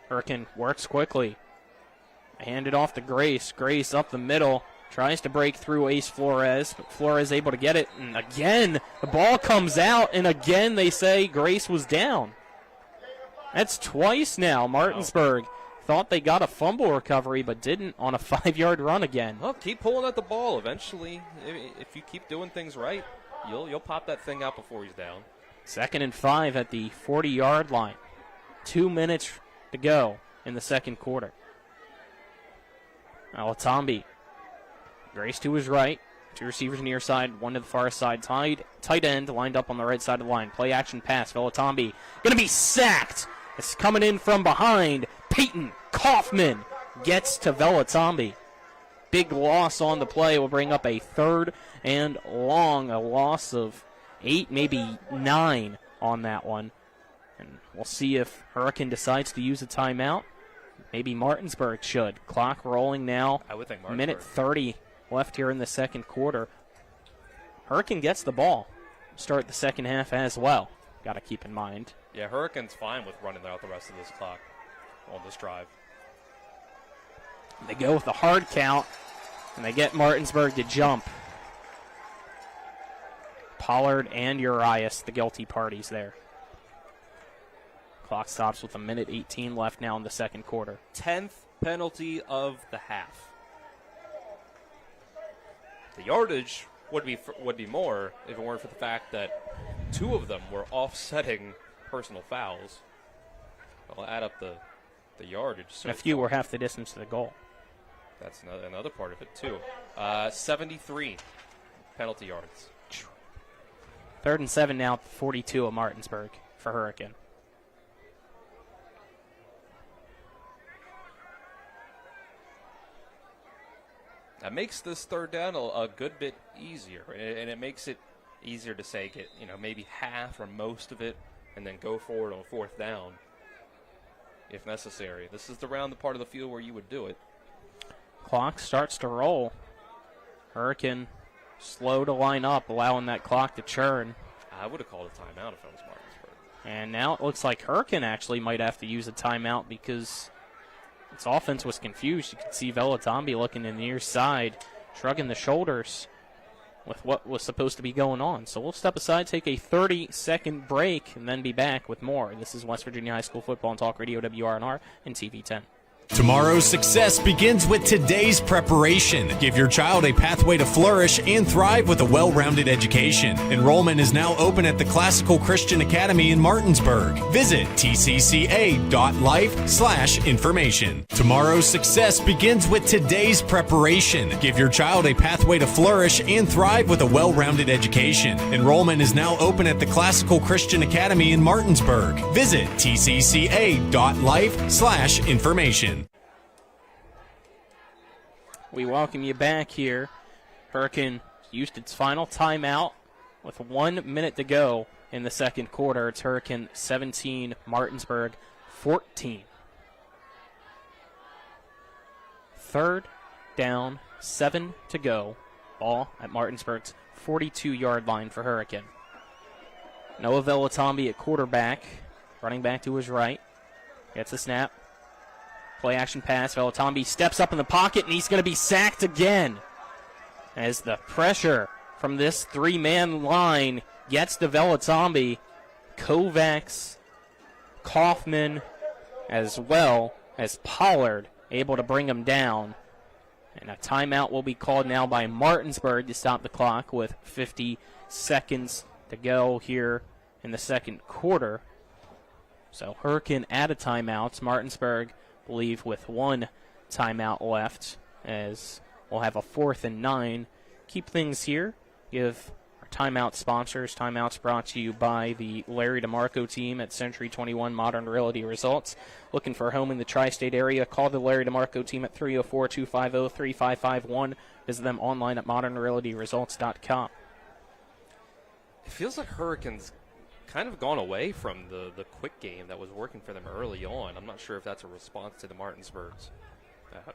Hurricane works quickly. Handed off to Grace. Grace up the middle. Tries to break through Ace Flores, but Flores able to get it. And again, the ball comes out, and again they say Grace was down. That's twice now. Martinsburg thought they got a fumble recovery, but didn't on a 5-yard run again. Well, keep pulling at the ball. Eventually, if you keep doing things right, you'll pop that thing out before he's down. 2nd and 5 at the 40-yard line. 2 minutes to go in the second quarter. Alatambi. Grace to his right. 2 receivers near side, 1 to the far side. Tight end lined up on the right side of the line. Play action pass. Velatambi going to be sacked. It's coming in from behind. Peyton Kaufman gets to Velatambi. Big loss on the play will bring up a 3rd and long. A loss of 8, maybe 9 on that one. And we'll see if Hurricane decides to use a timeout. Maybe Martinsburg should. Clock rolling now. I would think Martinsburg. Minute 30 left here in the second quarter. Hurricane gets the ball. Start the second half as well. Got to keep in mind. Yeah, Hurricane's fine with running out the rest of this clock on this drive. They go with the hard count, and they get Martinsburg to jump. Pollard and Urias, the guilty parties there. Clock stops with 1:18 left now in the second quarter. 10th penalty of the half. The yardage would be more if it weren't for the fact that 2 of them were offsetting personal fouls. I'll add up the yardage. So a few were half the distance to the goal. That's another part of it, too. 73 penalty yards. 3rd and 7 now at the 42 of Martinsburg for Hurricane. That makes this 3rd down a good bit easier, and it makes it easier to say get, maybe half or most of it and then go forward on 4th down if necessary. This is the part of the field where you would do it. Clock starts to roll. Hurricane slow to line up, allowing that clock to churn. I would have called a timeout if I was Martinsburg. And now it looks like Hurricane actually might have to use a timeout because its offense was confused. You can see Velatambi looking in the near side, shrugging the shoulders with what was supposed to be going on. So we'll step aside, take a 30-second break, and then be back with more. This is West Virginia High School Football and Talk Radio, WRNR, and TV 10. Tomorrow's success begins with today's preparation. Give your child a pathway to flourish and thrive with a well-rounded education. Enrollment is now open at the Classical Christian Academy in Martinsburg. Visit tcca.life/information. Tomorrow's success begins with today's preparation. Give your child a pathway to flourish and thrive with a well-rounded education. Enrollment is now open at the Classical Christian Academy in Martinsburg. Visit tcca.life/information. We welcome you back here. Hurricane used its final timeout with 1 minute to go in the second quarter. It's Hurricane 17, Martinsburg 14. 3rd down, 7 to go. Ball at Martinsburg's 42-yard line for Hurricane. Noah Velatambi at quarterback, running back to his right. Gets the snap. Play action pass. Velatambi steps up in the pocket, and he's going to be sacked again. As the pressure from this 3-man line gets to Velatambi, Kovacs, Kaufman, as well as Pollard able to bring him down. And a timeout will be called now by Martinsburg to stop the clock with 50 seconds to go here in the second quarter. So Hurricane out of timeouts. Martinsburg, I believe, with 1 timeout left, as we'll have a 4th and 9. Keep things here. Give our timeout sponsors. Timeouts brought to you by the Larry DeMarco team at Century 21 Modern Realty Results. Looking for a home in the tri-state area? Call the Larry DeMarco team at 304-250-3551. Visit them online at modernrealtyresults.com. It feels like Hurricanes kind of gone away from the quick game that was working for them early on. I'm not sure if that's a response to the Martinsburg's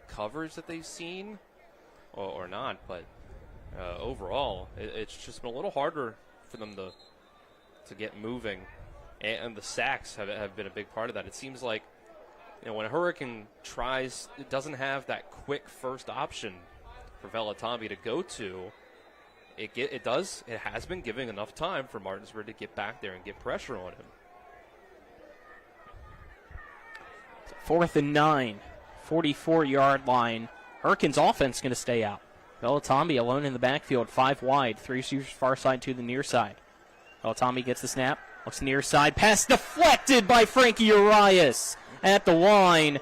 coverage that they've seen or not, but overall, it's just been a little harder for them to get moving, and the sacks have been a big part of that. It seems like when a Hurricane tries, it doesn't have that quick first option for Velatambi to go to. It has been giving enough time for Martinsburg to get back there and get pressure on him. 4th and 9, 44-yard line. Hurricanes offense going to stay out. Velatambi alone in the backfield, 5 wide, 3 receivers far side to the near side. Velatambi gets the snap, looks near side, pass deflected by Frankie Arias at the line,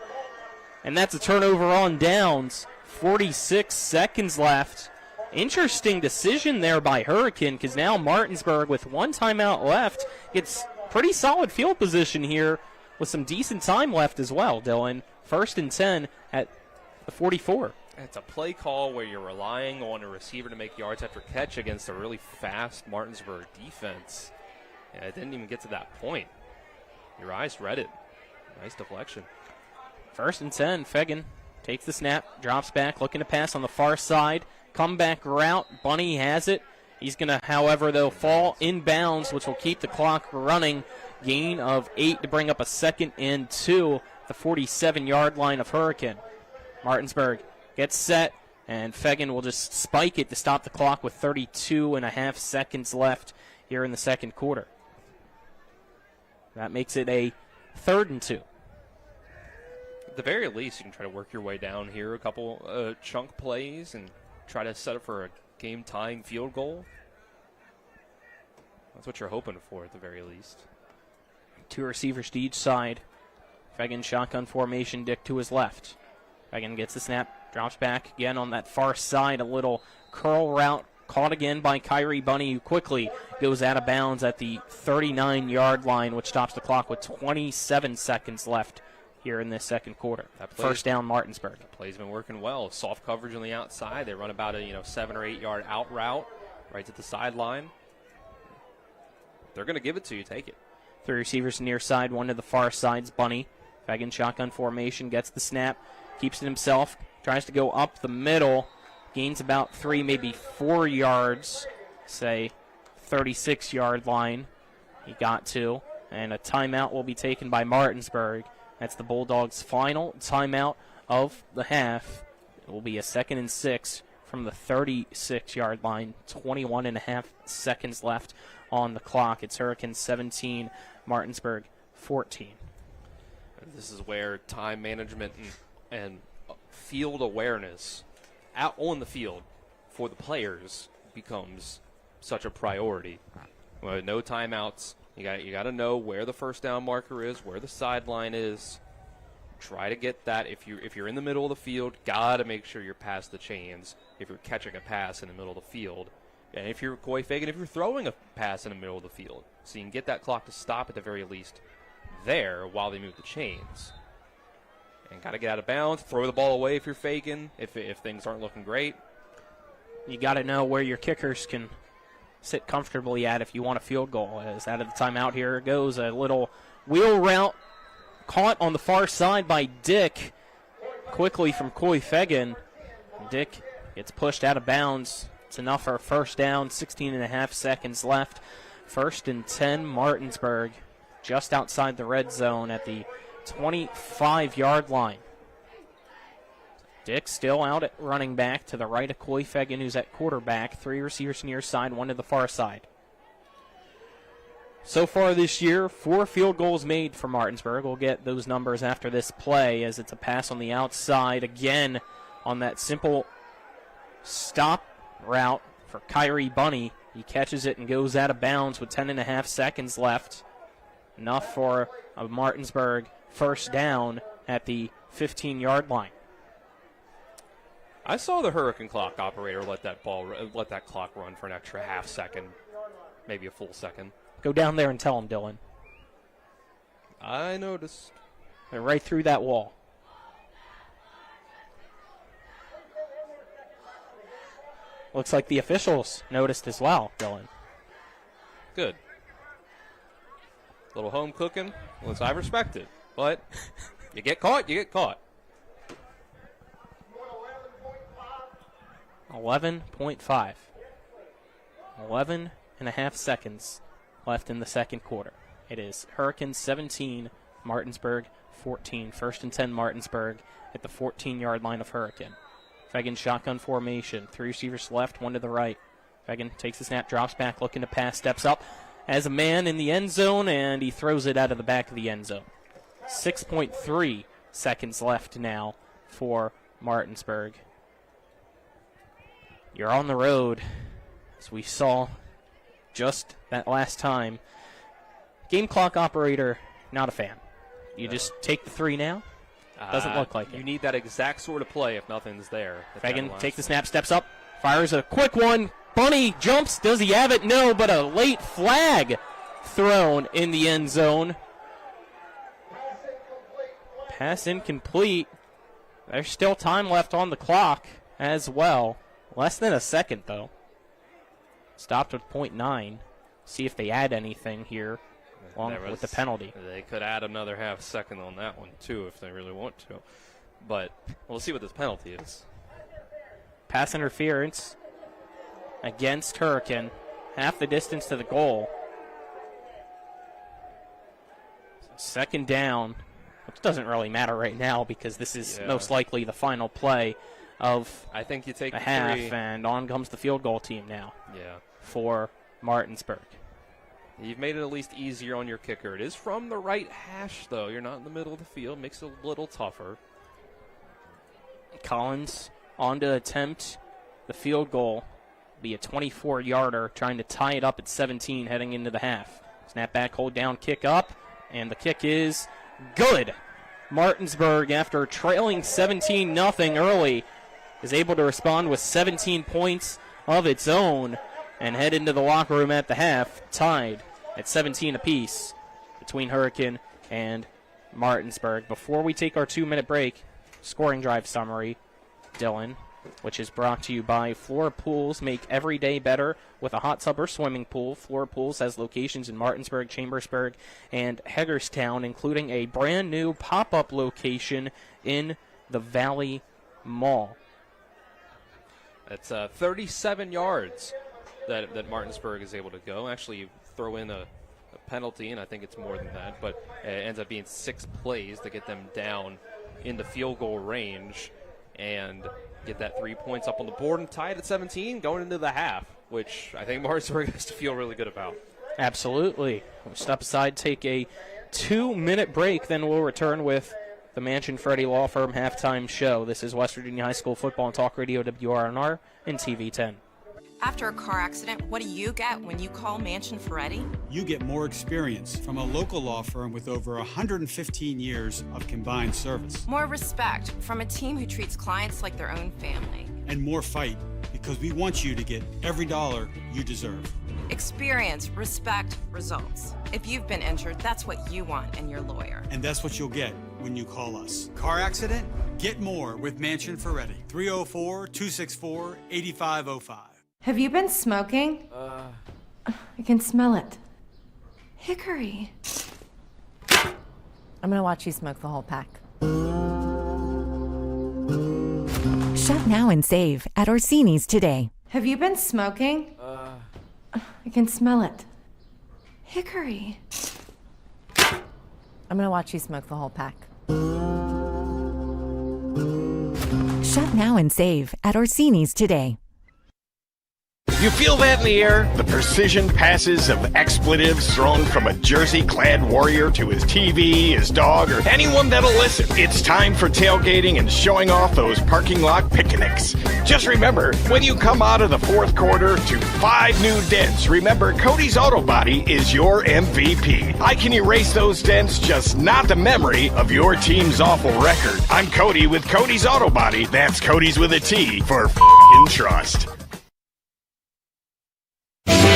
and that's a turnover on downs. 46 seconds left. Interesting decision there by Hurricane, because now Martinsburg, with 1 timeout left, gets pretty solid field position here with some decent time left as well, Dylan. 1st and 10 at the 44. It's a play call where you're relying on a receiver to make yards after catch against a really fast Martinsburg defense. And it didn't even get to that point. Your eyes read it. Nice deflection. 1st and 10, Fegan takes the snap, drops back, looking to pass on the far side. Comeback route, Bunny has it. He's going to, however, though, fall inbounds, which will keep the clock running. Gain of 8 to bring up a 2nd and 2, the 47-yard line of Hurricane. Martinsburg gets set, and Fegan will just spike it to stop the clock with 32.5 seconds left here in the second quarter. That makes it a 3rd and 2. At the very least, you can try to work your way down here, a couple chunk plays, and try to set up for a game-tying field goal. That's what you're hoping for at the very least. 2 receivers to each side. Fegan shotgun formation, Dick to his left. Fegan gets the snap, drops back again on that far side. A little curl route caught again by Kyrie Bunny, who quickly goes out of bounds at the 39-yard line, which stops the clock with 27 seconds left here in this second quarter. 1st down, Martinsburg. The play's been working well. Soft coverage on the outside. They run about a 7 or 8 yard out route right to the sideline. they're going to give it to you. Take it. 3 receivers near side, 1 to the far side's Bunny. Fagan shotgun formation, gets the snap, keeps it himself, tries to go up the middle, gains about 3, maybe 4 yards, say 36-yard line he got to, and a timeout will be taken by Martinsburg. That's the Bulldogs' final timeout of the half. It will be a 2nd and 6 from the 36-yard line, 21 and a half seconds left on the clock. It's Hurricanes 17, Martinsburg 14. This is where time management and field awareness out on the field for the players becomes such a priority. Well, no timeouts. You got to know where the first down marker is, where the sideline is. Try to get that. If you're in the middle of the field, got to make sure you're past the chains if you're catching a pass in the middle of the field. And if you're Coy Fagan, if you're throwing a pass in the middle of the field, so you can get that clock to stop at the very least there while they move the chains. And got to get out of bounds, throw the ball away if you're Fagan, if things aren't looking great. You got to know where your kickers can sit comfortably at if you want a field goal. As out of the timeout, here it goes, a little wheel route caught on the far side by Dick quickly from Coy Fagan. Dick gets pushed out of bounds. It's enough for a first down, 16 and a half seconds left. 1st and 10, Martinsburg, just outside the red zone at the 25-yard line. Dick still out at running back to the right of Coy Fagan, who's at quarterback. 3 receivers near side, 1 to the far side. So far this year, 4 field goals made for Martinsburg. We'll get those numbers after this play as it's a pass on the outside again on that simple stop route for Kyrie Bunny. He catches it and goes out of bounds with 10 and a half seconds left. Enough for a Martinsburg first down at the 15-yard line. I saw the Hurricane clock operator let that clock run for an extra half second, maybe a full second. Go down there and tell him, Dylan. I noticed. They're right through that wall. Looks like the officials noticed as well, Dylan. Good. Little home cooking. Well, I respect it. But you get caught, you get caught. 11.5. 11 and a half seconds left in the second quarter. It is Hurricanes 17, Martinsburg 14. 1st and 10, Martinsburg at the 14-yard line of Hurricane. Fagan shotgun formation. 3 receivers left, 1 to the right. Fagan takes the snap, drops back, looking to pass, steps up, has a man in the end zone, and he throws it out of the back of the end zone. 6.3 seconds left now for Martinsburg. You're on the road, as we saw just that last time. Game clock operator, not a fan. You just take the 3 now? Doesn't look like it. You need that exact sort of play if nothing's there. Fagan takes the snap, steps up, fires a quick one. Bunny jumps. Does he have it? No, but a late flag thrown in the end zone. Pass incomplete. There's still time left on the clock as well. Less than a second, though. Stopped with .9. See if they add anything here along with the penalty. They could add another half second on that one, too, if they really want to. But we'll see what this penalty is. Pass interference against Hurricane. Half the distance to the goal. Second down, which doesn't really matter right now because this is most likely the final play of I think you take the the half, 3. and on comes the field goal team now. Yeah. For Martinsburg. You've made it at least easier on your kicker. It is from the right hash, though. You're not in the middle of the field. Makes it a little tougher. Collins on to attempt the field goal. Be a 24-yarder, trying to tie it up at 17 heading into the half. Snap back, hold down, kick up, and the kick is good. Martinsburg, after trailing 17-0 early, is able to respond with 17 points of its own and head into the locker room at the half, tied at 17 apiece between Hurricane and Martinsburg. Before we take our 2-minute break, scoring drive summary, Dylan. which is brought to you by Flora Pools. Make every day better with a hot tub or swimming pool. Flora Pools has locations in Martinsburg, Chambersburg, and Hagerstown, including a brand new pop-up location in the Valley Mall. That's 37 yards that Martinsburg is able to go. Actually, you throw in a penalty, and I think it's more than that, but it ends up being 6 plays to get them down in the field goal range and get that 3 points up on the board and tie it at 17 going into the half, which I think Martinsburg has to feel really good about. Absolutely. We'll step aside, take a 2-minute break, then we'll return with the Mansion Freddie Law Firm halftime show. This is West Virginia High School Football and Talk Radio, WRNR and TV 10. After a car accident, what do you get when you call Mansion Ferretti? You get more experience from a local law firm with over 115 years of combined service. More respect from a team who treats clients like their own family. And more fight, because we want you to get every dollar you deserve. Experience, respect, results. If you've been injured, that's what you want in your lawyer. And that's what you'll get when you call us. Car accident? Get more with Mansion Ferretti. 304-264-8505. Have you been smoking? I can smell it. Hickory. I'm gonna watch you smoke the whole pack. Shop now and save at Orsini's today. Have you been smoking? I can smell it. Hickory. I'm gonna watch you smoke the whole pack. Shop now and save at Orsini's today. You feel that in the air? The precision passes of expletives thrown from a jersey-clad warrior to his TV, his dog, or anyone that'll listen. It's time for tailgating and showing off those parking lot picnics. Just remember, when you come out of the fourth quarter to 5 new dents, remember Cody's Auto Body is your MVP. I can erase those dents, just not the memory of your team's awful record. I'm Cody with Cody's Auto Body. That's Cody's with a T for f***ing trust.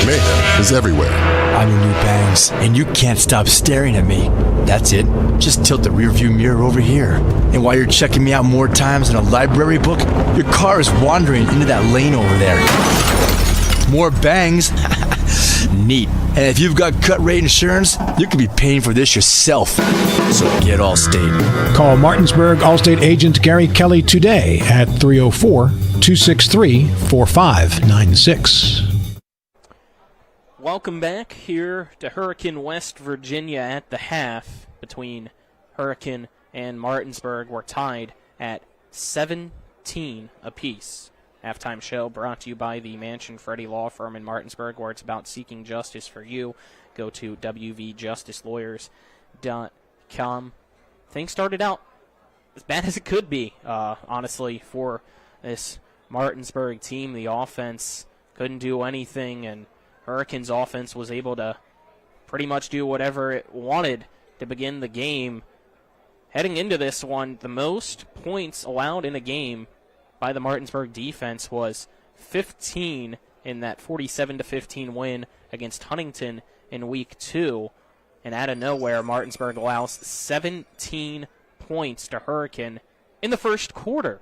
Mayhem is everywhere. I'm your new bangs, and you can't stop staring at me. That's it. Just tilt the rearview mirror over here. And while you're checking me out more times than a library book, your car is wandering into that lane over there. More bangs? Neat. And if you've got cut rate insurance, you could be paying for this yourself. So get Allstate. Call Martinsburg Allstate agent Gary Kelly today at 304-263-4596. Welcome back here to Hurricane, West Virginia at the half between Hurricane and Martinsburg. We're tied at 17 apiece. Halftime show brought to you by the Mansion Freddie Law Firm in Martinsburg, where it's about seeking justice for you. Go to wvjusticelawyers.com. Things started out as bad as it could be, honestly, for this Martinsburg team. The offense couldn't do anything, and Hurricanes offense was able to pretty much do whatever it wanted to begin the game. Heading into this one, the most points allowed in a game by the Martinsburg defense was 15 in that 47-15 win against Huntington in Week 2. And out of nowhere, Martinsburg allows 17 points to Hurricane in the first quarter.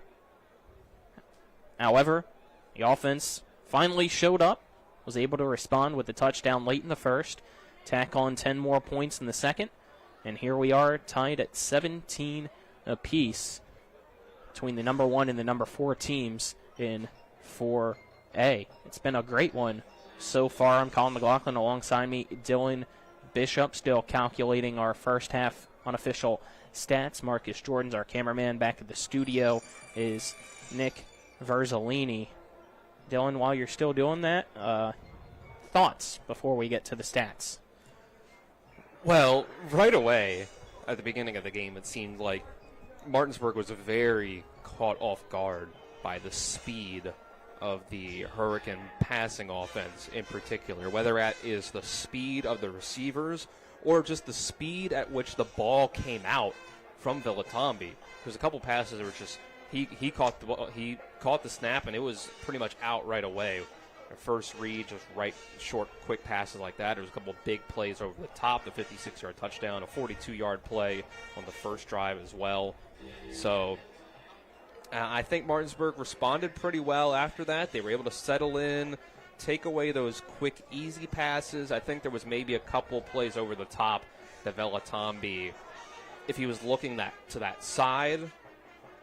However, the offense finally showed up, was able to respond with a touchdown late in the first, tack on 10 more points in the second, and here we are tied at 17 apiece between the number 1 and the number 4 teams in 4A. It's been a great one so far. I'm Colin McLaughlin alongside me, Dylan Bishop, still calculating our first half unofficial stats. Marcus Jordan's our cameraman. Back at the studio is Nick Verzolini. Dylan, while you're still doing that, thoughts before we get to the stats? Well, right away at the beginning of the game, it seemed like Martinsburg was very caught off guard by the speed of the Hurricane passing offense in particular, whether that is the speed of the receivers or just the speed at which the ball came out from Villatombi. There's a couple passes that were just he caught the ball, he caught the snap, and it was pretty much out right away. The first read, just right, short, quick passes like that. There was a couple big plays over the top, the 56-yard touchdown, a 42-yard play on the first drive as well. So I think Martinsburg responded pretty well after that. They were able to settle in, take away those quick, easy passes. I think there was maybe a couple plays over the top that Velatambi, if he was looking to that side,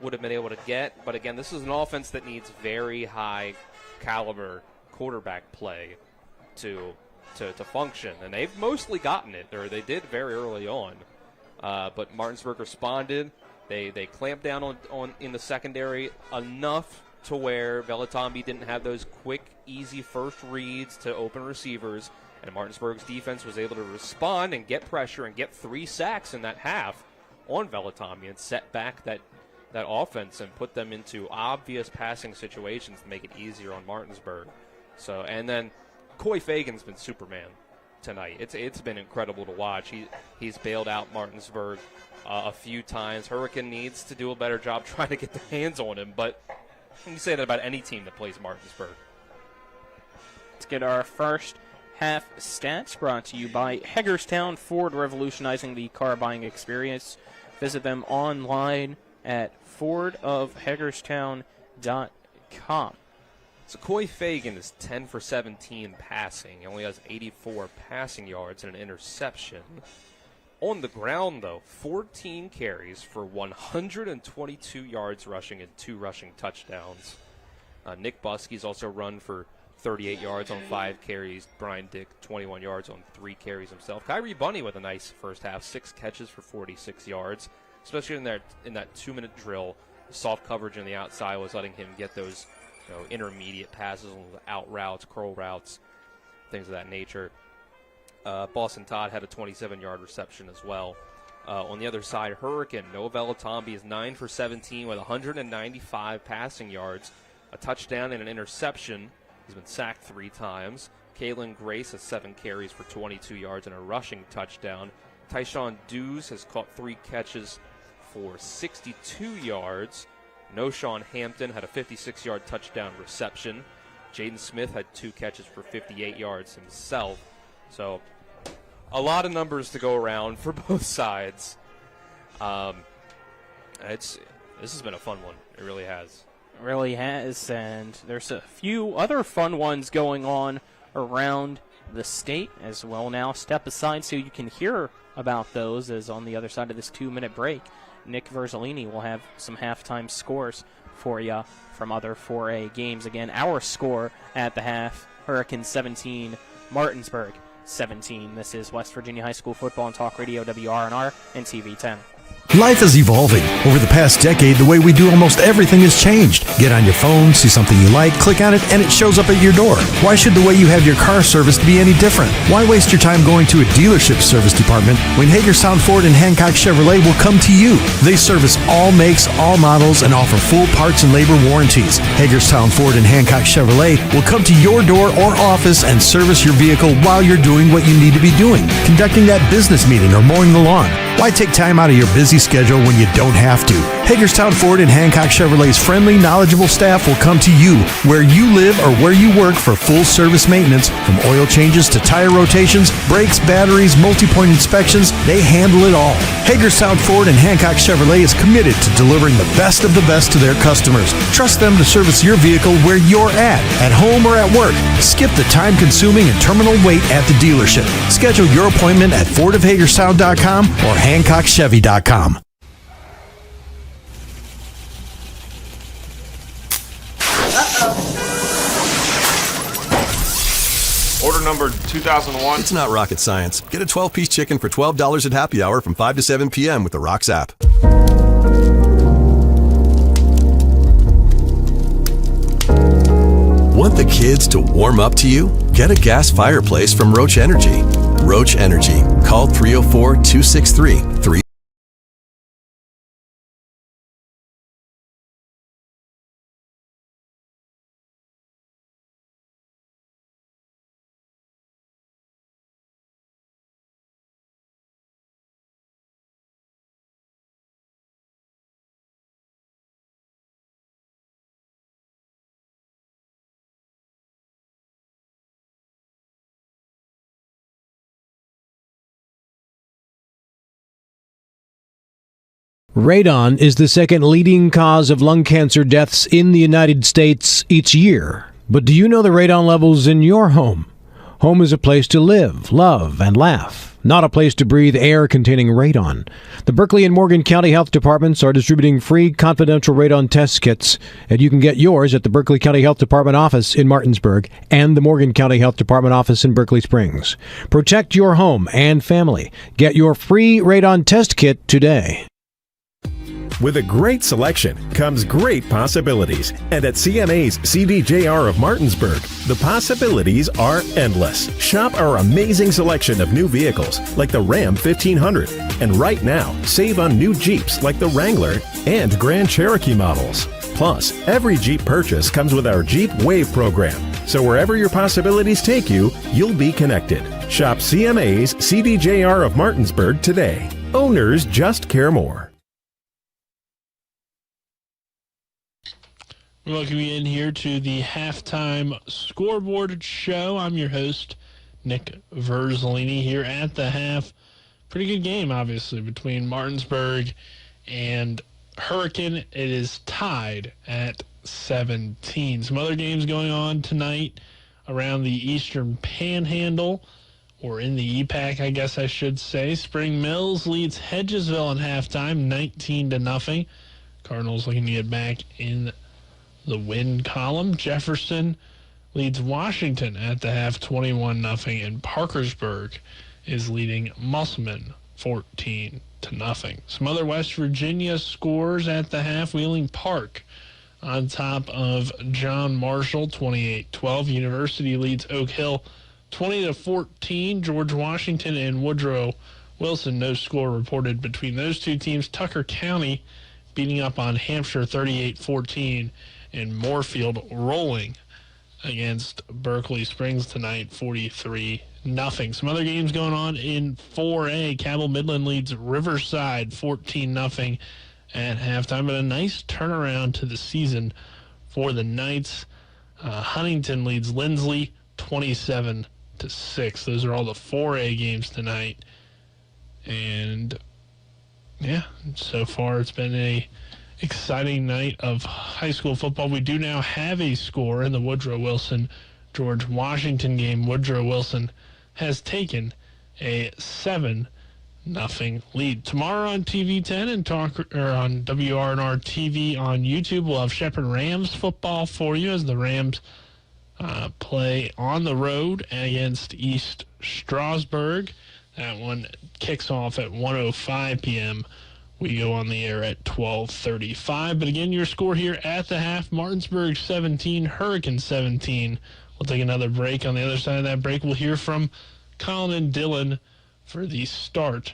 would have been able to get. But again, this is an offense that needs very high caliber quarterback play to function, and they've mostly gotten it, or they did very early on. But Martinsburg responded. They clamped down on in the secondary enough to where Velatambi didn't have those quick, easy first reads to open receivers, and Martinsburg's defense was able to respond and get pressure and get 3 sacks in that half on Velatambi and set back that offense and put them into obvious passing situations to make it easier on Martinsburg. So, and then Coy Fagan's been Superman tonight. It's been incredible to watch. He's bailed out Martinsburg a few times. Hurricane needs to do a better job trying to get their hands on him, but you can say that about any team that plays Martinsburg. Let's get our first half stats brought to you by Hagerstown Ford, revolutionizing the car buying experience. Visit them online at fordofhagerstown.com. So Coy Fagan is 10 for 17 passing. He only has 84 passing yards and an interception. On the ground, though, 14 carries for 122 yards rushing and 2 rushing touchdowns. Nick Buskey's also run for 38 yards on 5 carries. Brian Dick, 21 yards on 3 carries himself. Kyrie Bunny with a nice first half, 6 catches for 46 yards, especially in that 2-minute drill. Soft coverage on the outside was letting him get those intermediate passes on the out routes, curl routes, things of that nature. Boston Todd had a 27-yard reception as well. On the other side, Hurricane, Noah Velatambi is 9 for 17 with 195 passing yards, a touchdown and an interception. He's been sacked 3 times. Kalen Grace has 7 carries for 22 yards and a rushing touchdown. Tyshawn Dews has caught 3 catches for 62 yards. Noshawn Hampton had a 56-yard touchdown reception. Jaden Smith had 2 catches for 58 yards himself. So a lot of numbers to go around for both sides. This has been a fun one. It really has. It really has, and there's a few other fun ones going on around the state as well now. Step aside so you can hear about those, as on the other side of this 2-minute break, Nick Verzolini will have some halftime scores for you from other 4A games. Again, our score at the half, Hurricane 17, Martinsburg 17. This is West Virginia High School Football and Talk Radio, WRNR and TV 10. Life is evolving. Over the past decade, the way we do almost everything has changed. Get on your phone, see something you like, click on it, and it shows up at your door. Why should the way you have your car serviced be any different? Why waste your time going to a dealership service department when Hagerstown Ford and Hancock Chevrolet will come to you? They service all makes, all models, and offer full parts and labor warranties. Hagerstown Ford and Hancock Chevrolet will come to your door or office and service your vehicle while you're doing what you need to be doing, conducting that business meeting or mowing the lawn. Why take time out of your busy schedule when you don't have to? Hagerstown Ford and Hancock Chevrolet's friendly, knowledgeable staff will come to you where you live or where you work for full service maintenance, from oil changes to tire rotations, brakes, batteries, multi-point inspections. They handle it all. Hagerstown Ford and Hancock Chevrolet is committed to delivering the best of the best to their customers. Trust them to service your vehicle where you're at home or at work. Skip the time-consuming and terminal wait at the dealership. Schedule your appointment at fordofhagerstown.com or hancockchevy.com. Order number 2001. It's not rocket science. Get a 12-piece chicken for $12 at happy hour from 5 to 7 p.m. with the Rocks app. Want the kids to warm up to you? Get a gas fireplace from Roach Energy. Roach Energy. Call 304-263-3 Radon is the second leading cause of lung cancer deaths in the United States each year. But do you know the radon levels in your home? Home is a place to live, love, and laugh, not a place to breathe air containing radon. The Berkeley and Morgan County Health Departments are distributing free confidential radon test kits, and you can get yours at the Berkeley County Health Department office in Martinsburg and the Morgan County Health Department office in Berkeley Springs. Protect your home and family. Get your free radon test kit today. With a great selection comes great possibilities. And at CMA's CDJR of Martinsburg, the possibilities are endless. Shop our amazing selection of new vehicles like the Ram 1500. And right now, save on new Jeeps like the Wrangler and Grand Cherokee models. Plus, every Jeep purchase comes with our Jeep Wave program. So wherever your possibilities take you, you'll be connected. Shop CMA's CDJR of Martinsburg today. Owners just care more. Welcome you in here to the halftime scoreboard show. I'm your host, Nick Verzolini, here at the half. Pretty good game, obviously, between Martinsburg and Hurricane. It is tied at 17. Some other games going on tonight around the Eastern Panhandle, or in the EPAC, I guess I should say. Spring Mills leads Hedgesville at halftime, 19-0. Cardinals looking to get back in the win column. Jefferson leads Washington at the half, 21-0, and Parkersburg is leading Musselman 14-0. Some other West Virginia scores at the half. Wheeling Park on top of John Marshall, 28-12. University leads Oak Hill 20-14. George Washington and Woodrow Wilson, no score reported between those two teams. Tucker County beating up on Hampshire 38-14. And Moorfield rolling against Berkeley Springs tonight, 43-0. Some other games going on in 4A. Cabell Midland leads Riverside 14-0 at halftime, but a nice turnaround to the season for the Knights. Huntington leads Lindsley 27-6. Those are all the 4A games tonight. And yeah, so far it's been a exciting night of high school football. We do now have a score in the Woodrow Wilson George Washington game. Woodrow Wilson has taken a 7-0 lead. Tomorrow on TV 10 and on WRNR TV on YouTube, we'll have Shepherd Rams football for you as the Rams play on the road against East Strasburg. That one kicks off at 1:05 p.m. We go on the air at 12:35. But again, your score here at the half, Martinsburg 17, Hurricane 17. We'll take another break. On the other side of that break, we'll hear from Colin and Dylan for the start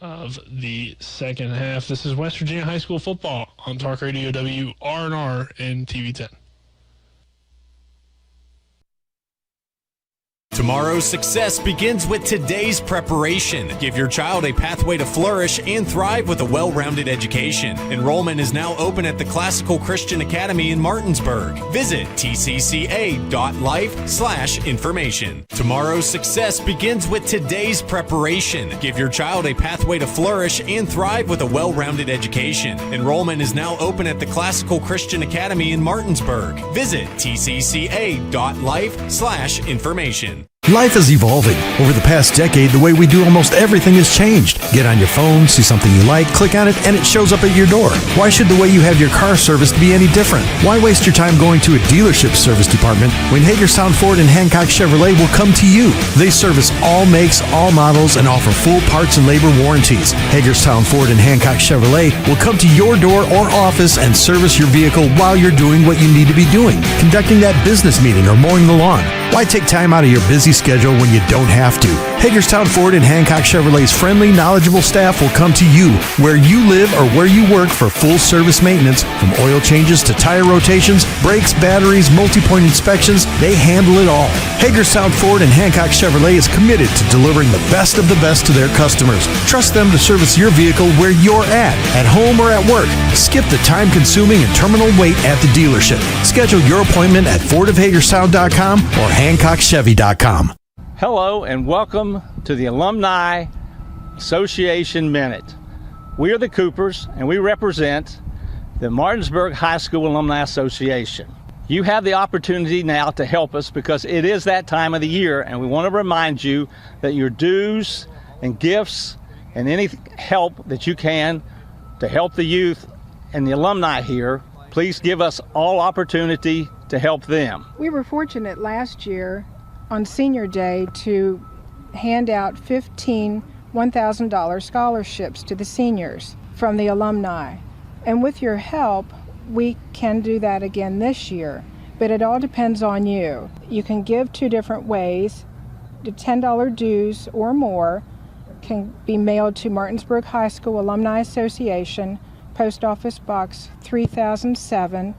of the second half. This is West Virginia High School football on Talk Radio WRNR and TV 10. Tomorrow's success begins with today's preparation. Give your child a pathway to flourish and thrive with a well-rounded education. Enrollment is now open at the Classical Christian Academy in Martinsburg. Visit tcca.life/information. Tomorrow's success begins with today's preparation. Give your child a pathway to flourish and thrive with a well-rounded education. Enrollment is now open at the Classical Christian Academy in Martinsburg. Visit tcca.life/information. Life is evolving. Over the past decade, the way we do almost everything has changed. Get on your phone, see something you like, click on it, and it shows up at your door. Why should the way you have your car serviced be any different? Why waste your time going to a dealership service department when Hagerstown Ford and Hancock Chevrolet will come to you? They service all makes, all models, and offer full parts and labor warranties. Hagerstown Ford and Hancock Chevrolet will come to your door or office and service your vehicle while you're doing what you need to be doing, conducting that business meeting or mowing the lawn. Why take time out of your busy schedule when you don't have to? Hagerstown Ford and Hancock Chevrolet's friendly, knowledgeable staff will come to you where you live or where you work for full service maintenance, from oil changes to tire rotations, brakes, batteries, multi-point inspections. They handle it all. Hagerstown Ford and Hancock Chevrolet is committed to delivering the best of the best to their customers. Trust them to service your vehicle where you're at home or at work. Skip the time-consuming and terminal wait at the dealership. Schedule your appointment at fordofhagerstown.com or hancockchevy.com. Hello and welcome to the Alumni Association Minute. We are the Coopers, and we represent the Martinsburg High School Alumni Association. You have the opportunity now to help us because it is that time of the year, and we want to remind you that your dues and gifts and any help that you can to help the youth and the alumni here, please give us all opportunity to help them. We were fortunate last year on Senior Day to hand out 15 $1,000 scholarships to the seniors from the alumni. And with your help, we can do that again this year. But it all depends on you. You can give two different ways. The $10 dues or more can be mailed to Martinsburg High School Alumni Association, Post Office Box 3007,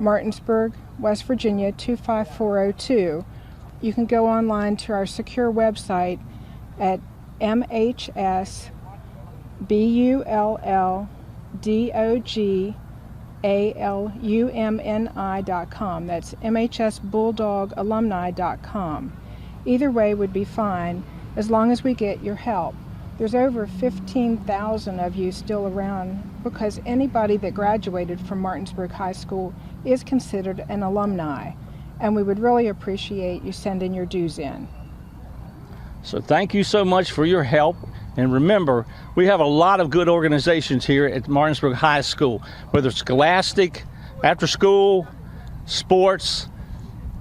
Martinsburg, West Virginia 25402. You can go online to our secure website at MHSBulldogalumni.com. That's MHSBulldogAlumni.com. Either way would be fine as long as we get your help. There's over 15,000 of you still around because anybody that graduated from Martinsburg High School is considered an alumni, and we would really appreciate you sending your dues in. So thank you so much for your help. And remember, we have a lot of good organizations here at Martinsburg High School, whether it's scholastic, after school, sports,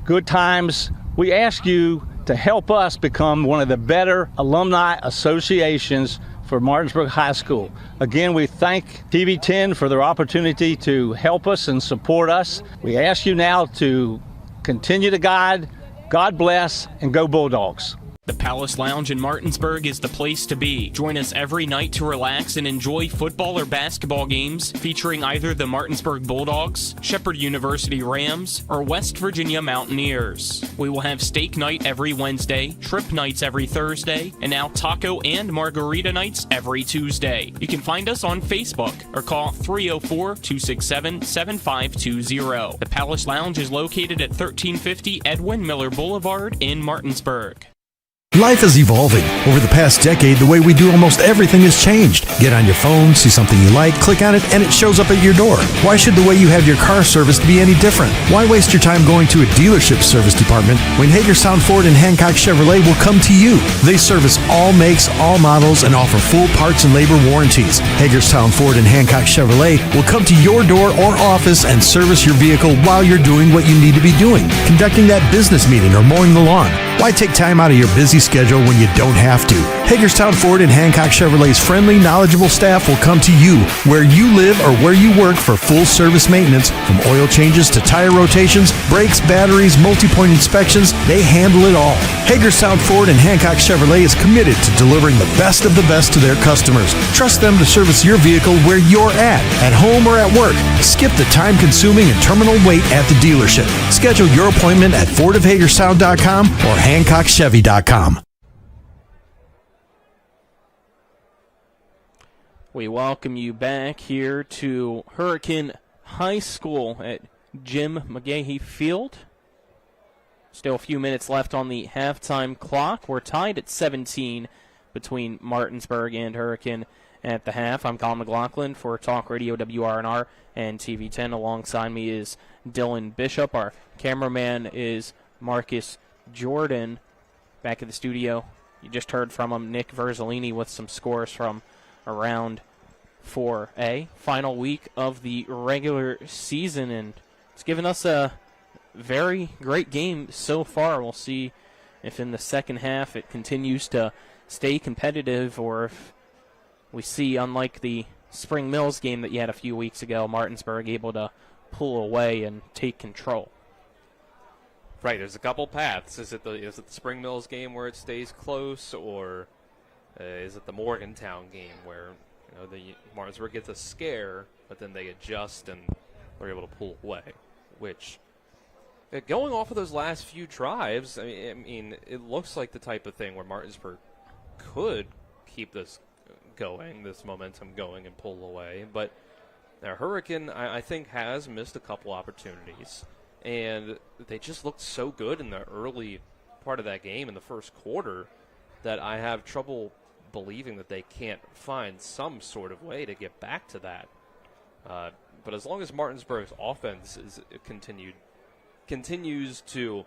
good times. We ask you to help us become one of the better alumni associations for Martinsburg High School. Again, we thank TV10 for their opportunity to help us and support us. We ask you now to continue to guide, God bless, and go Bulldogs. The Palace Lounge in Martinsburg is the place to be. Join us every night to relax and enjoy football or basketball games featuring either the Martinsburg Bulldogs, Shepherd University Rams, or West Virginia Mountaineers. We will have steak night every Wednesday, trip nights every Thursday, and now taco and margarita nights every Tuesday. You can find us on Facebook or call 304-267-7520. The Palace Lounge is located at 1350 Edwin Miller Boulevard in Martinsburg. Life is evolving. Over the past decade, the way we do almost everything has changed. Get on your phone, see something you like, click on it, and it shows up at your door. Why should the way you have your car serviced be any different? Why waste your time going to a dealership service department when Hagerstown Ford and Hancock Chevrolet will come to you? They service all makes, all models, and offer full parts and labor warranties. Hagerstown Ford and Hancock Chevrolet will come to your door or office and service your vehicle while you're doing what you need to be doing, conducting that business meeting or mowing the lawn. Why take time out of your busy schedule when you don't have to? Hagerstown Ford and Hancock Chevrolet's friendly, knowledgeable staff will come to you where you live or where you work for full service maintenance, from oil changes to tire rotations, brakes, batteries, multi-point inspections. They handle it all. Hagerstown Ford and Hancock Chevrolet is committed to delivering the best of the best to their customers. Trust them to service your vehicle where you're at home or at work. Skip the time-consuming and terminal wait at the dealership. Schedule your appointment at fordofhagerstown.com or HancockChevy.com. We welcome you back here to Hurricane High School at Jim McGahee Field. Still a few minutes left on the halftime clock. We're tied at 17 between Martinsburg and Hurricane at the half. I'm Colin McLaughlin for Talk Radio WRNR and TV10. Alongside me is Dylan Bishop. Our cameraman is Marcus Jordan. Back at the studio, you just heard from him, Nick Verzolini, with some scores from around 4A. Final week of the regular season, and it's given us a very great game so far. We'll see if in the second half it continues to stay competitive, or if we see, unlike the Spring Mills game that you had a few weeks ago, Martinsburg able to pull away and take control. Right, there's a couple paths. Is it the Spring Mills game where it stays close, or is it the Morgantown game where the Martinsburg gets a scare, but then they adjust and they're able to pull away? Which, going off of those last few drives, I mean, it looks like the type of thing where Martinsburg could keep this going, this momentum going, and pull away. But Hurricane, I think, has missed a couple opportunities. And they just looked so good in the early part of that game, in the first quarter, that I have trouble believing that they can't find some sort of way to get back to that. But as long as Martinsburg's offense continues to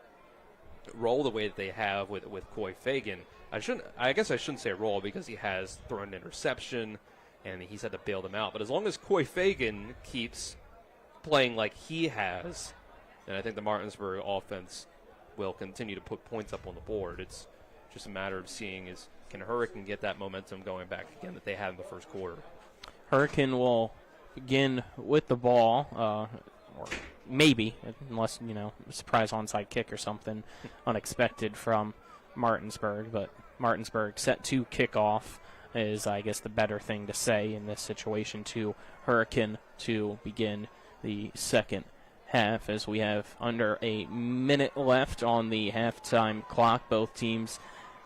roll the way that they have with Coy Fagan, I guess I shouldn't say roll because he has thrown an interception and he's had to bail them out. But as long as Coy Fagan keeps playing like he has, then I think the Martinsburg offense will continue to put points up on the board. It's just a matter of seeing can Hurricane get that momentum going back again that they had in the first quarter. Hurricane will begin with the ball, or maybe, unless, surprise onside kick or something unexpected from Martinsburg. But Martinsburg set to kick off is, I guess, the better thing to say in this situation to Hurricane to begin the second half, as we have under a minute left on the halftime clock. Both teams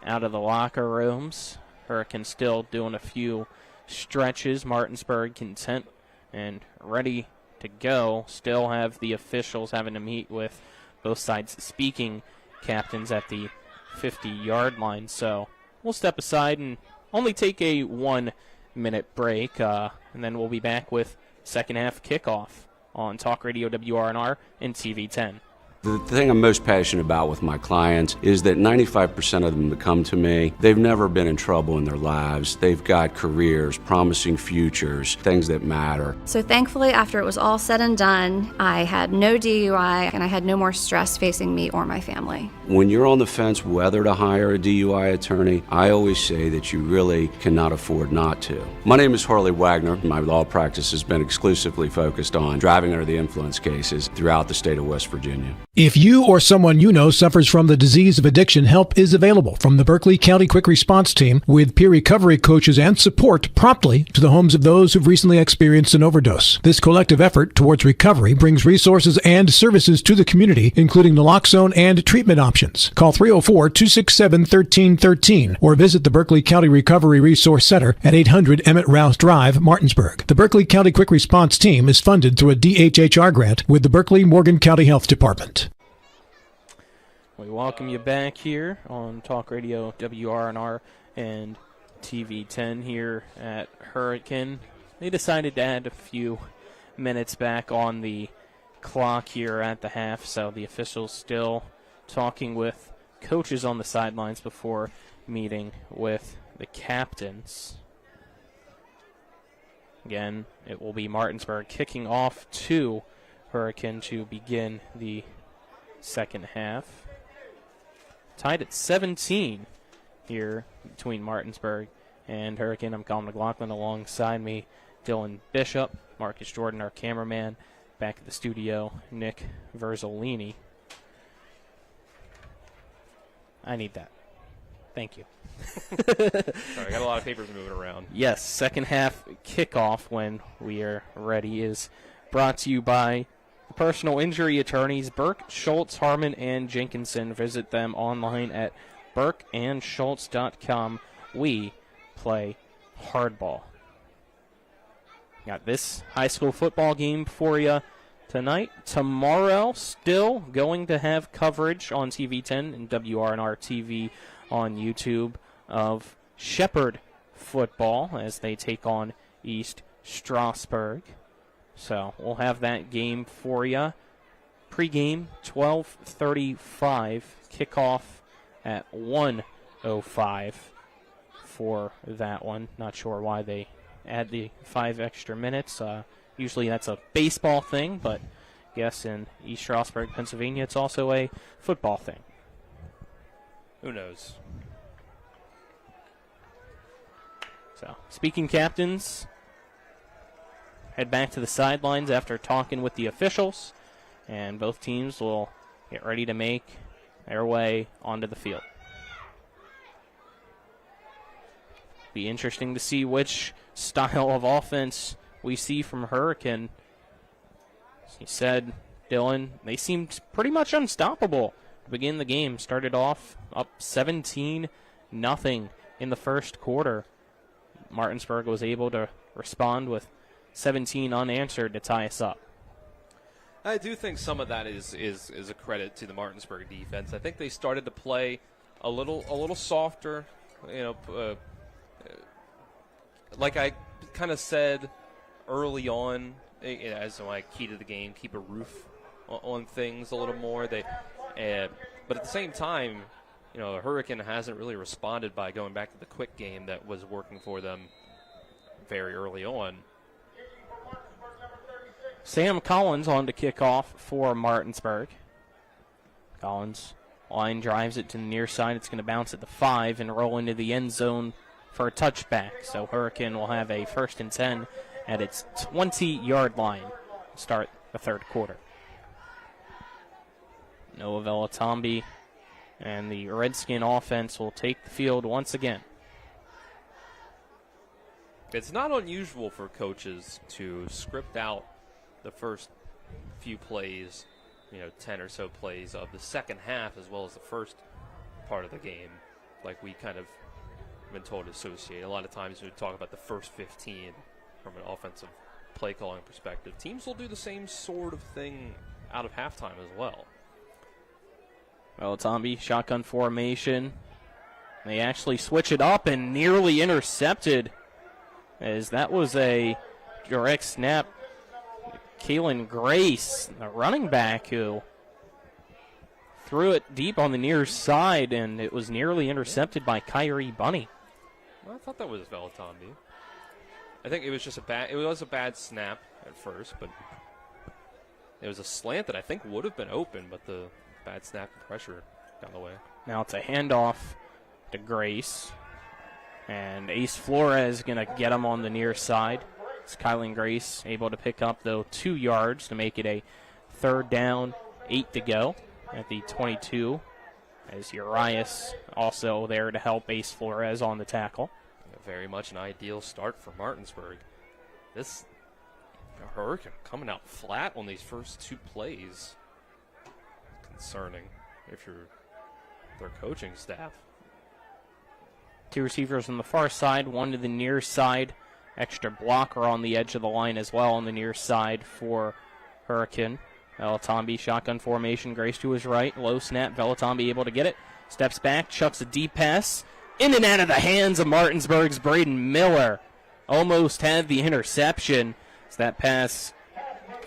out of the locker rooms. Hurricane still doing a few stretches. Martinsburg content and ready to go. Still have the officials having to meet with both sides speaking captains at the 50-yard line. So we'll step aside and only take a 1-minute break, and then we'll be back with second half kickoff on Talk Radio WRNR and TV 10. The thing I'm most passionate about with my clients is that 95% of them that come to me, they've never been in trouble in their lives. They've got careers, promising futures, things that matter. So thankfully, after it was all said and done, I had no DUI and I had no more stress facing me or my family. When you're on the fence whether to hire a DUI attorney, I always say that you really cannot afford not to. My name is Harley Wagner. My law practice has been exclusively focused on driving under the influence cases throughout the state of West Virginia. If you or someone you know suffers from the disease of addiction, help is available from the Berkeley County Quick Response Team with peer recovery coaches and support promptly to the homes of those who've recently experienced an overdose. This collective effort towards recovery brings resources and services to the community, including naloxone and treatment options. Call 304-267-1313 or visit the Berkeley County Recovery Resource Center at 800 Emmett Rouse Drive, Martinsburg. The Berkeley County Quick Response Team is funded through a DHHR grant with the Berkeley-Morgan County Health Department. We welcome you back here on Talk Radio WRNR and TV 10 here at Hurricane. They decided to add a few minutes back on the clock here at the half, so the officials still talking with coaches on the sidelines before meeting with the captains. Again, it will be Martinsburg kicking off to Hurricane to begin the second half. Tied at 17 here between Martinsburg and Hurricane. I'm Colin McLaughlin. Alongside me, Dylan Bishop, Marcus Jordan, our cameraman. Back at the studio, Nick Verzolini. I need that. Thank you. Sorry, I got a lot of papers moving around. Yes, second half kickoff when we are ready is brought to you by the personal injury attorneys Burke, Schultz, Harmon, and Jenkinson. Visit them online at burkeandschultz.com. We play hardball. Got this high school football game for you tonight. Tomorrow, still going to have coverage on TV 10 and WRNR TV on YouTube of Shepherd football as they take on East Strasburg. So we'll have that game for you. Pre-game, 12:35. Kickoff at 1:05 for that one. Not sure why they add the 5 extra minutes. Usually that's a baseball thing, but I guess in East Strasburg, Pennsylvania, it's also a football thing. Who knows? So, speaking captains, head back to the sidelines after talking with the officials, and both teams will get ready to make their way onto the field. Be interesting to see which style of offense we see from Hurricane. As you said, Dylan, they seemed pretty much unstoppable to begin the game. Started off up 17-0 in the first quarter. Martinsburg was able to respond with 17 unanswered to tie us up. I do think some of that is a credit to the Martinsburg defense. I think they started to play a little softer, like I kind of said early on, as my key to the game, keep a roof on things a little more. But at the same time, the Hurricane hasn't really responded by going back to the quick game that was working for them very early on. Sam Collins on to kick off for Martinsburg. Collins line drives it to the near side. It's going to bounce at the 5 and roll into the end zone for a touchback. So Hurricane will have a 1st and 10 at its 20-yard line to start the third quarter. Noah Velatombi and the Redskin offense will take the field once again. It's not unusual for coaches to script out the first few plays, 10 or so plays of the second half as well as the first part of the game, like we kind of been told to associate. A lot of times we talk about the first 15 from an offensive play calling perspective. Teams will do the same sort of thing out of halftime as well. Velatombi, shotgun formation. They actually switch it up and nearly intercepted, as that was a direct snap. Kalen Grace, the running back, who threw it deep on the near side, and it was nearly intercepted by Kyrie Bunny. Well, I thought that was Velatombi. I think it was just a bad snap at first, but it was a slant that I think would have been open, but the bad snap and pressure got in the way. Now it's a handoff to Grace, and Ace Flores going to get him on the near side. It's Kylan Grace able to pick up, though, 2 yards to make it a 3rd down, 8 to go at the 22, as Urias also there to help Ace Flores on the tackle. Very much an ideal start for Martinsburg. This Hurricane coming out flat on these first 2 plays. Concerning if you're their coaching staff. 2 receivers on the far side, 1 to the near side. Extra blocker on the edge of the line as well on the near side for Hurricane. Velatombi, shotgun formation, Grace to his right. Low snap, Velatombi able to get it. Steps back, chucks a deep pass. In and out of the hands of Martinsburg's Braden Miller. Almost had the interception as that pass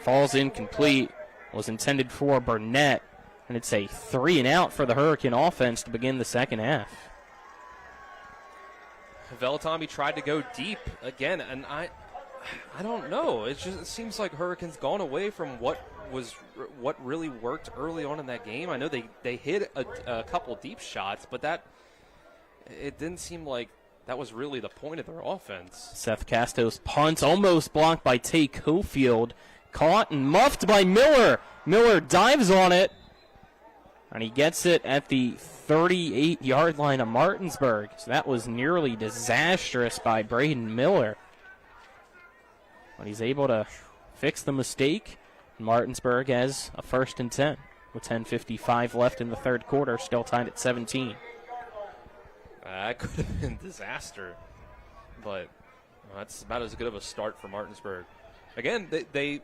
falls incomplete. Was intended for Burnett. And it's a 3 and out for the Hurricane offense to begin the second half. Velatombi tried to go deep again, and I don't know. It seems like Hurricane's gone away from what really worked early on in that game. I know they hit a couple deep shots, but it didn't seem like that was really the point of their offense. Seth Castos punts, almost blocked by Tay Cofield. Caught and muffed by Miller. Miller dives on it, and he gets it at the 38-yard line of Martinsburg. So that was nearly disastrous by Braden Miller. But he's able to fix the mistake. Martinsburg has a 1st and 10 with 10:55 left in the third quarter, still tied at 17. That could have been disaster, but that's about as good of a start for Martinsburg. Again, they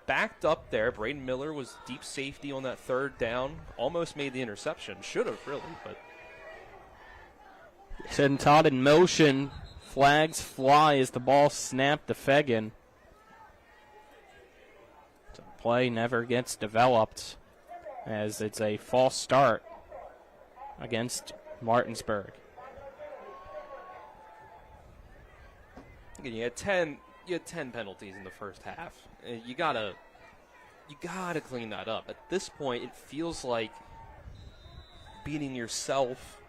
backed up there. Braden Miller was deep safety on that 3rd down. Almost made the interception. Should have, really, but. Send Todd in motion. Flags fly as the ball snapped to Fegan. The play never gets developed as it's a false start against Martinsburg. Again, you had 10 penalties in the first half. You gotta clean that up. At this point, it feels like beating yourself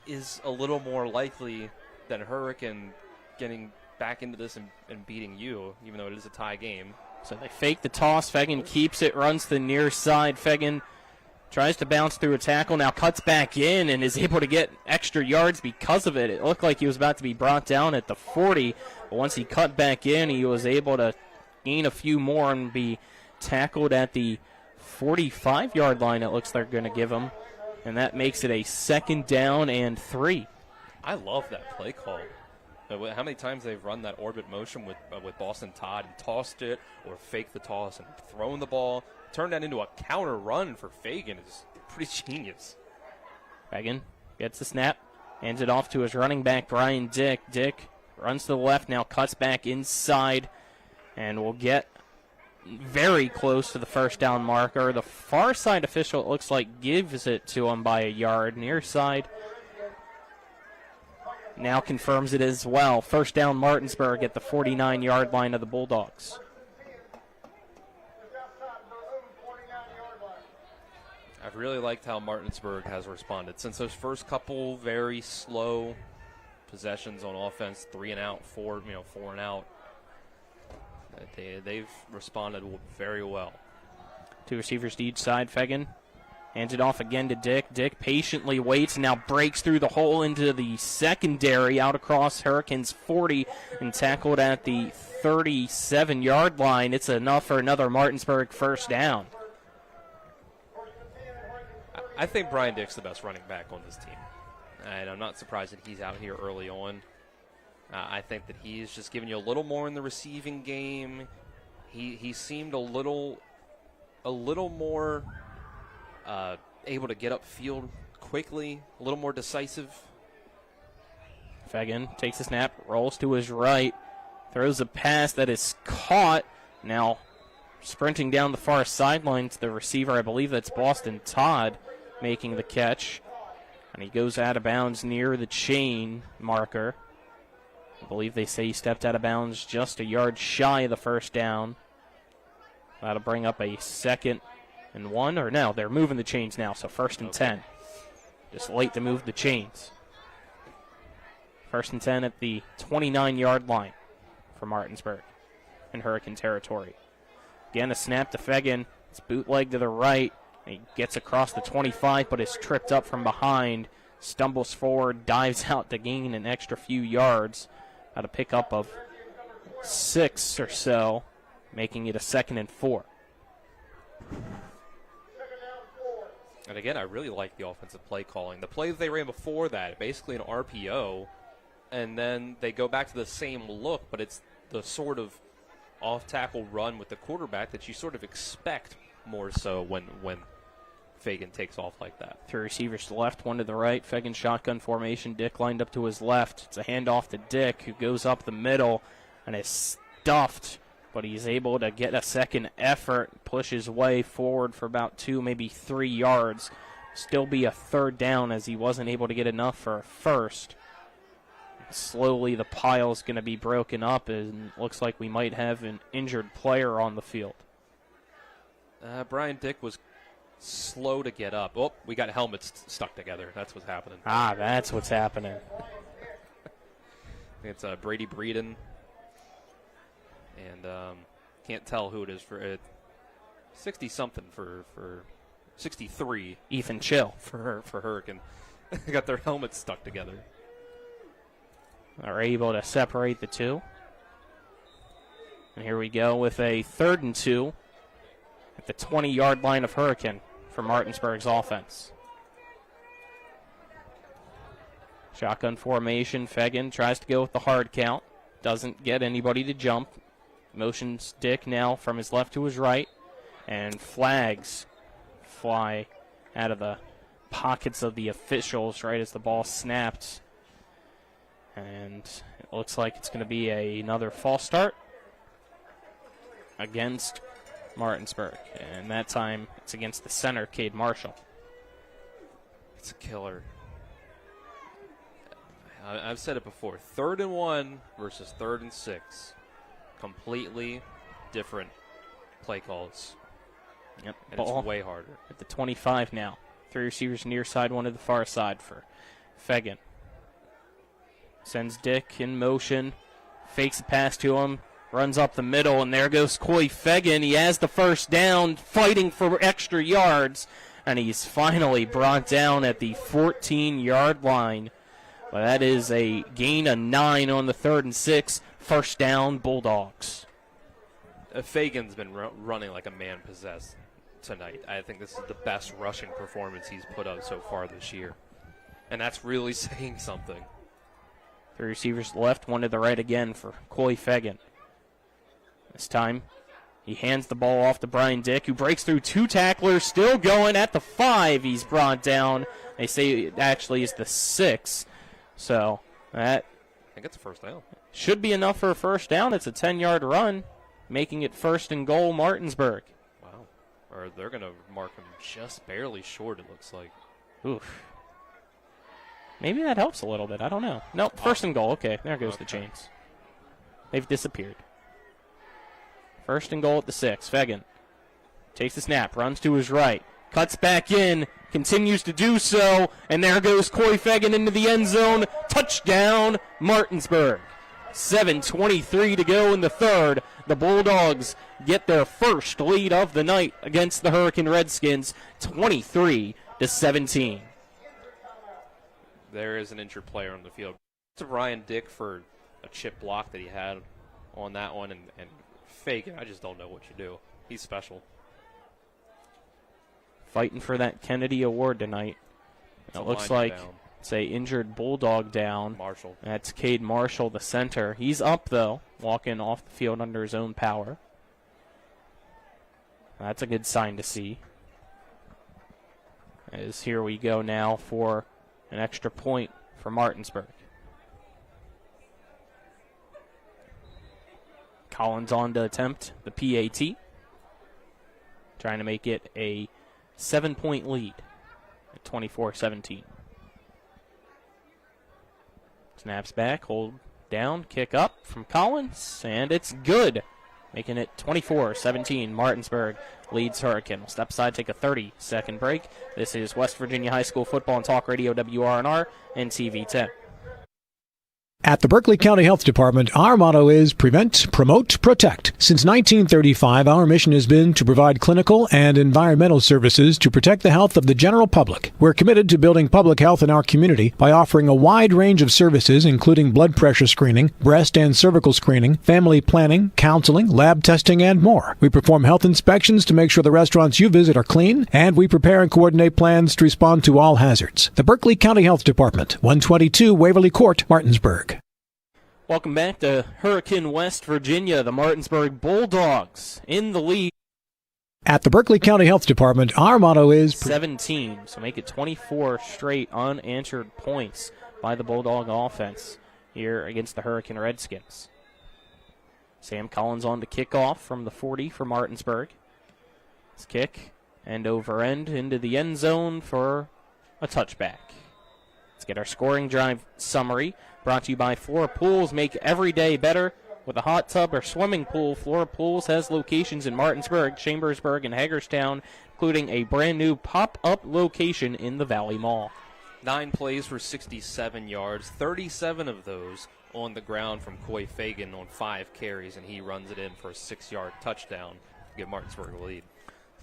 is a little more likely than Hurricane getting back into this and beating you, even though it is a tie game. So they fake the toss. Fegan keeps it, runs to the near side. Fegan tries to bounce through a tackle, now cuts back in and is able to get extra yards because of it. It looked like he was about to be brought down at the 40, but once he cut back in, he was able to gain a few more and be tackled at the 45-yard line, it looks like they're going to give him. And that makes it a 2nd down and 3. I love that play call. How many times they've run that orbit motion with Boston Todd and tossed it or faked the toss and thrown the ball. Turned that into a counter run for Fegan is pretty genius. Fegan gets the snap, Hands it off to his running back, Brian Dick. Dick runs to the left, now cuts back inside, and will get very close to the first down marker. The far side official, it looks like, gives it to him by a yard. Near side now confirms it as well. First down Martinsburg at the 49-yard line of the Bulldogs. I've really liked how Martinsburg has responded. Since those first couple very slow possessions on offense, 3 and out, 4 and out, they've responded very well. 2 receivers to each side. Fegan hands it off again to Dick. Dick patiently waits and now breaks through the hole into the secondary out across Hurricanes 40 and tackled at the 37-yard line. It's enough for another Martinsburg first down. I think Brian Dick's the best running back on this team, and I'm not surprised that he's out here early on. I think that he's just giving you a little more in the receiving game. He seemed a little more able to get upfield quickly, a little more decisive. Fegan takes a snap, rolls to his right, throws a pass that is caught. Now sprinting down the far sideline to the receiver, I believe that's Boston Todd, making the catch. And he goes out of bounds near the chain marker. I believe they say he stepped out of bounds just a yard shy of the first down. That'll bring up a 2nd and 1, or no, they're moving the chains now, so 1st and 10. Just late to move the chains. 1st and 10 at the 29-yard line for Martinsburg in Hurricane territory. Again, a snap to Fegan. It's bootleg to the right. He gets across the 25, but is tripped up from behind. Stumbles forward, dives out to gain an extra few yards. At a pickup of 6 or so, making it a 2nd and 4. And again, I really like the offensive play calling. The play that they ran before that, basically an RPO, and then they go back to the same look, but it's the sort of off-tackle run with the quarterback that you sort of expect more so when Fegan takes off like that. 3 receivers to the left, 1 to the right. Fegan shotgun formation. Dick lined up to his left. It's a handoff to Dick, who goes up the middle and is stuffed, but he's able to get a second effort, push his way forward for about 2, maybe 3 yards. Still be a 3rd down as he wasn't able to get enough for a first. Slowly the pile's going to be broken up, and looks like we might have an injured player on the field. Brian Dick was slow to get up. Oh, we got helmets stuck together. That's what's happening. That's what's happening. It's Brady Breeden. And can't tell who it is for 60-something for 63. Ethan Chill. For Hurricane. Got their helmets stuck together. Are able to separate the two. And here we go with a 3rd and 2 at the 20-yard line of Hurricane for Martinsburg's offense. Shotgun formation. Fegan tries to go with the hard count. Doesn't get anybody to jump. Motions Dick now from his left to his right. And flags fly out of the pockets of the officials right as the ball snapped. And it looks like it's going to be another false start against Martinsburg. And that time it's against the center, Cade Marshall. It's a killer. I've said it before. 3rd and 1 versus 3rd and 6. Completely different play calls. Yep. And it's way harder. At the 25 now. 3 receivers near side, 1 to the far side for Fegan. Sends Dick in motion. Fakes a pass to him. Runs up the middle, and there goes Coy Fegan. He has the first down, fighting for extra yards, and he's finally brought down at the 14-yard line. Well, that is a gain of 9 on the 3rd and 6. First down, Bulldogs. Fagan's been running like a man possessed tonight. I think this is the best rushing performance he's put up so far this year, and that's really saying something. 3 receivers to the left, 1 to the right again for Coy Fegan. This time, he hands the ball off to Brian Dick, who breaks through 2 tacklers, still going at the 5. He's brought down. They say it actually is the 6. So that I think it's a first down. Should be enough for a first down. It's a 10-yard run, making it 1st and goal, Martinsburg. Wow. Or they're going to mark him just barely short, it looks like. Oof. Maybe that helps a little bit. I don't know. Nope, 1st and goal. Okay, there goes the chains. They've disappeared. 1st and goal at the 6. Fegan takes the snap, runs to his right, cuts back in, continues to do so, and there goes Corey Fegan into the end zone. Touchdown, Martinsburg. 7:23 to go in the third. The Bulldogs get their first lead of the night against the Hurricane Redskins, 23-17. There is an injured player on the field. To Ryan Dick for a chip block that he had on that one, and Fagan, I just don't know what you do. He's special. Fighting for that Kennedy Award tonight. It looks like it's a injured Bulldog down. Marshall. That's Cade Marshall, the center. He's up, though, walking off the field under his own power. That's a good sign to see. As here we go now for an extra point for Martinsburg. Collins on to attempt the PAT. Trying to make it a 7-point lead at 24-17. Snaps back, hold down, kick up from Collins, and it's good. Making it 24-17. Martinsburg leads Hurricane. We'll step aside, take a 30-second break. This is West Virginia High School Football and Talk Radio, WRNR and TV 10. At the Berkeley County Health Department, our motto is Prevent, Promote, Protect. Since 1935, our mission has been to provide clinical and environmental services to protect the health of the general public. We're committed to building public health in our community by offering a wide range of services, including blood pressure screening, breast and cervical screening, family planning, counseling, lab testing, and more. We perform health inspections to make sure the restaurants you visit are clean, and we prepare and coordinate plans to respond to all hazards. The Berkeley County Health Department, 122 Waverly Court, Martinsburg. Welcome back to Hurricane, West Virginia. The Martinsburg Bulldogs in the lead. At the Berkeley County Health Department, our motto is 17, so make it 24 straight unanswered points by the Bulldog offense here against the Hurricane Redskins. Sam Collins on to kickoff from the 40 for Martinsburg. His kick, end over end into the end zone for a touchback. Let's get our scoring drive summary. Brought to you by Flora Pools. Make every day better with a hot tub or swimming pool. Flora Pools has locations in Martinsburg, Chambersburg, and Hagerstown, including a brand new pop-up location in the Valley Mall. 9 plays for 67 yards, 37 of those on the ground from Coy Fagan on 5 carries, and he runs it in for a 6-yard touchdown to give Martinsburg a lead.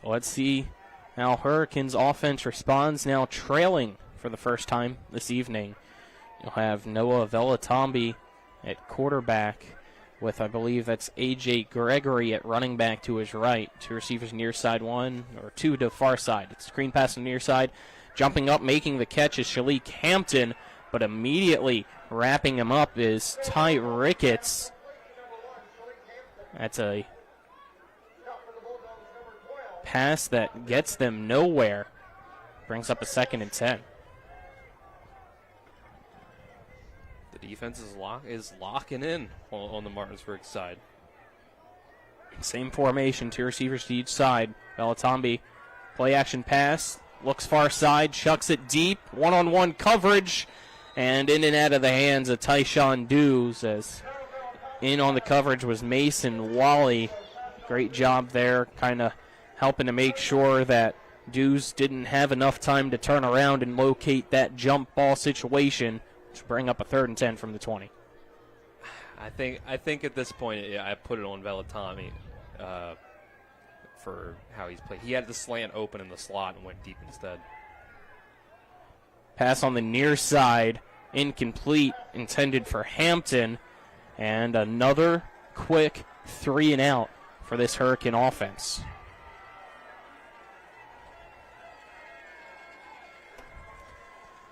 So let's see how Hurricanes offense responds, now trailing for the first time this evening. You'll have Noah Velatombi at quarterback with, I believe that's A.J. Gregory at running back to his right. 2 receivers near side 1, or 2 to far side. It's screen pass on the near side. Jumping up, making the catch is Shalik Hampton, but immediately wrapping him up is Ty Ricketts. That's a pass that gets them nowhere. Brings up a 2nd and 10. The defense is locking in on the Martinsburg side. Same formation, 2 receivers to each side. Velatombi, play action pass, looks far side, chucks it deep, one-on-one coverage, and in and out of the hands of Tyshawn Dews, as in on the coverage was Mason Wally. Great job there, kind of helping to make sure that Dews didn't have enough time to turn around and locate that jump ball situation to bring up a 3rd and 10 from the 20. I think at this point, I put it on Velatombi for how he's played. He had the slant open in the slot and went deep instead. Pass on the near side, incomplete, intended for Hampton, and another quick 3 and out for this Hurricane offense.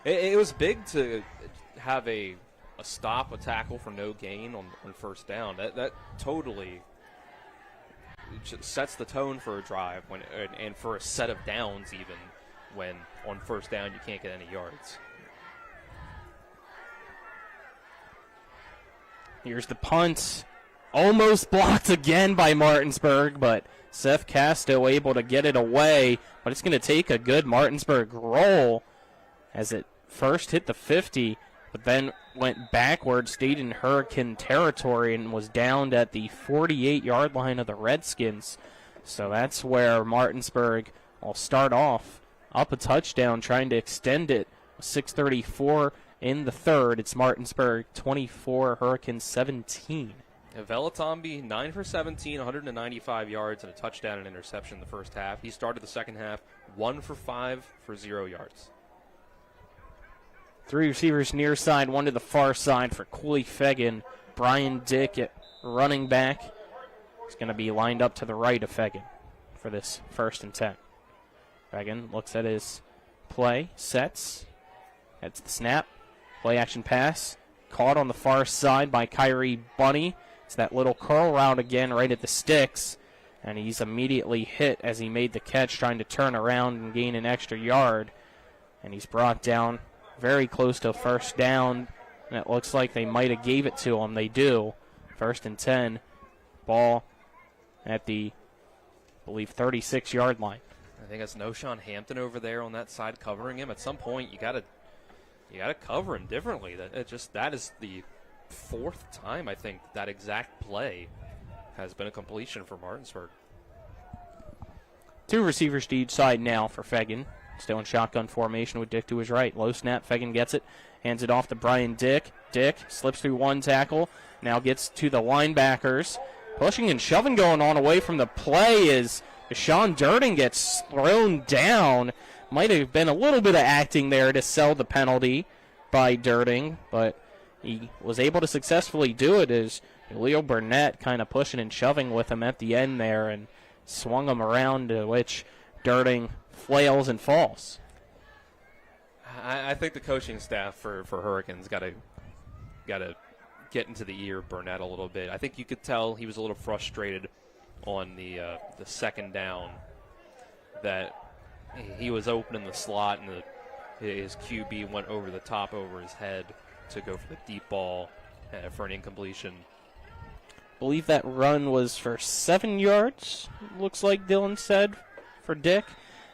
It was big to have a stop, a tackle for no gain on first down. That totally sets the tone for a drive and for a set of downs even when on first down you can't get any yards. Here's the punt. Almost blocked again by Martinsburg, but Seth Casto able to get it away. But it's going to take a good Martinsburg roll as it first hit the 50, but then went backwards, stayed in Hurricane territory, and was downed at the 48-yard line of the Redskins. So that's where Martinsburg will start off up a touchdown, trying to extend it. 6:34 in the third. It's Martinsburg 24, Hurricanes 17. Velatombi, 9 for 17, 195 yards, and a touchdown and interception in the first half. He started the second half 1 for 5 for 0 yards. 3 receivers near side, 1 to the far side for Cooley Fegan. Brian Dick at running back. He's going to be lined up to the right of Fegan for this 1st and 10. Fegan looks at his play, sets, heads the snap, play action pass, caught on the far side by Kyrie Bunny. It's that little curl route again right at the sticks, and he's immediately hit as he made the catch, trying to turn around and gain an extra yard, and he's brought down very close to a first down, and it looks like they might have gave it to him. They do. 1st and 10, ball at the, I believe, 36-yard line. I think that's Noshawn Hampton over there on that side covering him. At some point, you gotta cover him differently. That is the 4th time I think that exact play has been a completion for Martinsburg. 2 receivers to each side now for Fegan. Still in shotgun formation with Dick to his right. Low snap, Fegan gets it, hands it off to Brian Dick. Dick slips through 1 tackle, now gets to the linebackers. Pushing and shoving going on away from the play is Sean Durden gets thrown down. Might have been a little bit of acting there to sell the penalty by Durden, but he was able to successfully do it as Leo Burnett kind of pushing and shoving with him at the end there and swung him around, to which Durden flails and falls. I think the coaching staff for Hurricanes got to get into the ear of Burnett a little bit. I think you could tell he was a little frustrated on the 2nd down, that he was open in the slot and his QB went over the top over his head to go for the deep ball for an incompletion. I believe that run was for 7 yards, looks like Dylan said, for Dick.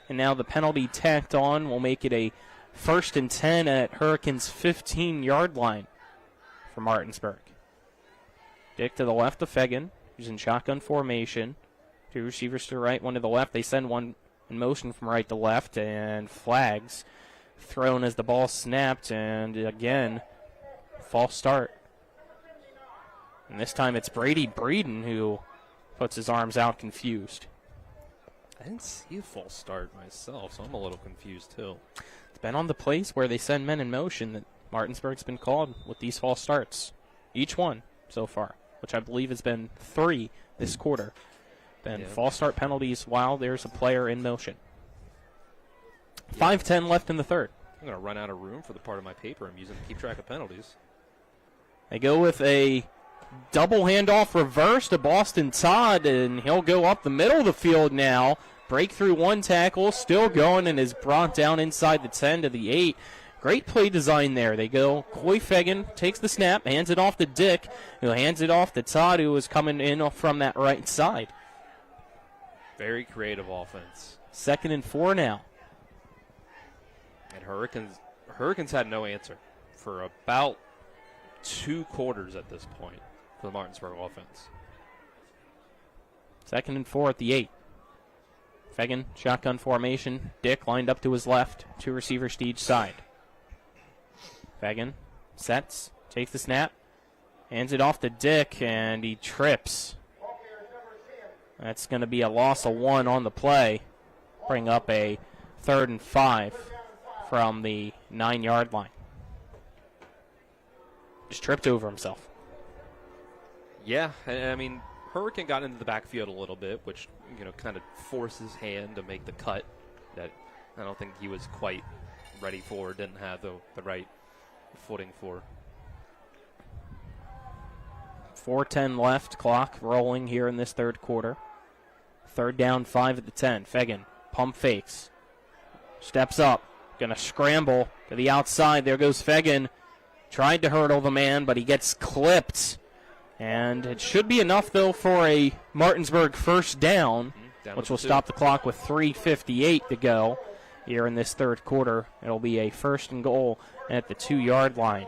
And now the penalty tacked on will make it a 1st and 10 at Hurricanes' 15-yard line for Martinsburg. Dick to the left of Fegan, who's in shotgun formation. 2 receivers to the right, 1 to the left. They send 1 in motion from right to left, and flags thrown as the ball snapped, and again, false start. And this time it's Brady Breeden who puts his arms out confused. I didn't see a false start myself, so I'm a little confused too. It's been on the plays where they send men in motion that Martinsburg's been called with these false starts. Each one so far, which I believe has been 3 this quarter. Been false start penalties while there's a player in motion. 5:10 left in the third. I'm going to run out of room for the part of my paper I'm using to keep track of penalties. They go with a double handoff reverse to Boston Todd, and he'll go up the middle of the field now. Break through 1 tackle, still going, and is brought down inside the 10 to the 8. Great play design there. They go. Coy Fegan takes the snap, hands it off to Dick, who hands it off to Todd, who was coming in from that right side. Very creative offense. 2nd and 4 now. And Hurricanes had no answer for about 2 quarters at this point for the Martinsburg offense. 2nd and 4 at the 8. Fegan, shotgun formation. Dick lined up to his left. 2 receivers to each side. Fegan sets, takes the snap, hands it off to Dick, and he trips. That's going to be a loss of 1 on the play. Bring up a 3rd and 5 from the 9-yard line. Just tripped over himself. Yeah, I mean, Hurricane got into the backfield a little bit, which, kind of forced his hand to make the cut that I don't think he was quite ready for, didn't have the right footing for. 4:10 left, clock rolling here in this third quarter. 3rd down, 5 at the 10. Fegan, pump fakes. Steps up, going to scramble to the outside. There goes Fegan. Tried to hurdle the man, but he gets clipped And it should be enough, though, for a Martinsburg first down, which will stop the clock with 3:58 to go here in this third quarter. It'll be a first and goal at the 2-yard line.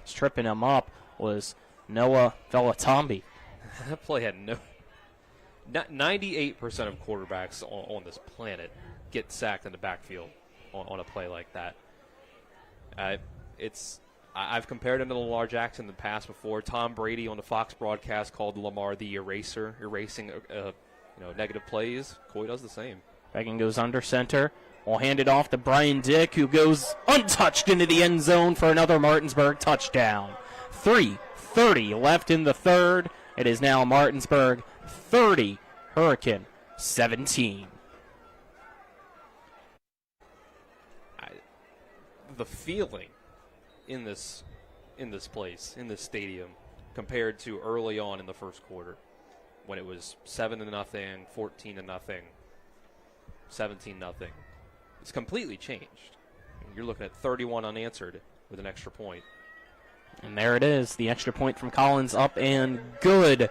Tripping him up was Noah Velatambi. That play had 98% of quarterbacks on this planet get sacked in the backfield on a play like that. I've compared him to Lamar Jackson in the past before. Tom Brady on the Fox broadcast called Lamar the eraser, erasing negative plays. Coy does the same. Fagan goes under center. We'll hand it off to Brian Dick, who goes untouched into the end zone for another Martinsburg touchdown. 3:30 left in the third. It is now Martinsburg 30, Hurricane 17. The feeling in this place, in this stadium, compared to early on in the first quarter, when it was 7-0, 14-0, 17-0. It's completely changed. You're looking at 31 unanswered with an extra point. And there it is, the extra point from Collins up and good,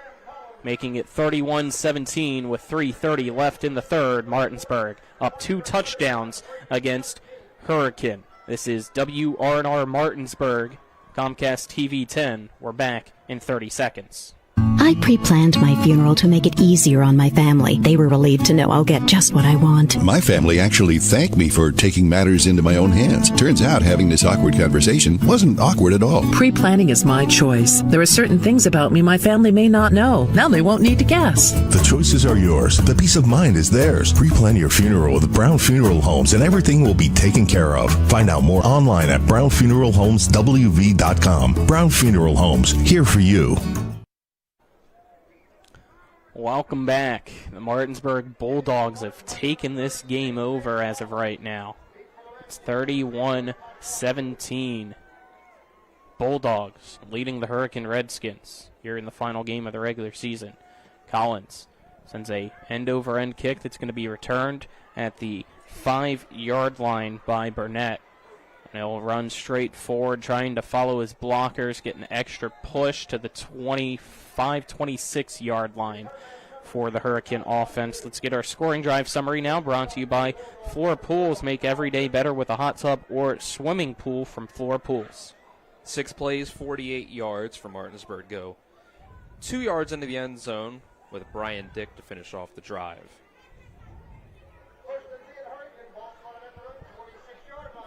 making it 31-17 with 3:30 left in the third. Martinsburg up 2 touchdowns against Hurricane. This is WRNR Martinsburg, Comcast TV 10. We're back in 30 seconds. I pre-planned my funeral to make it easier on my family. They were relieved to know I'll get just what I want. My family actually thanked me for taking matters into my own hands. Turns out having this awkward conversation wasn't awkward at all. Pre-planning is my choice. There are certain things about me my family may not know. Now they won't need to guess. The choices are yours. The peace of mind is theirs. Pre-plan your funeral with Brown Funeral Homes and everything will be taken care of. Find out more online at brownfuneralhomeswv.com. Brown Funeral Homes, here for you. Welcome back. The Martinsburg Bulldogs have taken this game over as of right now. It's 31-17. Bulldogs leading the Hurricane Redskins here in the final game of the regular season. Collins sends a end-over-end kick that's going to be returned at the 5-yard line by Burnett. And he'll run straight forward, trying to follow his blockers, get an extra push to the 26-yard line for the Hurricane offense. Let's get our scoring drive summary now, brought to you by Floor Pools. Make every day better with a hot tub or swimming pool from Floor Pools. 6 plays, 48 yards for Martinsburg go. 2 yards into the end zone with Brian Dick to finish off the drive.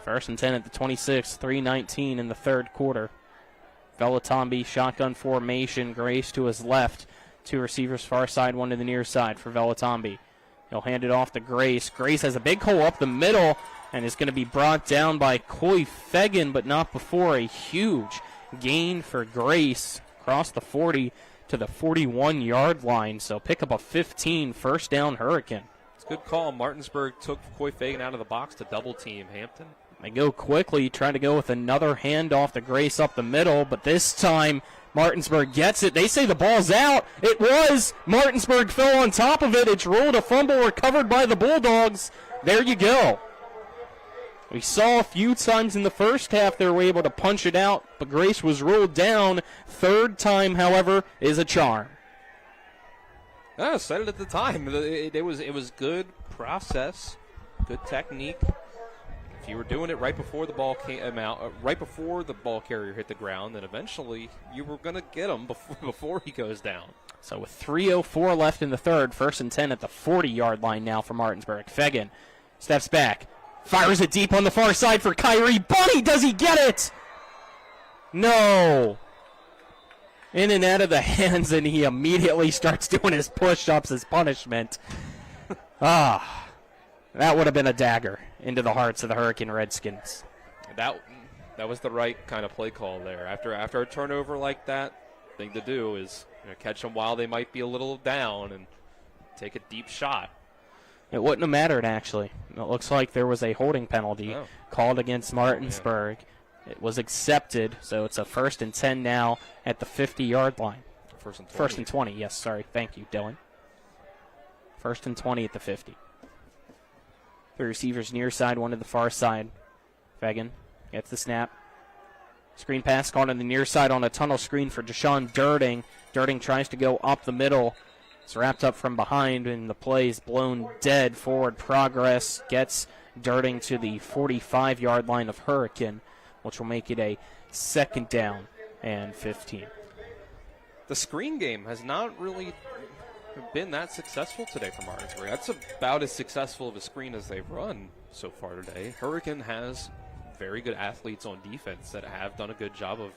First and 10 at the 26, 3:19 in the third quarter. Velatambi, shotgun formation, Grace to his left. 2 receivers far side, 1 to the near side for Velatambi. He'll hand it off to Grace. Grace has a big hole up the middle and is going to be brought down by Coy Fagan, but not before a huge gain for Grace across the 40 to the 41-yard line. So pick up a 15 first down Hurricane. It's a good call. Martinsburg took Coy Fagan out of the box to double team Hampton. They go quickly, trying to go with another handoff to Grace up the middle, but this time Martinsburg gets it. They say the ball's out. It was. Martinsburg fell on top of it. It's ruled a fumble recovered by the Bulldogs. There you go. We saw a few times in the first half they were able to punch it out, but Grace was ruled down. Third time, however, is a charm. I said it at the time. It was good process, good technique. If you were doing it right before the ball came out, right before the ball carrier hit the ground, then eventually you were going to get him before he goes down. So with 3:04 left in the third, first and 10 at the 40-yard line now for Martinsburg. Fagan steps back, fires it deep on the far side for Kyrie. Bunny, does he get it? No. In and out of the hands, and he immediately starts doing his push-ups as punishment. That would have been a dagger into the hearts of the Hurricane Redskins. That was the right kind of play call there. After a turnover like that, thing to do is catch them while they might be a little down and take a deep shot. It wouldn't have mattered, actually. It looks like there was a holding penalty called against Martinsburg. Yeah. It was accepted, so it's a first and 10 now at the 50-yard line. First and 20, yes, sorry. Thank you, Dylan. First and 20 at the 50. 3 receivers near side, 1 to the far side. Fagan gets the snap. Screen pass gone on the near side on a tunnel screen for Deshaun Durding. Durding tries to go up the middle. It's wrapped up from behind, and the play is blown dead. Forward progress gets Durding to the 45-yard line of Hurricane, which will make it a 2nd down and 15. The screen game has not really been that successful today for Martinsburg. That's about as successful of a screen as they've run so far today. Hurricane has very good athletes on defense that have done a good job of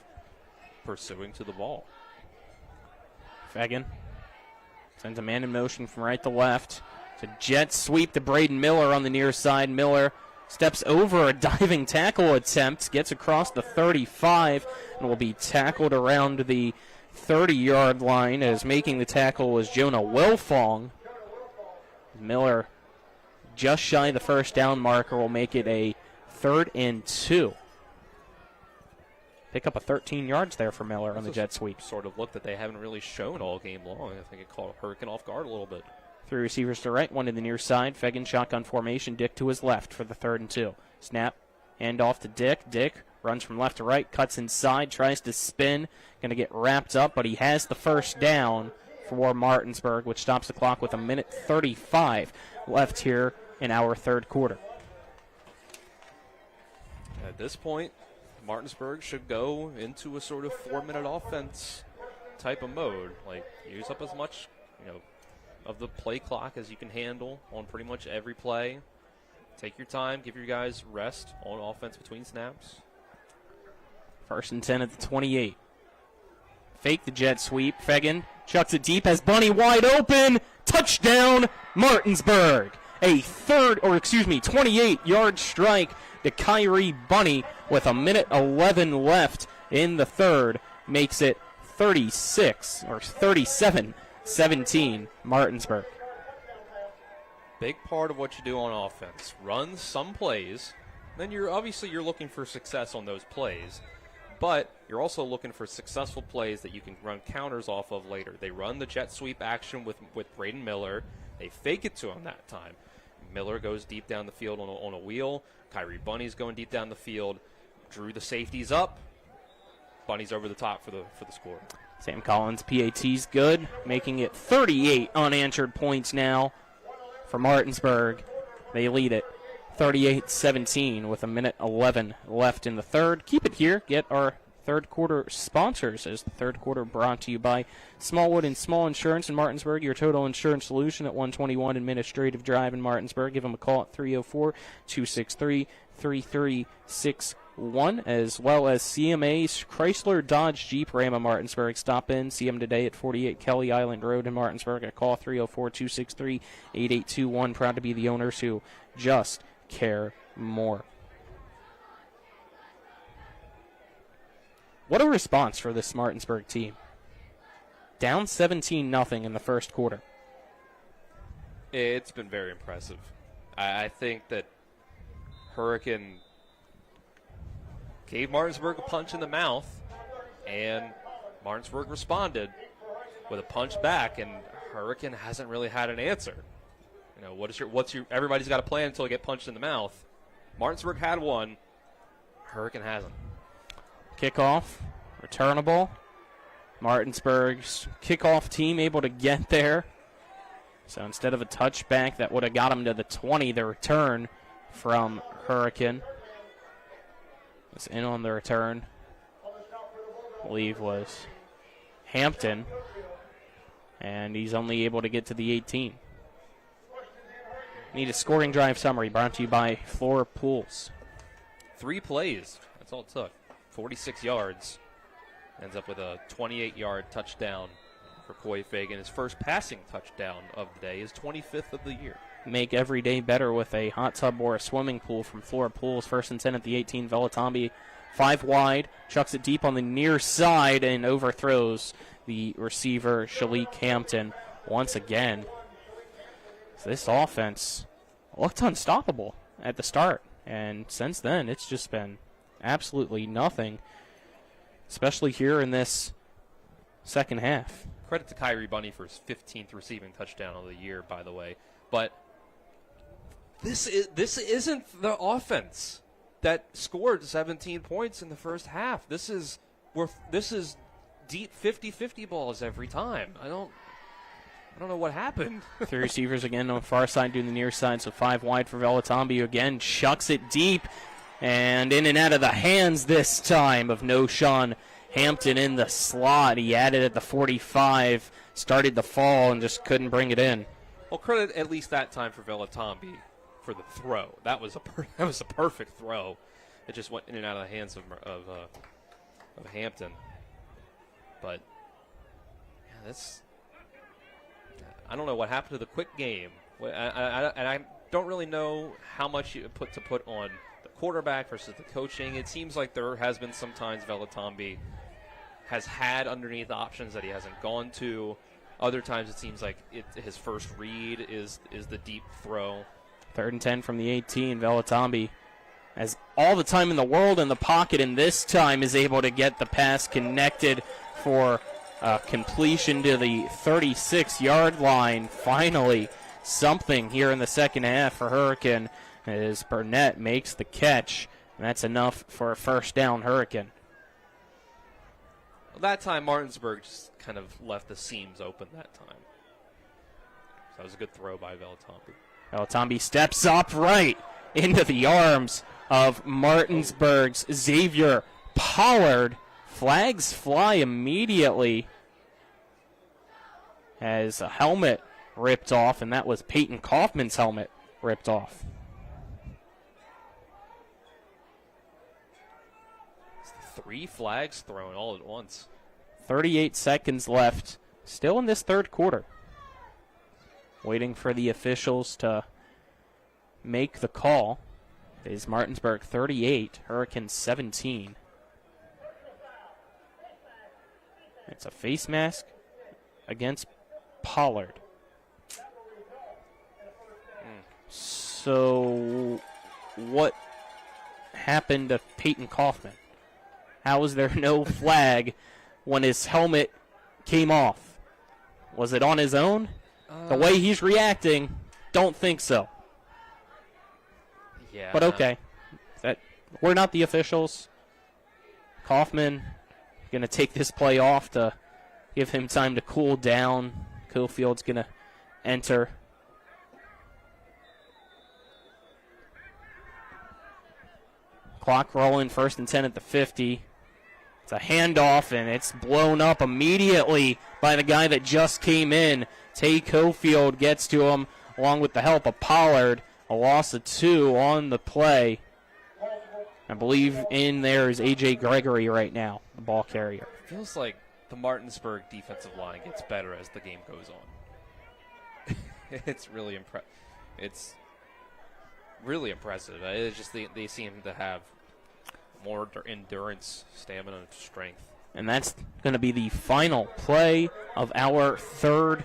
pursuing to the ball. Fagan sends a man in motion from right to left. It's a jet sweep to Braden Miller on the near side. Miller steps over a diving tackle attempt, gets across the 35, and will be tackled around the 30-yard line, as making the tackle was Jonah Wilfong. Miller just shy of the first down marker will make it a 3rd and 2. Pick up a 13 yards there for Miller on the jet sweep. Sort of look that they haven't really shown all game long. I think it caught Hurricane off guard a little bit. 3 receivers to right, 1 to the near side. Fagan shotgun formation. Dick to his left for the 3rd and 2. Snap, hand off to Dick. Dick runs from left to right, cuts inside, tries to spin. Going to get wrapped up, but he has the first down for Martinsburg, which stops the clock with 1:35 left here in our 3rd quarter. At this point, Martinsburg should go into a sort of 4-minute offense type of mode. Like, use up as much, of the play clock as you can handle on pretty much every play. Take your time, give your guys rest on offense between snaps. 1st and 10 at the 28. Fake the jet sweep. Fagan chucks it deep, has Bunny wide open. Touchdown, Martinsburg. A 28-yard strike to Kyrie Bunny with 1:11 left in the 3rd. Makes it 37-17 Martinsburg. Big part of what you do on offense. Run some plays. Then you're looking for success on those plays. But you're also looking for successful plays that you can run counters off of later. They run the jet sweep action with Braden Miller. They fake it to him that time. Miller goes deep down the field on a wheel. Kyrie Bunny's going deep down the field. Drew the safeties up. Bunny's over the top for the score. Sam Collins, PAT's good, making it 38 unanswered points now for Martinsburg. They lead it 38-17 with 1:11 left in the 3rd. Keep it here. Get our 3rd quarter sponsors, as the 3rd quarter brought to you by Smallwood and Small Insurance in Martinsburg, your total insurance solution at 121 Administrative Drive in Martinsburg. Give them a call at 304-263-3361, as well as CMA's Chrysler Dodge Jeep Ram of Martinsburg. Stop in, see them today at 48 Kelly Island Road in Martinsburg. A call 304-263-8821. Proud to be the owners who just care more. What a response for this Martinsburg team. Down 17-0 in the 1st quarter. It's been very impressive. I think that Hurricane gave Martinsburg a punch in the mouth, and Martinsburg responded with a punch back, and Hurricane hasn't really had an answer. Everybody's got a plan until they get punched in the mouth. Martinsburg had one. Hurricane hasn't. Kickoff, returnable. Martinsburg's kickoff team able to get there. So instead of a touchback that would have got him to the 20, the return from Hurricane was in on the return. I believe was Hampton. And he's only able to get to the 18. Need a scoring drive summary brought to you by Floor Pools. 3 plays. That's all it took. 46 yards. Ends up with a 28-yard touchdown for Coy Fagan. His first passing touchdown of the day, his 25th of the year. Make every day better with a hot tub or a swimming pool from Floor Pools. 1st and 10 at the 18. Velatambi 5 wide. Chucks it deep on the near side and overthrows the receiver, Shalik Hampton, once again. So this offense looked unstoppable at the start. And since then, it's just been absolutely nothing, especially here in this second half. Credit to Kyrie Bunny for his 15th receiving touchdown of the year, by the way. But this isn't the offense that scored 17 points in the first half. This is deep 50-50 balls every time. I don't know what happened. Three receivers again on the far side doing the near side, so 5 wide for Velatambi, who again chucks it deep and in and out of the hands this time of Noshawn Hampton in the slot. He had it at the 45, started the fall, and just couldn't bring it in. Well, credit at least that time for Velatambi for the throw. That was a perfect throw. It just went in and out of the hands of Hampton. But yeah, I don't know what happened to the quick game, and I don't really know how much you put on the quarterback versus the coaching. It seems like there has been sometimes Velatambi has had underneath options that he hasn't gone to. Other times it seems like his first read is the deep throw. 3rd and 10 from the 18. Velatambi has all the time in the world in the pocket, and this time is able to get the pass connected for completion to the 36-yard line. Finally, something here in the second half for Hurricane as Burnett makes the catch. And that's enough for a first down, Hurricane. Well, that time, Martinsburg just kind of left the seams open that time. So that was a good throw by Velatambi. Velatambi steps up right into the arms of Martinsburg's Xavier Pollard. Flags fly immediately as a helmet ripped off, and that was Peyton Kaufman's helmet ripped off. It's 3 flags thrown all at once. 38 seconds left, still in this third quarter. Waiting for the officials to make the call. It is Martinsburg 38, Hurricanes 17. It's a face mask against Pollard. So, what happened to Peyton Kaufman? How was there no flag when his helmet came off? Was it on his own? The way he's reacting, don't think so. Yeah. But okay. We're not the officials. Kaufman going to take this play off to give him time to cool down. Cofield's going to enter. Clock rolling, 1st and 10 at the 50. It's a handoff, and it's blown up immediately by the guy that just came in. Tay Cofield gets to him along with the help of Pollard. A loss of 2 on the play. I believe in there is A.J. Gregory right now, the ball carrier. Feels like the Martinsburg defensive line gets better as the game goes on. It's really It's really impressive. It's just they seem to have more endurance, stamina, and strength. And that's going to be the final play of our third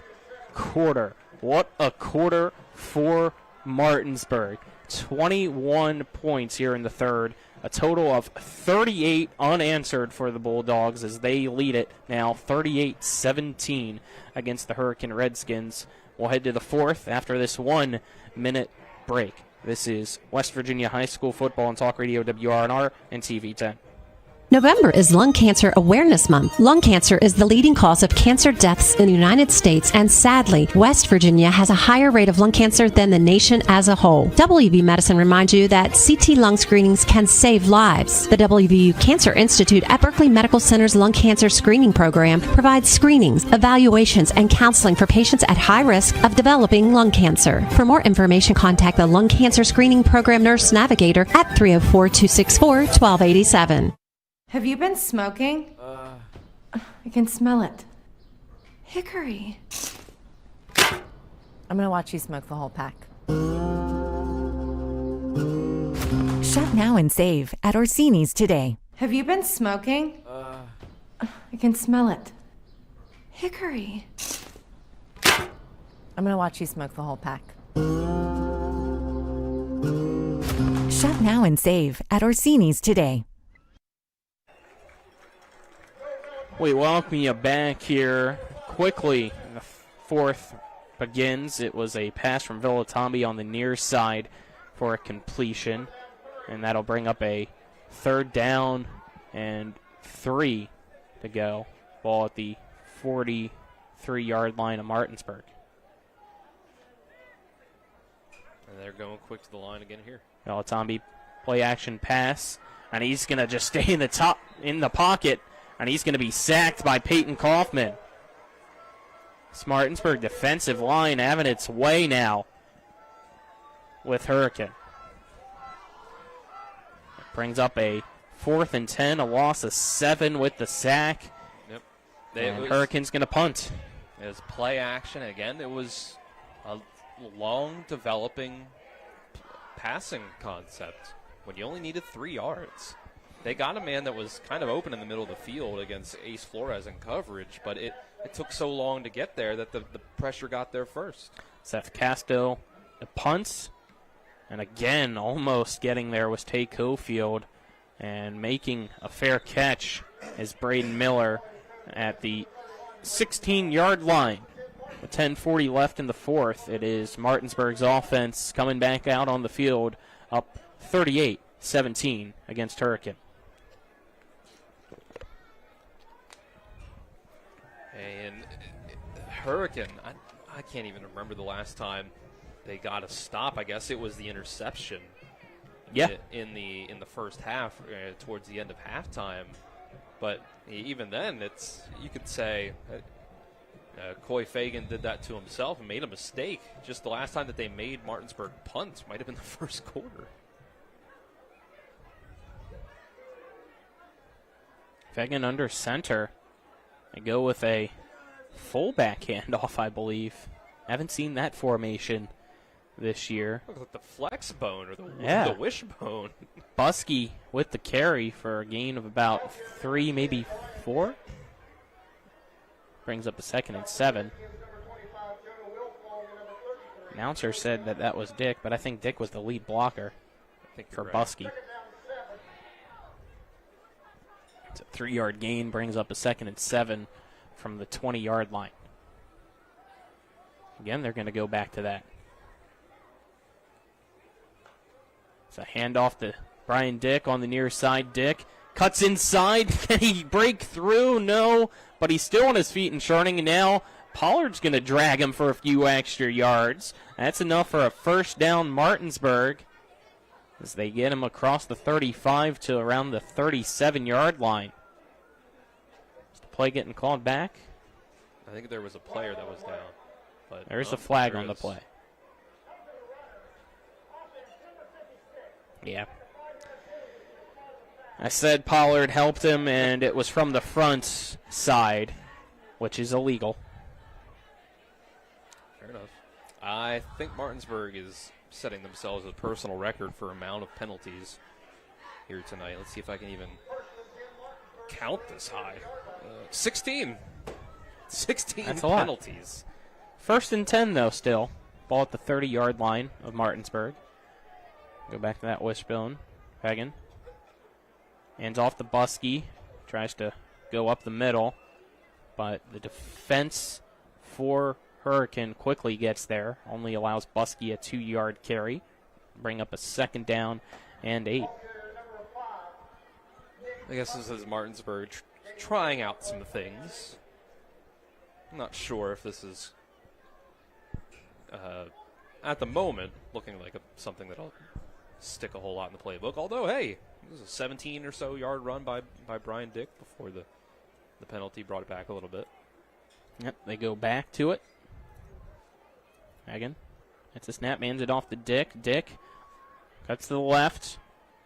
quarter. What a quarter for Martinsburg. 21 points here in the third. A total of 38 unanswered for the Bulldogs as they lead it now 38-17 against the Hurricane Redskins. We'll head to the fourth after this 1-minute break. This is West Virginia High School Football on Talk Radio WRNR and TV 10. November is Lung Cancer Awareness Month. Lung cancer is the leading cause of cancer deaths in the United States, and sadly, West Virginia has a higher rate of lung cancer than the nation as a whole. WV Medicine reminds you that CT lung screenings can save lives. The WVU Cancer Institute at Berkeley Medical Center's Lung Cancer Screening Program provides screenings, evaluations, and counseling for patients at high risk of developing lung cancer. For more information, contact the Lung Cancer Screening Program Nurse Navigator at 304-264-1287. Have you been smoking? I can smell it. Hickory. I'm gonna watch you smoke the whole pack. Shop now and save at Orsini's today. Have you been smoking? I can smell it. Hickory. I'm gonna watch you smoke the whole pack. Shop now and save at Orsini's today. We welcome you back here quickly. The fourth begins. It was a pass from Velatambi on the near side for a completion. And that'll bring up a 3rd down and 3 to go. Ball at the 43-yard line of Martinsburg. And they're going quick to the line again here. Alatambi play action pass, and he's going to just stay in the pocket, and he's going to be sacked by Peyton Kaufman. Martinsburg defensive line having its way now with Hurricane. Brings up a 4th and 10, a loss of 7 with the sack. Yep. And Hurricane's going to punt. It was play action. Again, it was a long developing passing concept when you only needed 3 yards. They got a man that was kind of open in the middle of the field against Ace Flores in coverage, but it took so long to get there that the pressure got there first. Seth Casto, the punts. And again, almost getting there was Tay Cofield, and making a fair catch is Braden Miller at the 16-yard line. With 10:40 left in the 4th, it is Martinsburg's offense coming back out on the field, up 38-17 against Hurricane. And Hurricane, I can't even remember the last time they got a stop. I guess it was the interception. Yeah. In the first half, towards the end of halftime. But even then, you could say Coy Fagan did that to himself and made a mistake. Just the last time that they made Martinsburg punt might have been the first quarter. Fagan under center. They go with a fullback handoff, I believe. Haven't seen that formation this year. Looks like the flex bone or the wishbone. Buskey with the carry for a gain of about 3, maybe 4. Brings up a 2nd and 7. Announcer said that was Dick, but I think Dick was the lead blocker for Buskey. It's a 3-yard gain, brings up a 2nd and 7 from the 20-yard line. Again, they're going to go back to that. It's a handoff to Brian Dick on the near side. Dick cuts inside. Can he break through? No, but he's still on his feet and churning. And now Pollard's going to drag him for a few extra yards. That's enough for a 1st down Martinsburg as they get him across the 35 to around the 37-yard line. Is the play getting called back? I think there was a player that was down. But there's a flag on the play. Yeah. I said Pollard helped him, and it was from the front side, which is illegal. Fair enough. I think Martinsburg is setting themselves a personal record for amount of penalties here tonight. Let's see if I can even count this high. 16. 16 That's penalties. 1st and 10, though, still. Ball at the 30-yard line of Martinsburg. Go back to that wishbone. Hagan. Hands off to Buskey. Tries to go up the middle. But the defense for Hurricane quickly gets there. Only allows Buskey a 2-yard carry. Bring up a 2nd down and 8. I guess this is Martinsburg trying out some things. I'm not sure if this is, at the moment, looking like something that'll stick a whole lot in the playbook. Although, hey, this is a 17 or so yard run by Brian Dick before the penalty brought it back a little bit. Yep, they go back to it. Hagan. It's a snap, hands it off to Dick. Dick cuts to the left.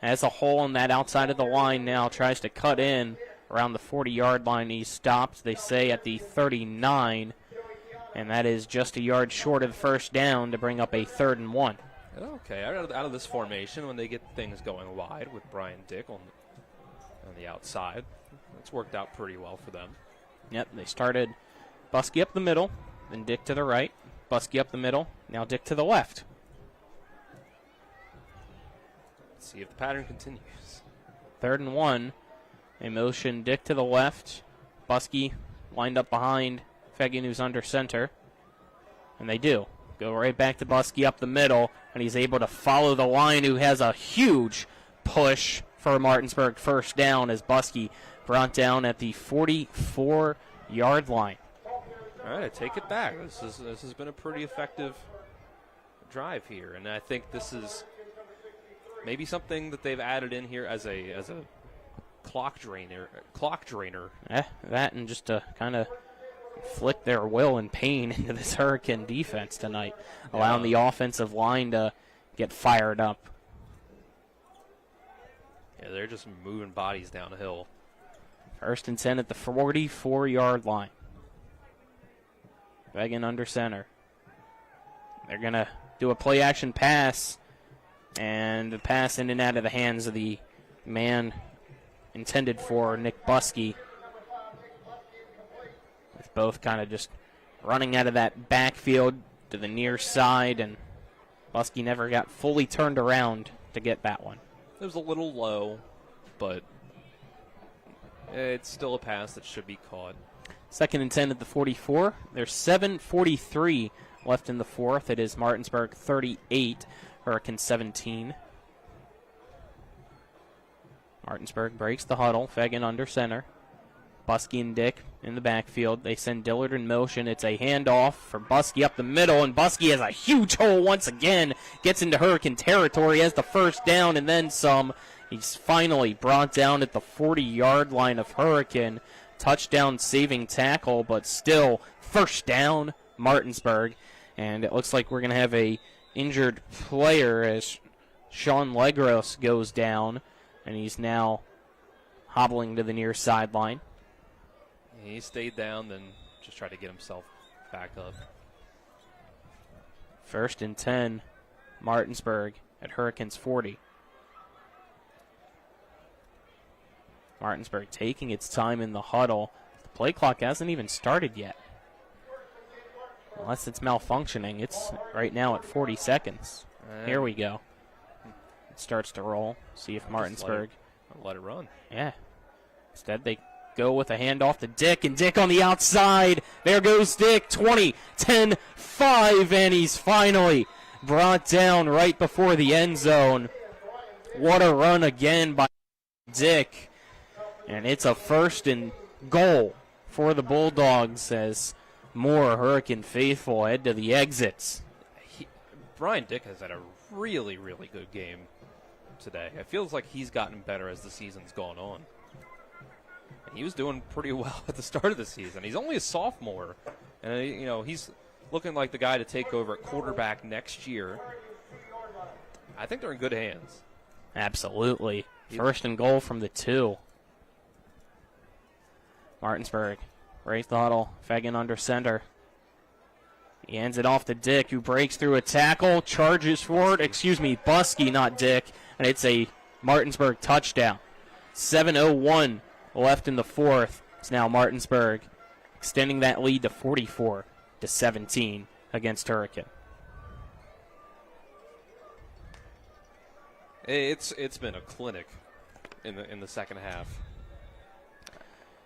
Has a hole on that outside of the line now. Tries to cut in around the 40-yard line. He's stopped, they say, at the 39. And that is just a yard short of the 1st down to bring up a 3rd and 1. Okay, out of this formation, when they get things going wide with Brian Dick on the outside, it's worked out pretty well for them. Yep, they started Buskey up the middle, then Dick to the right. Buskey up the middle, now Dick to the left. Let's see if the pattern continues. 3rd and 1. They motion Dick to the left. Buskey lined up behind Fagan, who's under center. And they do. Go right back to Buskey up the middle, and he's able to follow the line, who has a huge push for Martinsburg. First down as Buskey brought down at the 44-yard line. All right, I take it back. This has been a pretty effective drive here, and I think this is maybe something that they've added in here as a clock drainer. That and just to kind of flick their will and pain into this Hurricane defense tonight, allowing the offensive line to get fired up. Yeah, they're just moving bodies down the hill. First and 10 at the 44-yard line. Begging under center. They're going to do a play-action pass, and the pass in and out of the hands of the man intended for Nick Buskey. With both kind of just running out of that backfield to the near side, and Buskey never got fully turned around to get that one. It was a little low, but it's still a pass that should be caught. Second and 10 at the 44. There's 7:43 left in the fourth. It is Martinsburg 38, Hurricane 17. Martinsburg breaks the huddle. Fagan under center. Buskey and Dick in the backfield. They send Dillard in motion. It's a handoff for Buskey up the middle, and Buskey has a huge hole once again. Gets into Hurricane territory, has the first down, and then some. He's finally brought down at the 40-yard line of Hurricane. Touchdown saving tackle, but still first down, Martinsburg. And it looks like we're going to have a injured player as Sean Legros goes down, and he's now hobbling to the near sideline. He stayed down, then just tried to get himself back up. First and 10, Martinsburg at Hurricanes 40. Martinsburg taking its time in the huddle. The play clock hasn't even started yet. Unless it's malfunctioning, it's right now at 40 seconds. Here we go. It starts to roll. See if Martinsburg... Let it run. Yeah. Instead, they go with a handoff to Dick, and Dick on the outside. There goes Dick, 20, 10, 5, and he's finally brought down right before the end zone. What a run again by Dick. And it's a first and goal for the Bulldogs as more Hurricane faithful head to the exits. Brian Dick has had a really, really good game today. It feels like he's gotten better as the season's gone on. And he was doing pretty well at the start of the season. He's only a sophomore, and he's looking like the guy to take over at quarterback next year. I think they're in good hands. Absolutely. First and goal from the 2. Martinsburg breaks the huddle. Fagan under center. He hands it off to Dick, who breaks through a tackle, charges forward. Buskey, not Dick. And it's a Martinsburg touchdown. 7:01 left in the fourth. It's now Martinsburg extending that lead to 44-17 against Hurricane. It's been a clinic in the second half.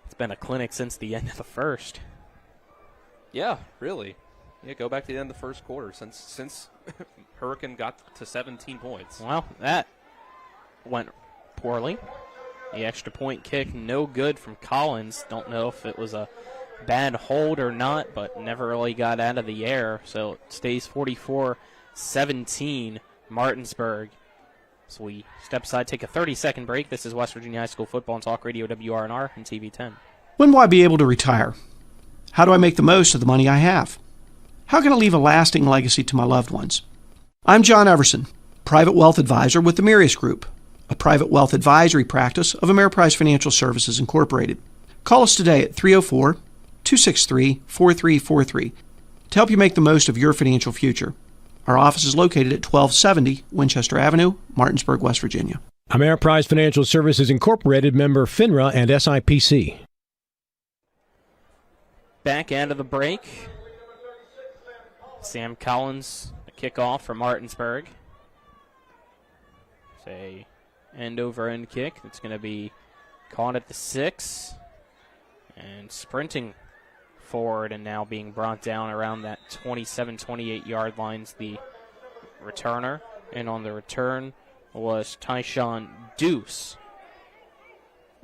It's been a clinic since the end of the first. Yeah, really. Yeah, go back to the end of the first quarter since Hurricane got to 17 points. Well, that went poorly. The extra point kick, no good from Collins. Don't know if it was a bad hold or not, but never really got out of the air. So it stays 44-17, Martinsburg. So we step aside, take a 30-second break. This is West Virginia High School Football on Talk Radio WRNR and TV 10. When will I be able to retire? How do I make the most of the money I have? How can I leave a lasting legacy to my loved ones? I'm John Everson, Private Wealth Advisor with the Mirius Group, a private wealth advisory practice of Ameriprise Financial Services Incorporated. Call us today at 304-263-4343 to help you make the most of your financial future. Our office is located at 1270 Winchester Avenue, Martinsburg, West Virginia. Ameriprise Financial Services Incorporated, member FINRA and SIPC. Back out of the break. Sam Collins, a kickoff for Martinsburg. It's a end-over-end kick. It's going to be caught at the 6. And sprinting forward and now being brought down around that 27, 28-yard lines, the returner. And on the return was Tyshawn Deuce.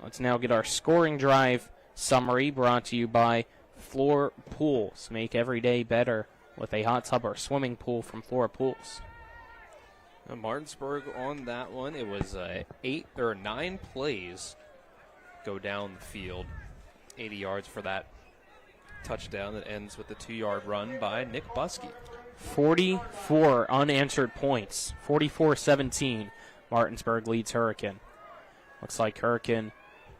Let's now get our scoring drive summary brought to you by Floor Pools. Make every day better with a hot tub or swimming pool from Floor Pools. Martinsburg on that one. It was 8 or 9 plays go down the field. 80 yards for that touchdown that ends with the 2-yard run by Nick Buskey. 44 unanswered points. 44-17. Martinsburg leads Hurricane. Looks like Hurricane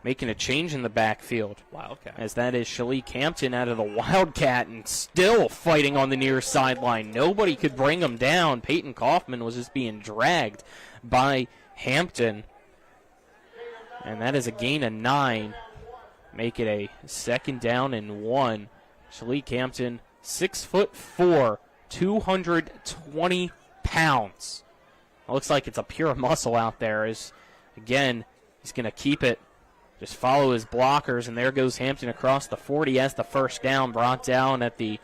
making a change in the backfield. Wildcat. As that is Shalik Hampton out of the Wildcat and still fighting on the near sideline. Nobody could bring him down. Peyton Kaufman was just being dragged by Hampton. And that is a gain of 9. Make it a 2nd down and 1. Shalik Hampton, 6'4", 220 pounds. It looks like it's a pure muscle out there. As again, he's going to keep it. Just follow his blockers, and there goes Hampton across the 40 as the first down, brought down at the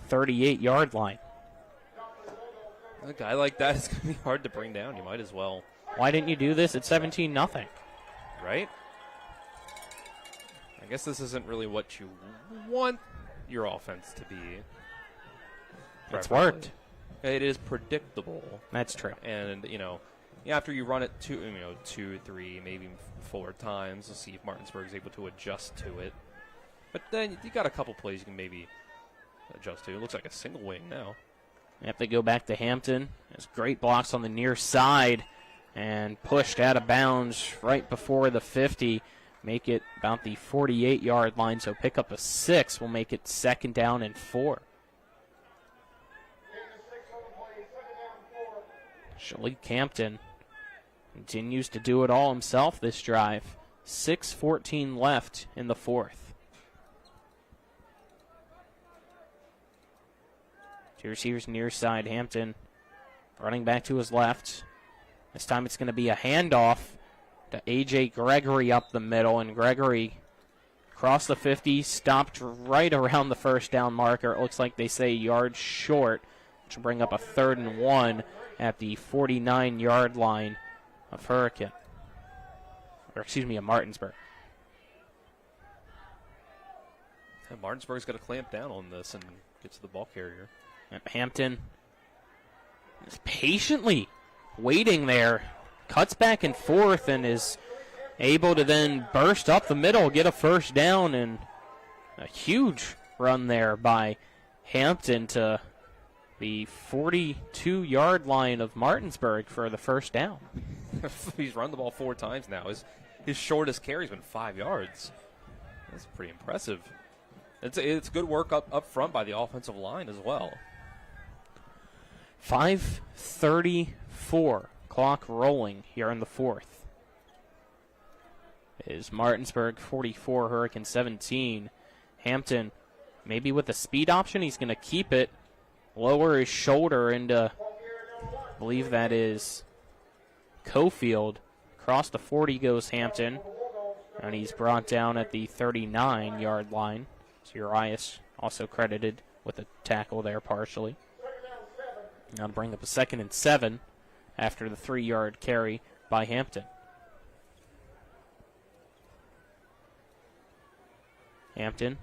38-yard line. A guy like that is going to be hard to bring down. You might as well. Why didn't you do this at 17-0? Right? I guess this isn't really what you want your offense to be. It's worked. It is predictable. That's true. And, after you run it 2, 3, maybe 4 times, to see if Martinsburg is able to adjust to it. But then you got a couple plays you can maybe adjust to. It looks like a single wing now. Have to go back to Hampton. There's great blocks on the near side and pushed out of bounds right before the 50. Make it about the 48-yard line, so pick up a 6 will make it 2nd down and 4. Shalik Hampton continues to do it all himself this drive. 6:14 left in the 4th. Two receivers near side. Hampton running back to his left. This time it's going to be a handoff to A.J. Gregory up the middle, and Gregory across the 50, stopped right around the first down marker. It looks like they say a yard short, which will bring up a 3rd and 1 at the 49-yard line of Hurricane. Or, excuse me, of Martinsburg. And Martinsburg's got to clamp down on this and get to the ball carrier. And Hampton is patiently waiting there. Cuts back and forth and is able to then burst up the middle, get a first down, and a huge run there by Hampton to the 42-yard line of Martinsburg for the first down. He's run the ball 4 times now. His shortest carry's been 5 yards. That's pretty impressive. It's good work up front by the offensive line as well. 5:34 clock rolling here in the 4th. Is Martinsburg 44, Hurricane 17. Hampton maybe with the speed option. He's going to keep it, lower his shoulder into, I believe that is Cofield. Across the 40 goes Hampton, and he's brought down at the 39-yard line. So Urias also credited with a tackle there partially. Now to bring up a 2nd and 7 after the 3-yard carry by Hampton. Hampton.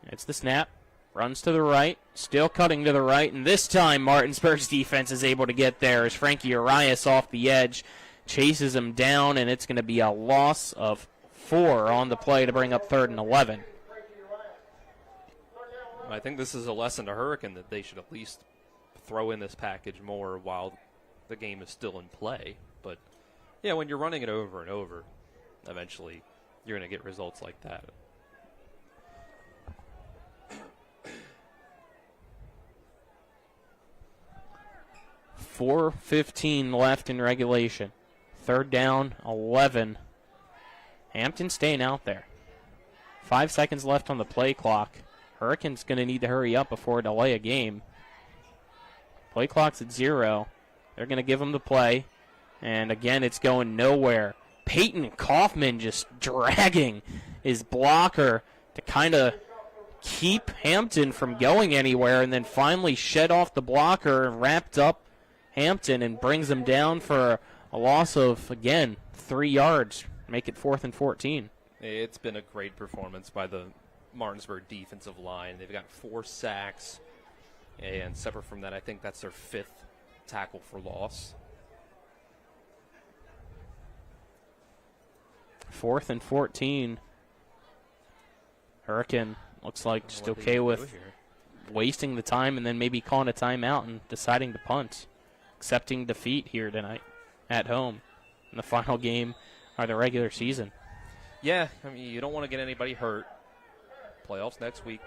It's the snap. Runs to the right. Still cutting to the right. And this time Martinsburg's defense is able to get there as Frankie Urias off the edge chases him down, and it's going to be a loss of 4 on the play to bring up 3rd and 11. I think this is a lesson to Hurricane that they should at least throw in this package more while the game is still in play. But, yeah, when you're running it over and over, eventually you're going to get results like that. .4:15 left in regulation. 3rd down, 11. Hampton staying out there. 5 seconds left on the play clock. Hurricane's going to need to hurry up before delay a game. Play clock's at 0. They're going to give him the play. And again, it's going nowhere. Peyton Kaufman just dragging his blocker to kind of keep Hampton from going anywhere, and then finally shed off the blocker and wrapped up Hampton and brings them down for a loss of, again, 3 yards. Make it 4th and 14. It's been a great performance by the Martinsburg defensive line. They've got 4 sacks, and separate from that, I think that's their 5th tackle for loss. 4th and 14. Hurricane looks like just okay with wasting the time and then maybe calling a timeout and deciding to punt. Accepting defeat here tonight at home in the final game of the regular season. Yeah, I mean, you don't want to get anybody hurt. Playoffs next week.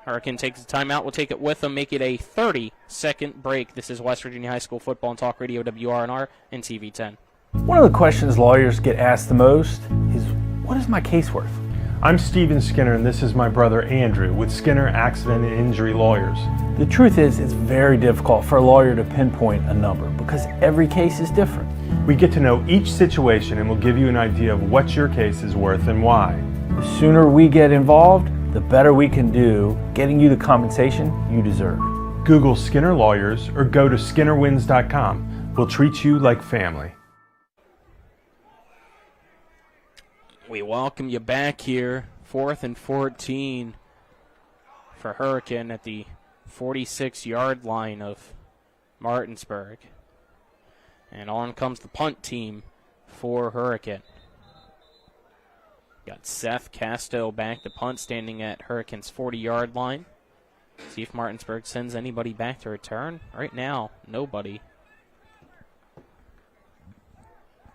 Hurricane takes the timeout. We'll take it with them, make it a 30-second break. This is West Virginia High School Football and Talk Radio, WRNR and TV 10. One of the questions lawyers get asked the most is, what is my case worth? I'm Steven Skinner, and this is my brother Andrew with Skinner Accident and Injury Lawyers. The truth is, it's very difficult for a lawyer to pinpoint a number because every case is different. We get to know each situation and we'll give you an idea of what your case is worth and why. The sooner we get involved, the better we can do getting you the compensation you deserve. Google Skinner Lawyers or go to skinnerwins.com. We'll treat you like family. We welcome you back here. 4th and 14 for Hurricane at the 46-yard line of Martinsburg. And on comes the punt team for Hurricane. Got Seth Casto back to punt, standing at Hurricane's 40-yard line. See if Martinsburg sends anybody back to return. Right now, nobody.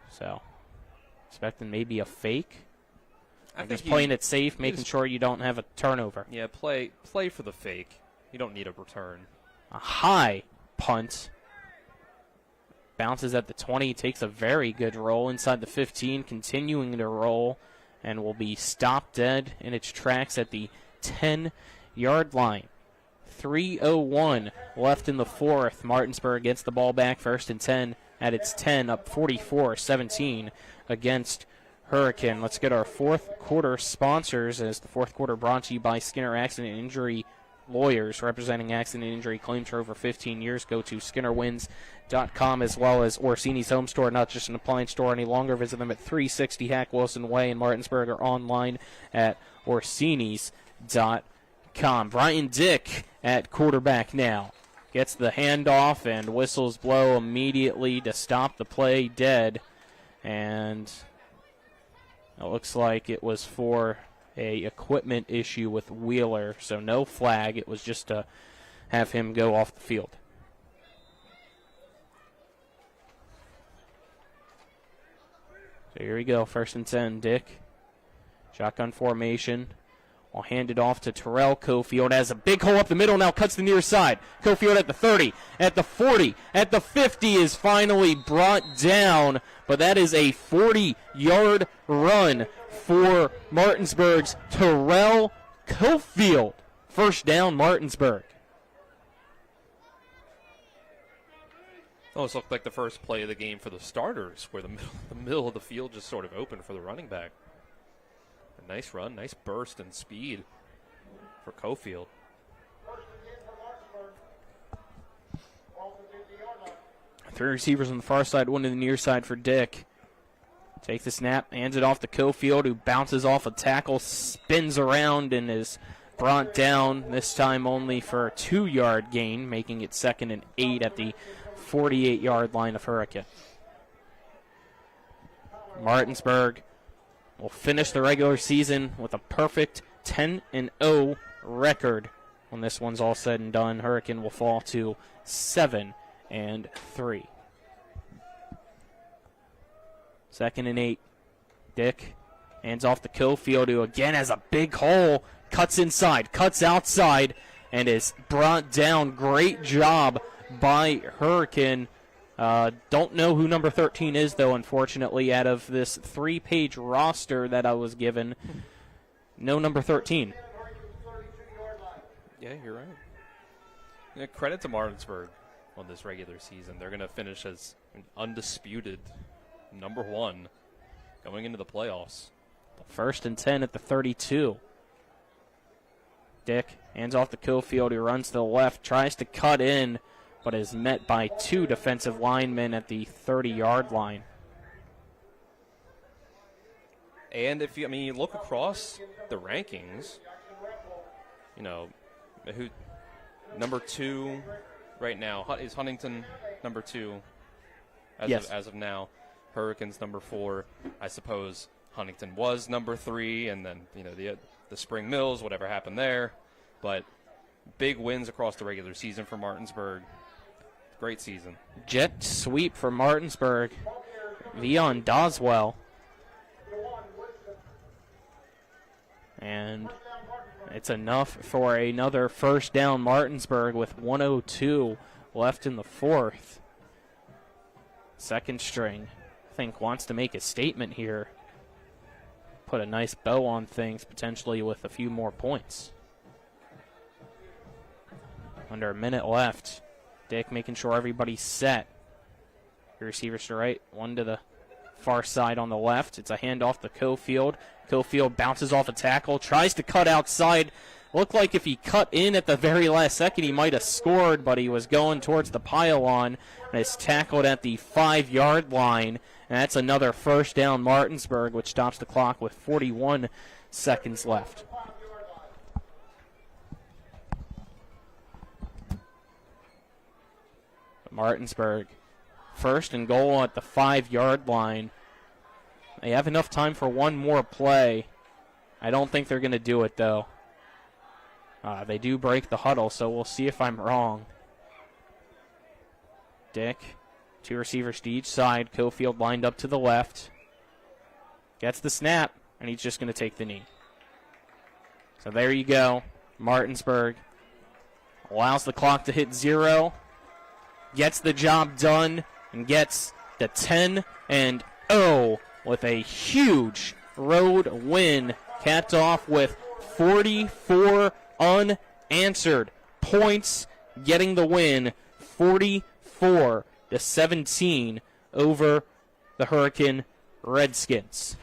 So, expecting maybe a fake. I'm just playing it safe, making sure you don't have a turnover. Yeah, play for the fake. You don't need a return. A high punt. Bounces at the 20, takes a very good roll inside the 15, continuing to roll, and will be stopped dead in its tracks at the 10-yard line. 3:01 left in the 4th. Martinsburg gets the ball back, 1st and 10 at its 10, up 44-17 against Hurricane. Let's get our 4th quarter sponsors, as the 4th quarter brought to you by Skinner Accident and Injury Lawyers, representing accident and injury claims for over 15 years. Go to SkinnerWins.com, as well as Orsini's Home Store, not just an appliance store any longer. Visit them at 360 Hack Wilson Way in Martinsburg or online at Orsinis.com. Brian Dick at quarterback now. Gets the handoff and whistles blow immediately to stop the play dead. And it looks like it was for a equipment issue with Wheeler, so no flag. It was just to have him go off the field. So here we go, 1st and 10, Dick. Shotgun formation. I'll hand it off to Terrell Cofield. Has a big hole up the middle, now cuts the near side. Cofield at the 30, at the 40, at the 50 is finally brought down, but that is a 40-yard run for Martinsburg's Terrell Cofield. 1st down, Martinsburg. Almost looked like the first play of the game for the starters, where the middle of the field just sort of opened for the running back. A nice run, nice burst and speed for Cofield. Three receivers on the far side, one to the near side for Dick. Takes the snap, hands it off to Cofield, who bounces off a tackle, spins around, and is brought down, this time only for a 2-yard gain, making it 2nd and 8 at the 48-yard line of Hurricane. Martinsburg will finish the regular season with a perfect 10-0 record. When this one's all said and done, Hurricane will fall to 7-3. 2nd and 8. Dick hands off to Cofield, who again has a big hole, cuts inside, cuts outside, and is brought down. Great job by Hurricane. Don't know who number 13 is, though, unfortunately. Out of this 3-page roster that I was given, no number 13. Yeah, you're right. Yeah, credit to Martinsburg on this regular season. They're going to finish as an undisputed number 1 going into the playoffs. 1st and 10 at the 32. Dick hands off to Cofield, who runs to the left, tries to cut in, but is met by 2 defensive linemen at the 30-yard line. And if you look across the rankings, who number 2 right now is Huntington number 2 as of now. Hurricanes number 4. I suppose Huntington was number 3, and then the Spring Mills, whatever happened there. But big wins across the regular season for Martinsburg. Great season. Jet sweep for Martinsburg. Vion Doswell. And it's enough for another first down Martinsburg with 1:02 left in the fourth. Second string, I think, wants to make a statement here. Put a nice bow on things, potentially with a few more points. Under a minute left. Dick making sure everybody's set. Your receivers to right, one to the far side on the left. It's a handoff to Cofield. Cofield bounces off a tackle, tries to cut outside. Looked like if he cut in at the very last second, he might have scored, but he was going towards the pylon and is tackled at the 5-yard line. And that's another first down Martinsburg, which stops the clock with 41 seconds left. Martinsburg, first and goal at the 5-yard line. They have enough time for one more play. I don't think they're going to do it, though. They do break the huddle, so we'll see if I'm wrong. Dick, 2 receivers to each side. Cofield lined up to the left. Gets the snap, and he's just going to take the knee. So there you go. Martinsburg allows the clock to hit 0. Gets the job done, and gets the 10-0 with a huge road win, capped off with 44 unanswered points, getting the win 44-17 over the Hurricane Redskins.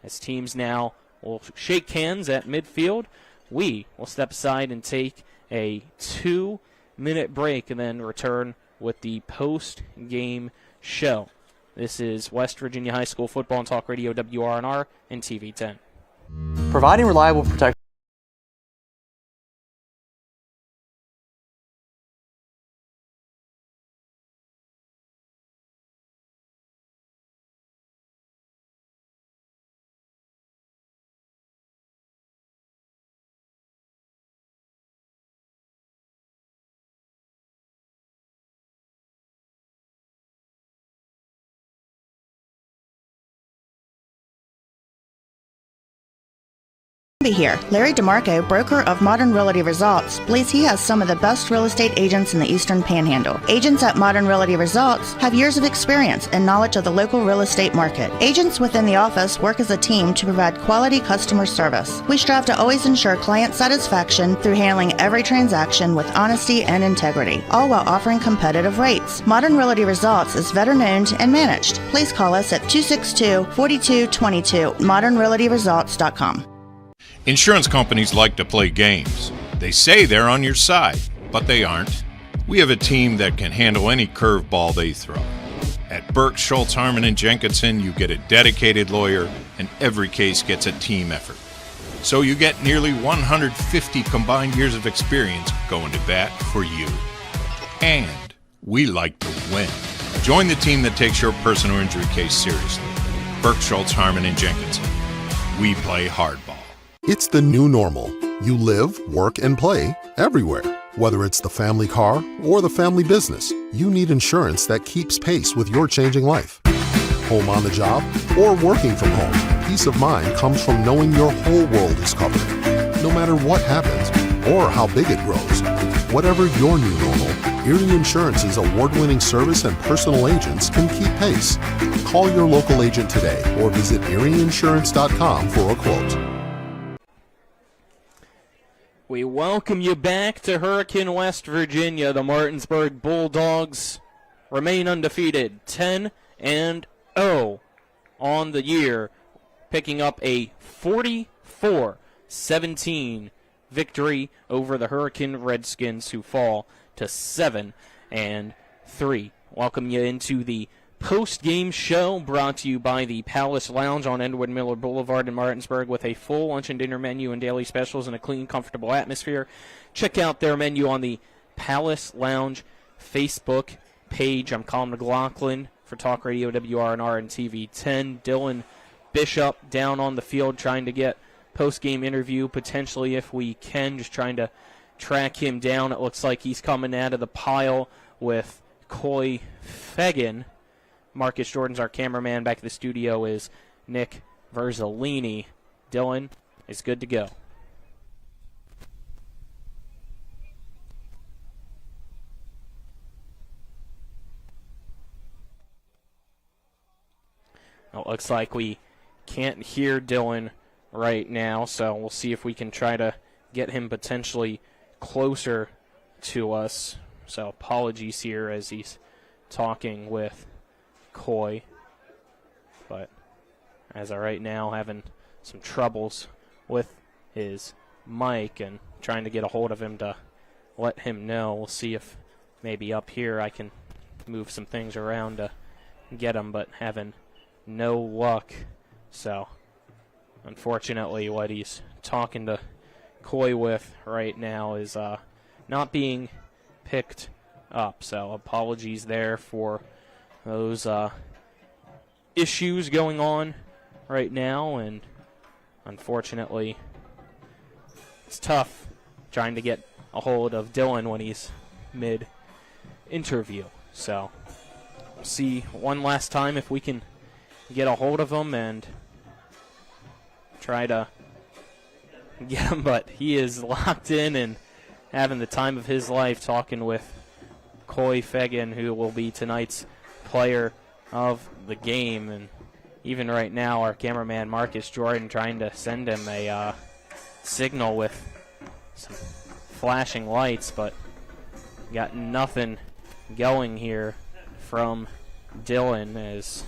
As teams now will shake hands at midfield, we will step aside and take a 2-minute break and then return with the post-game show. This is West Virginia High School Football and Talk Radio, WRNR and TV 10. Providing reliable protection. Here, Larry DeMarco, broker of Modern Realty Results, believes he has some of the best real estate agents in the Eastern Panhandle. Agents at Modern Realty Results have years of experience and knowledge of the local real estate market. Agents within the office work as a team to provide quality customer service. We strive to always ensure client satisfaction through handling every transaction with honesty and integrity, all while offering competitive rates. Modern Realty Results is veteran-owned and managed. Please call us at 262-4222, modernrealtyresults.com. Insurance companies like to play games. They say they're on your side, but they aren't. We have a team that can handle any curveball they throw. At Burke, Schultz, Harmon, and Jenkinson, you get a dedicated lawyer, and every case gets a team effort. So you get nearly 150 combined years of experience going to bat for you. And we like to win. Join the team that takes your personal injury case seriously. Burke, Schultz, Harmon, and Jenkinson. We play hardball. It's the new normal. You live, work, and play everywhere. Whether it's the family car or the family business, you need insurance that keeps pace with your changing life. Home on the job or working from home, peace of mind comes from knowing your whole world is covered. No matter what happens or how big it grows, whatever your new normal, Erie Insurance's award-winning service and personal agents can keep pace. Call your local agent today or visit erieinsurance.com for a quote. We welcome you back to Hurricane, West Virginia. The Martinsburg Bulldogs remain undefeated, 10-0 on the year, picking up a 44-17 victory over the Hurricane Redskins, who fall to 7-2. 3. Welcome you into the post-game show brought to you by the Palace Lounge on Edward Miller Boulevard in Martinsburg with a full lunch and dinner menu and daily specials in a clean, comfortable atmosphere. Check out their menu on the Palace Lounge Facebook page. I'm Colin McLaughlin for Talk Radio WRNR and TV 10. Dylan Bishop down on the field trying to get post-game interview, potentially if we can, just trying to track him down. It looks like he's coming out of the pile with Coy Fegan. Marcus Jordan's our cameraman. Back at the studio is Nick Verzolini. Dylan is good to go. It looks like we can't hear Dylan right now, so we'll see if we can try to get him potentially closer to us. So apologies here as he's talking with Coy. But as of right now, having some troubles with his mic and trying to get a hold of him to let him know. We'll see if maybe up here I can move some things around to get him, but having no luck. So unfortunately what he's talking to Coy with right now is not being picked up. So apologies there for those issues going on right now, and unfortunately it's tough trying to get a hold of Dylan when he's mid-interview. So we'll see one last time if we can get a hold of him and try to get him, but he is locked in and having the time of his life talking with Coy Fegan, who will be tonight's player of the game. And even right now, our cameraman Marcus Jordan trying to send him a signal with some flashing lights, but got nothing going here from Dylan, as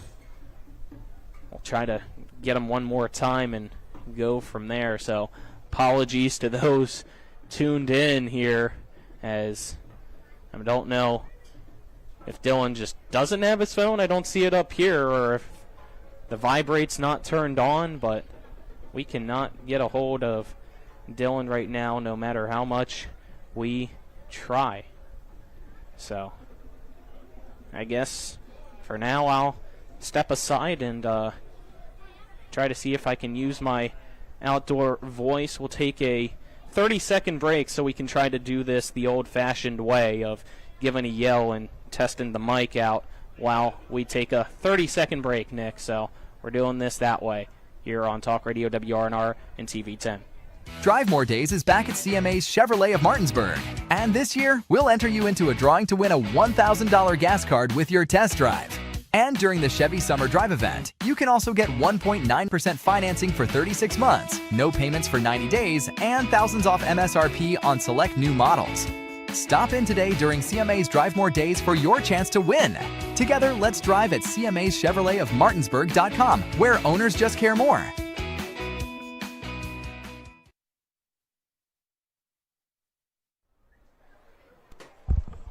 we'll try to get him one more time and go from there. So apologies to those tuned in here, as I don't know if Dylan just doesn't have his phone. I don't see it up here, or if the vibrate's not turned on, but we cannot get a hold of Dylan right now, no matter how much we try. So I guess for now I'll step aside and try to see if I can use my outdoor voice. We'll take a 30-second break so we can try to do this the old-fashioned way of giving a yell and testing the mic out while we take a 30-second break, Nick. So we're doing this that way here on Talk Radio WRNR and TV 10. Drive More Days is back at CMA's Chevrolet of Martinsburg. And this year, we'll enter you into a drawing to win a $1,000 gas card with your test drive. And during the Chevy Summer Drive event, you can also get 1.9% financing for 36 months, no payments for 90 days, and thousands off MSRP on select new models. Stop in today during CMA's Drive More Days for your chance to win. Together, let's drive at CMA's Chevrolet of Martinsburg.com, where owners just care more.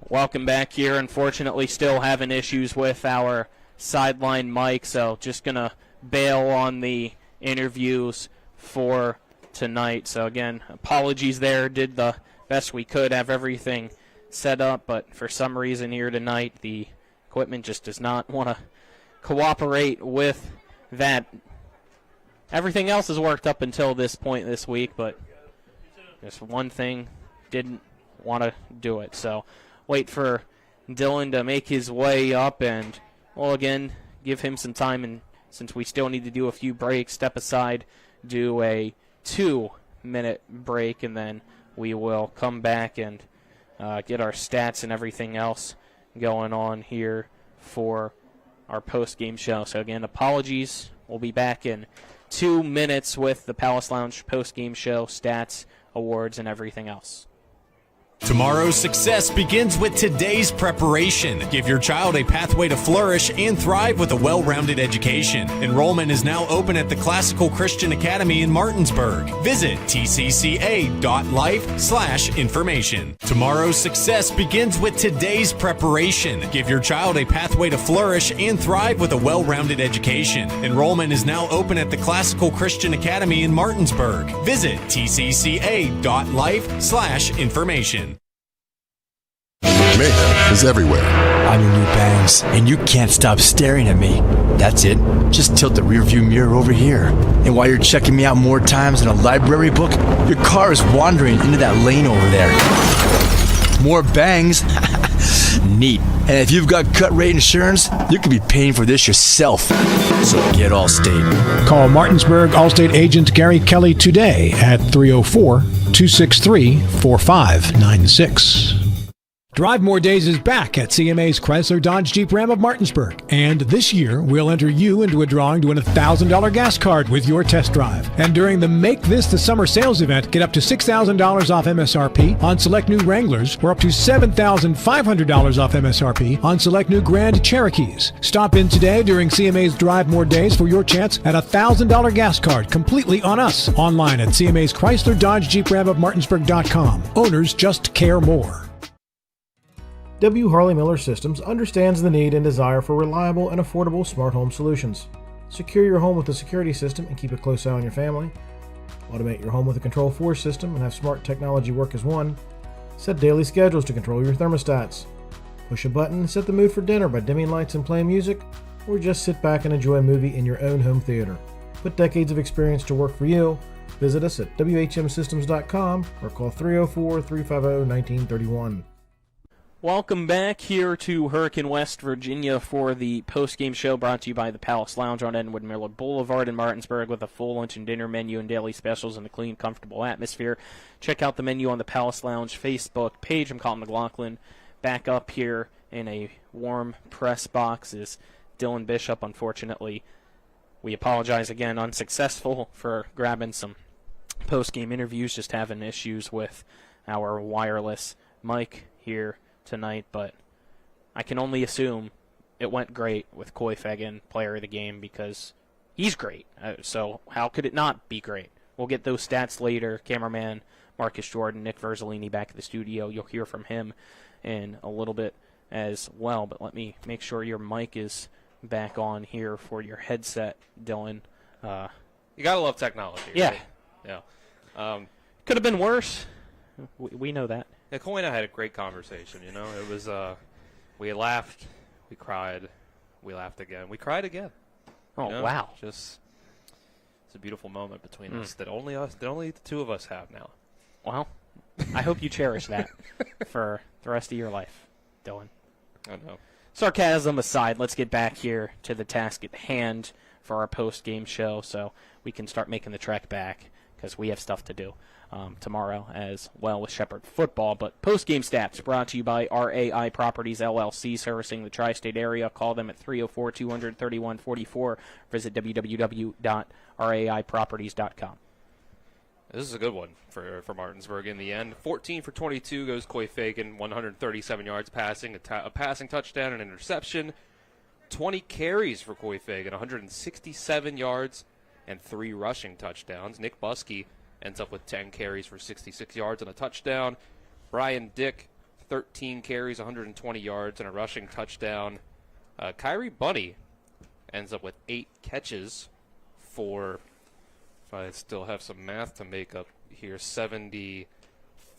Welcome back here. Unfortunately, still having issues with our sideline mic, so just going to bail on the interviews for tonight. So again, apologies there. Did the best we could, have everything set up, but for some reason here tonight, the equipment just does not want to cooperate with that. Everything else has worked up until this point this week, but just one thing didn't want to do it. So wait for Dylan to make his way up, and we'll again give him some time, and since we still need to do a few breaks, step aside, do a 2-minute break, and then we will come back and get our stats and everything else going on here for our post-game show. So again, apologies. We'll be back in 2 minutes with the Palace Lounge post-game show, stats, awards, and everything else. Tomorrow's success begins with today's preparation. Give your child a pathway to flourish and thrive with a well-rounded education. Enrollment is now open at the Classical Christian Academy in Martinsburg. Visit tcca.life/information. Tomorrow's success begins with today's preparation. Give your child a pathway to flourish and thrive with a well-rounded education. Enrollment is now open at the Classical Christian Academy in Martinsburg. Visit tcca.life/information. Mayhem is everywhere. I'm your new bangs, and you can't stop staring at me. That's it. Just tilt the rearview mirror over here. And while you're checking me out more times than a library book, your car is wandering into that lane over there. More bangs? Neat. And if you've got cut rate insurance, you could be paying for this yourself. So get Allstate. Call Martinsburg Allstate agent Gary Kelly today at 304-263-4596. Drive More Days is back at CMA's Chrysler Dodge Jeep Ram of Martinsburg. And this year, we'll enter you into a drawing to win a $1,000 gas card with your test drive. And during the Make This the Summer sales event, get up to $6,000 off MSRP on select new Wranglers or up to $7,500 off MSRP on select new Grand Cherokees. Stop in today during CMA's Drive More Days for your chance at a $1,000 gas card completely on us. Online at CMA's Chrysler Dodge Jeep Ram of Martinsburg.com. Owners just care more. W. Harley Miller Systems understands the need and desire for reliable and affordable smart home solutions. Secure your home with a security system and keep a close eye on your family. Automate your home with a Control4 system and have smart technology work as one. Set daily schedules to control your thermostats. Push a button and set the mood for dinner by dimming lights and playing music, or just sit back and enjoy a movie in your own home theater. Put decades of experience to work for you. Visit us at whmsystems.com or call 304-350-1931. Welcome back here to Hurricane, West Virginia for the post-game show brought to you by the Palace Lounge on Edward Miller Boulevard in Martinsburg with a full lunch and dinner menu and daily specials in a clean, comfortable atmosphere. Check out the menu on the Palace Lounge Facebook page. I'm Colin McLaughlin. Back up here in a warm press box is Dylan Bishop. Unfortunately, we apologize again, unsuccessful for grabbing some post-game interviews, just having issues with our wireless mic here tonight, but I can only assume it went great with Coy Fagan, player of the game, because he's great. So how could it not be great? We'll get those stats later. Cameraman Marcus Jordan, Nick Verzolini back at the studio. You'll hear from him in a little bit as well, but let me make sure your mic is back on here for your headset, Dylan. You gotta love technology. Yeah. Right? Yeah. Could have been worse. We know that. Yeah, Coy and I had a great conversation, you know. It was, we laughed, we cried, we laughed again. We cried again. Oh, you know? wow. Just, it's a beautiful moment between us that only the two of us have now. Well, I hope you cherish that for the rest of your life, Dylan. I know. Sarcasm aside, let's get back here to the task at hand for our post-game show so we can start making the trek back because we have stuff to do. Tomorrow as well with Shepherd football. But post-game stats brought to you by RAI Properties LLC, servicing the tri-state area. Call them at 304-200-3144. Visit www.raiproperties.com. This is a good one for Martinsburg in the end. 14 for 22 goes Coy Fagan, 137 yards passing, a passing touchdown and an interception. 20 carries for Coy Fagan, 167 yards and 3 rushing touchdowns. Nick Buskey ends up with 10 carries for 66 yards and a touchdown. Brian Dick, 13 carries, 120 yards and a rushing touchdown. Kyrie Bunny ends up with 8 catches for, if I still have some math to make up here,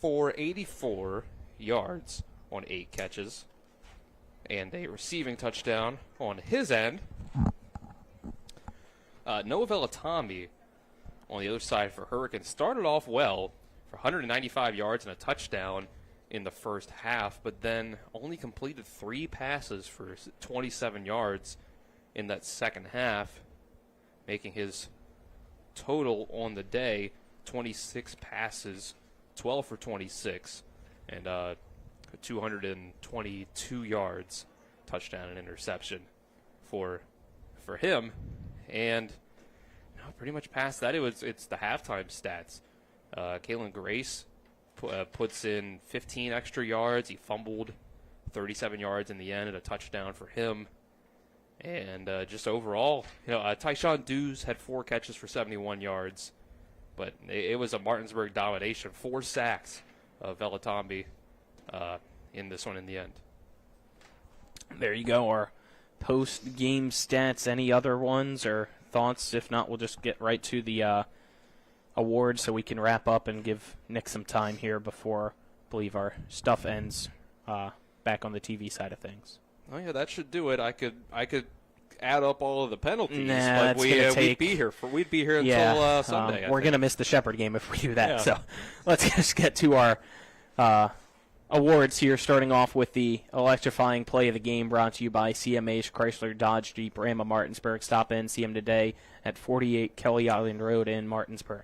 84 yards on 8 catches. And a receiving touchdown on his end. Noah Velatami on the other side for Hurricanes started off well for 195 yards and a touchdown in the first half, but then only completed 3 passes for 27 yards in that second half, making his total on the day 26 passes, 12 for 26, and 222 yards, touchdown and interception for him. And pretty much past that, it's the halftime stats. Kalen Grace puts in 15 extra yards. He fumbled 37 yards in the end and a touchdown for him. And just overall, Tyshawn Dews had 4 catches for 71 yards. But it was a Martinsburg domination. 4 sacks of Velatambi in this one in the end. There you go, our post-game stats. Any other ones or thoughts? If not, we'll just get right to the awards so we can wrap up and give Nick some time here before, I believe, our stuff ends back on the TV side of things. Oh yeah, that should do it. I could add up all of the penalties, nah, but we'd be here until Sunday. We're gonna miss the Shepherd game if we do that. Yeah. So let's just get to our awards here, starting off with the electrifying play of the game, brought to you by CMH Chrysler Dodge Jeep Ram of Martinsburg. Stop in, see them today at 48 Kelly Island Road in Martinsburg.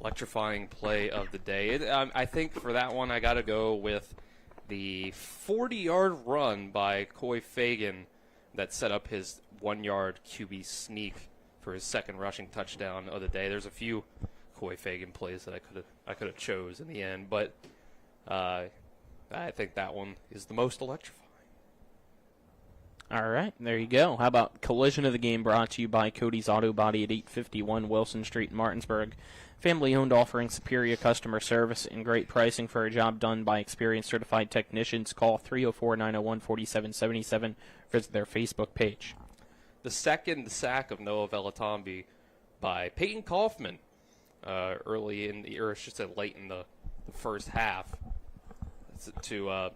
Electrifying play of the day. I think for that one I got to go with the 40-yard run by Coy Fagan that set up his 1-yard QB sneak for his second rushing touchdown of the day. There's a few Coy Fagan plays that I could have chose in the end, but I think that one is the most electrifying. All right, there you go. How about collision of the game, brought to you by Cody's Auto Body at 851 Wilson Street in Martinsburg. Family-owned, offering superior customer service and great pricing for a job done by experienced certified technicians. Call 304-901-4777. Visit their Facebook page. The second sack of Noah Velatambi by Peyton Kaufman early in the, or I should say late in the first half, to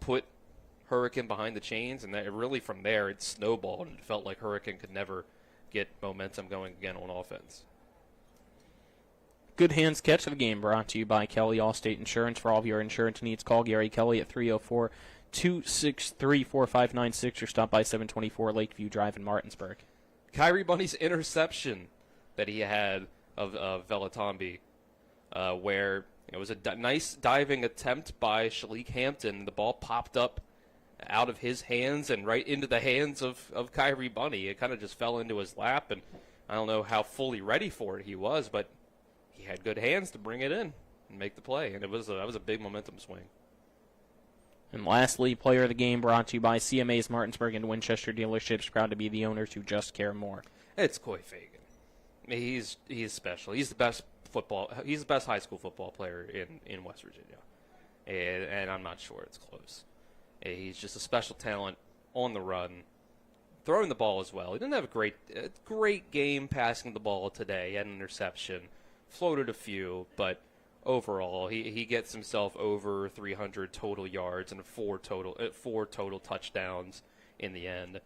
put Hurricane behind the chains, and that really from there it snowballed, and it felt like Hurricane could never get momentum going again on offense. Good hands catch of the game, brought to you by Kelly Allstate Insurance. For all of your insurance needs, call Gary Kelly at 304-263-4596 or stop by 724 Lakeview Drive in Martinsburg. Kyrie Bunny's interception that he had of Velatambi, where it was a nice diving attempt by Shalik Hampton. The ball popped up out of his hands and right into the hands of Kyrie Bunny. It kind of just fell into his lap, and I don't know how fully ready for it he was, but he had good hands to bring it in and make the play, and that was a big momentum swing. And lastly, player of the game, brought to you by CMA's Martinsburg and Winchester dealerships, proud to be the owners who just care more. It's Coy Fagan. I mean, he's special. He's the best high school football player in West Virginia, and I'm not sure it's close. He's just a special talent on the run, throwing the ball as well. He didn't have a great game passing the ball today. He had an interception, floated a few, but overall he gets himself over 300 total yards and four total touchdowns in the end.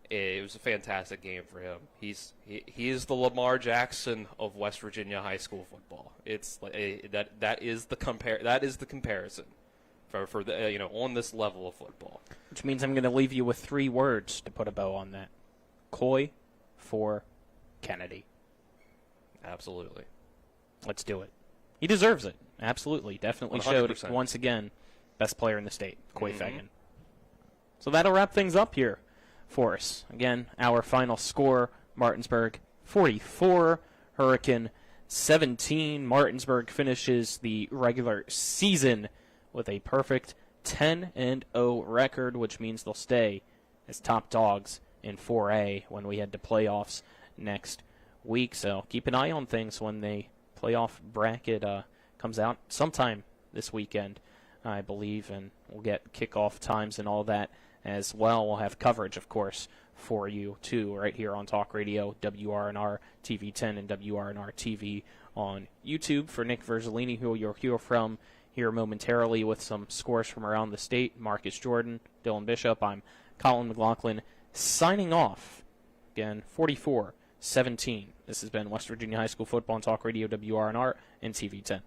It was a fantastic game for him. He is the Lamar Jackson of West Virginia high school football. It's that is the comparison for the, on this level of football. Which means I'm going to leave you with 3 words to put a bow on that. Coy for Kennedy. Absolutely. Let's do it. He deserves it. Absolutely. Definitely 100%. Showed once again best player in the state, Coy Fagan. So that'll wrap things up here for us. Again, our final score, Martinsburg 44, Hurricane 17. Martinsburg finishes the regular season with a perfect 10-0 record, which means they'll stay as top dogs in 4A when we head to playoffs next week. So keep an eye on things when the playoff bracket comes out sometime this weekend, I believe, and we'll get kickoff times and all that as well. We'll have coverage, of course, for you, too, right here on Talk Radio, WRNR TV 10 and WRNR TV on YouTube. For Nick Verzolini, who you'll hear from here momentarily with some scores from around the state, Marcus Jordan, Dylan Bishop, I'm Colin McLaughlin, signing off. Again, 44-17. This has been West Virginia High School Football on Talk Radio, WRNR and TV 10.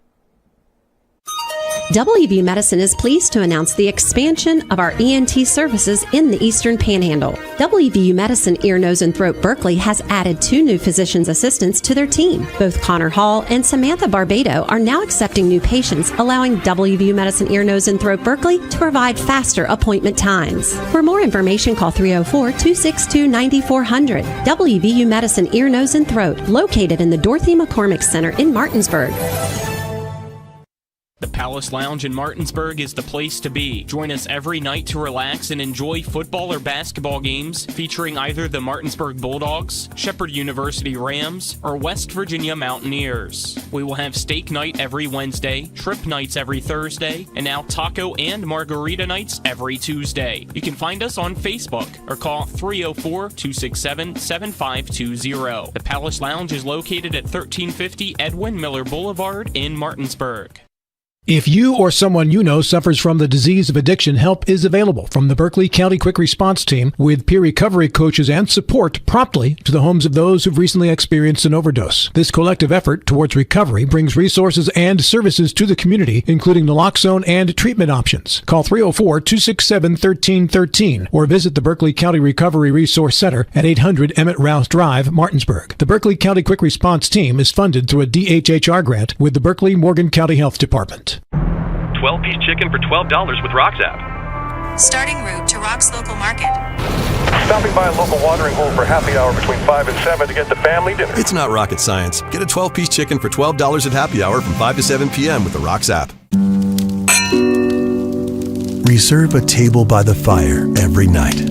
WVU Medicine is pleased to announce the expansion of our ENT services in the Eastern Panhandle. WVU Medicine Ear, Nose, and Throat Berkeley has added 2 new physician's assistants to their team. Both Connor Hall and Samantha Barbado are now accepting new patients, allowing WVU Medicine Ear, Nose, and Throat Berkeley to provide faster appointment times. For more information, call 304-262-9400. WVU Medicine Ear, Nose, and Throat, located in the Dorothy McCormick Center in Martinsburg. The Palace Lounge in Martinsburg is the place to be. Join us every night to relax and enjoy football or basketball games featuring either the Martinsburg Bulldogs, Shepherd University Rams, or West Virginia Mountaineers. We will have steak night every Wednesday, trip nights every Thursday, and now taco and margarita nights every Tuesday. You can find us on Facebook or call 304-267-7520. The Palace Lounge is located at 1350 Edwin Miller Boulevard in Martinsburg. If you or someone you know suffers from the disease of addiction, help is available from the Berkeley County Quick Response Team with peer recovery coaches and support promptly to the homes of those who've recently experienced an overdose. This collective effort towards recovery brings resources and services to the community, including naloxone and treatment options. Call 304-267-1313 or visit the Berkeley County Recovery Resource Center at 800 Emmett Rouse Drive, Martinsburg. The Berkeley County Quick Response Team is funded through a DHHR grant with the Berkeley Morgan County Health Department. 12-piece chicken for $12 with Rock's app. Starting route to Rock's local market. Stopping by a local watering hole for happy hour between 5 and 7 to get the family dinner. It's not rocket science. Get a 12-piece chicken for $12 at happy hour from 5 to 7 p.m. with the Rock's app. Reserve a table by the fire every night.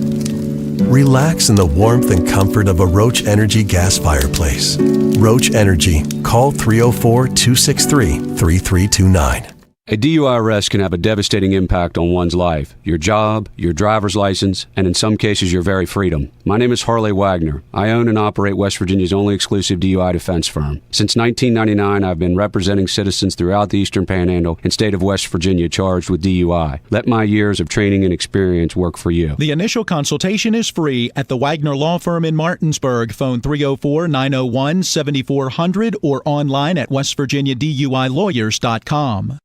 Relax in the warmth and comfort of a Roach Energy gas fireplace. Roach Energy. Call 304-263-3329. A DUI arrest can have a devastating impact on one's life, your job, your driver's license, and in some cases your very freedom. My name is Harley Wagner. I own and operate West Virginia's only exclusive DUI defense firm. Since 1999, I've been representing citizens throughout the Eastern Panhandle and state of West Virginia charged with DUI. Let my years of training and experience work for you. The initial consultation is free at the Wagner Law Firm in Martinsburg. Phone 304-901-7400 or online at westvirginiaduilawyers.com.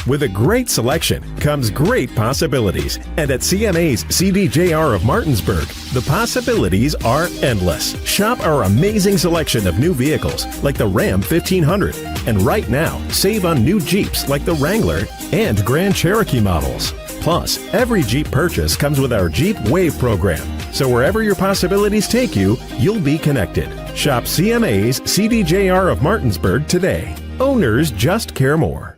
With a great selection comes great possibilities. And at CMA's CDJR of Martinsburg, the possibilities are endless. Shop our amazing selection of new vehicles like the Ram 1500. And right now, save on new Jeeps like the Wrangler and Grand Cherokee models. Plus, every Jeep purchase comes with our Jeep Wave program. So wherever your possibilities take you, you'll be connected. Shop CMA's CDJR of Martinsburg today. Owners just care more.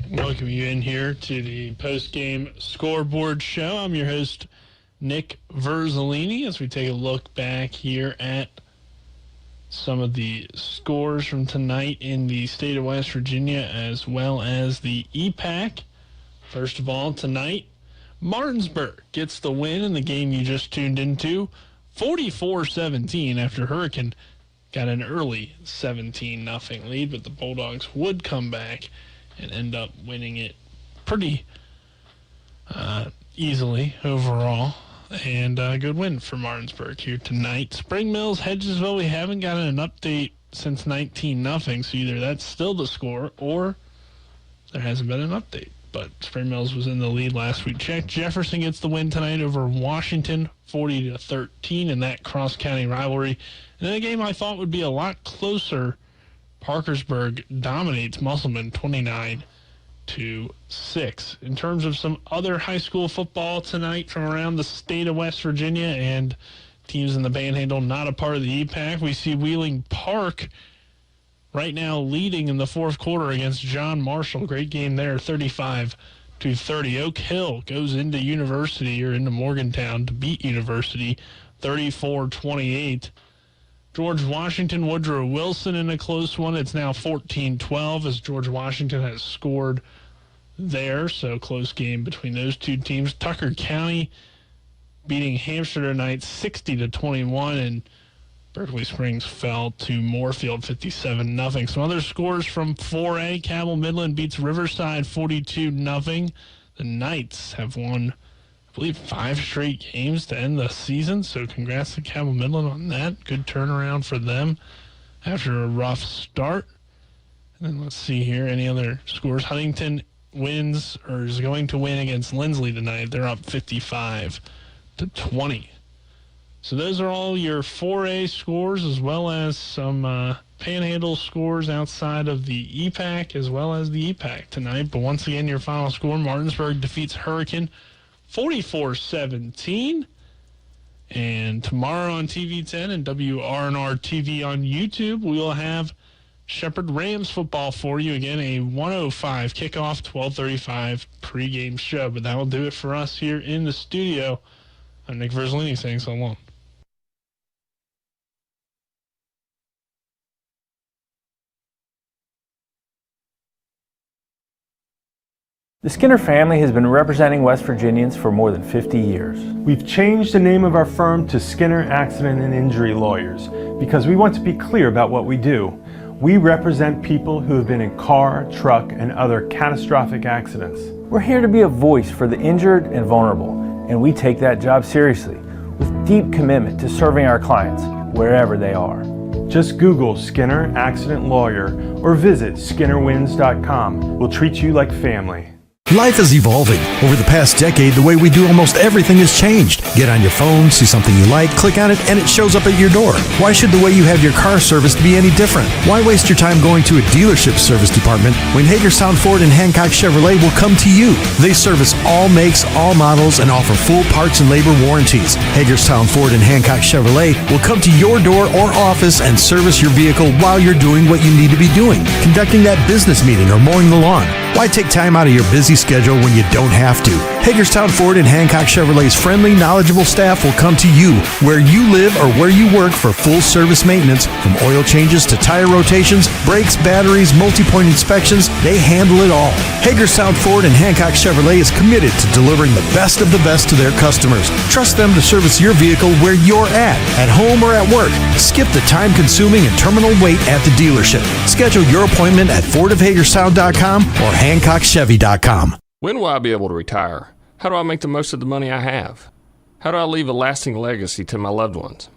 Welcome you in here to the post-game scoreboard show. I'm your host, Nick Verzolini, as we take a look back here at some of the scores from tonight in the state of West Virginia as well as the EPAC. First of all, tonight, Martinsburg gets the win in the game you just tuned into, 44-17 after Hurricane got an early 17-0 lead, but the Bulldogs would come back and end up winning it pretty easily overall. And a good win for Martinsburg here tonight. Spring Mills, Hedgesville, we haven't gotten an update since 19-0, so either that's still the score or there hasn't been an update. But Spring Mills was in the lead last week. Jefferson gets the win tonight over Washington, 40-13 in that cross-county rivalry. And in a game I thought would be a lot closer, Parkersburg dominates Musselman 29-6. In terms of some other high school football tonight from around the state of West Virginia and teams in the Panhandle not a part of the EPAC, we see Wheeling Park right now leading in the fourth quarter against John Marshall. Great game there, 35-30. Oak Hill goes into University or into Morgantown to beat University, 34-28. George Washington, Woodrow Wilson in a close one. It's now 14-12 as George Washington has scored there. So close game between those two teams. Tucker County beating Hampshire tonight 60-21, and Berkeley Springs fell to Moorfield 57-0. Some other scores from 4A. Cabell Midland beats Riverside 42-0. The Knights have won, I believe, 5 straight games to end the season, so congrats to Cabell Midland on that. Good turnaround for them after a rough start. And then let's see here, any other scores. Huntington wins, or is going to win against Lindsley tonight. They're up 55-20. So those are all your 4A scores, as well as some Panhandle scores outside of the EPAC, as well as the EPAC tonight. But once again, your final score, Martinsburg defeats Hurricane 44-17. And tomorrow on TV 10 and WRNR TV on YouTube, we will have Shepherd Rams football for you. Again, a 1:05 kickoff, 12:35 pregame show. But that will do it for us here in the studio. I'm Nick Verzolini saying so long. The Skinner family has been representing West Virginians for more than 50 years. We've changed the name of our firm to Skinner Accident and Injury Lawyers because we want to be clear about what we do. We represent people who have been in car, truck, and other catastrophic accidents. We're here to be a voice for the injured and vulnerable, and we take that job seriously with deep commitment to serving our clients wherever they are. Just Google Skinner Accident Lawyer or visit SkinnerWins.com. We'll treat you like family. Life is evolving. Over the past decade, the way we do almost everything has changed. Get on your phone, see something you like, click on it, and it shows up at your door. Why should the way you have your car serviced be any different? Why waste your time going to a dealership service department when Hagerstown Ford and Hancock Chevrolet will come to you? They service all makes, all models, and offer full parts and labor warranties. Hagerstown Ford and Hancock Chevrolet will come to your door or office and service your vehicle while you're doing what you need to be doing, conducting that business meeting or mowing the lawn. Why take time out of your busy schedule when you don't have to? Hagerstown Ford and Hancock Chevrolet's friendly, knowledgeable staff will come to you where you live or where you work for full service maintenance, from oil changes to tire rotations, brakes, batteries, multi-point inspections. They handle it all. Hagerstown Ford and Hancock Chevrolet is committed to delivering the best of the best to their customers. Trust them to service your vehicle where you're at home or at work. Skip the time-consuming and terminal wait at the dealership. Schedule your appointment at FordofHagerstown.com or HancockChevy.com. When will I be able to retire? How do I make the most of the money I have? How do I leave a lasting legacy to my loved ones?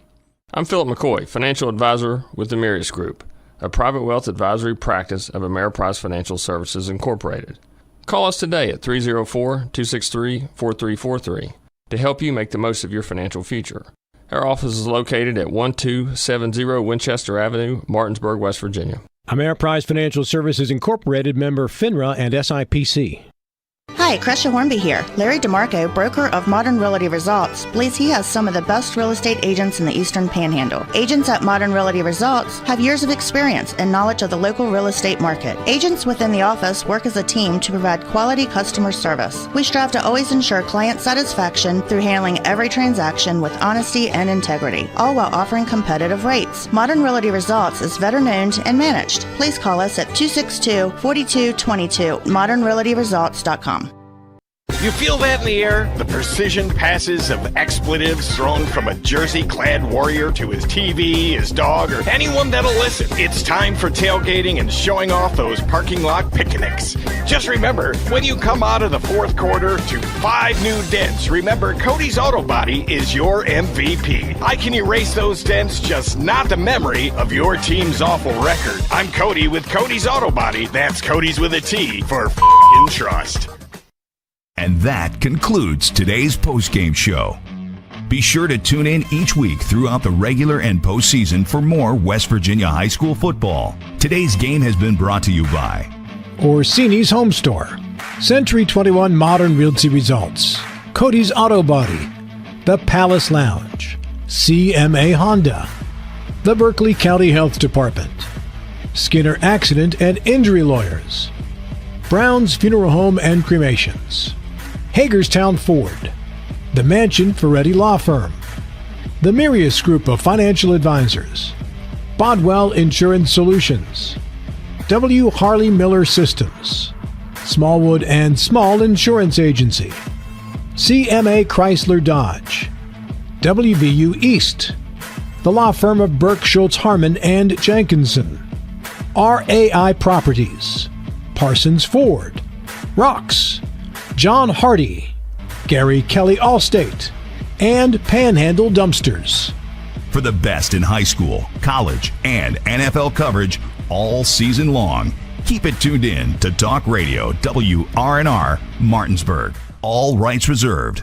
I'm Philip McCoy, financial advisor with the Mirius Group, a private wealth advisory practice of Ameriprise Financial Services Incorporated. Call us today at 304-263-4343 to help you make the most of your financial future. Our office is located at 1270 Winchester Avenue, Martinsburg, West Virginia. Ameriprise Financial Services Incorporated, member FINRA and SIPC. Hi, Crescia Hornby here. Larry DeMarco, broker of Modern Realty Results, believes he has some of the best real estate agents in the Eastern Panhandle. Agents at Modern Realty Results have years of experience and knowledge of the local real estate market. Agents within the office work as a team to provide quality customer service. We strive to always ensure client satisfaction through handling every transaction with honesty and integrity, all while offering competitive rates. Modern Realty Results is veteran-owned and managed. Please call us at 262-4222, modernrealtyresults.com. You feel that in the air? The precision passes of expletives thrown from a jersey-clad warrior to his TV, his dog, or anyone that'll listen. It's time for tailgating and showing off those parking lot picnics. Just remember, when you come out of the fourth quarter to 5 new dents, remember Cody's Auto Body is your MVP. I can erase those dents, just not the memory of your team's awful record. I'm Cody with Cody's Auto Body. That's Cody's with a T for f***ing trust. And that concludes today's postgame show. Be sure to tune in each week throughout the regular and postseason for more West Virginia high school football. Today's game has been brought to you by Orsini's Home Store, Century 21 Modern Realty Results, Cody's Auto Body, The Palace Lounge, CMA Honda, the Berkeley County Health Department, Skinner Accident and Injury Lawyers, Brown's Funeral Home and Cremations, Hagerstown Ford, the Mansion Ferretti Law Firm, the Mirius Group of Financial Advisors, Bodwell Insurance Solutions, W. Harley Miller Systems, Smallwood and Small Insurance Agency, CMA Chrysler Dodge, WVU East, the law firm of Burke Schultz Harmon and Jenkinson, RAI Properties, Parsons Ford, Rocks, John Hardy, Gary Kelly Allstate, and Panhandle Dumpsters. For the best in high school, college, and NFL coverage all season long, keep it tuned in to Talk Radio WRNR Martinsburg. All rights reserved.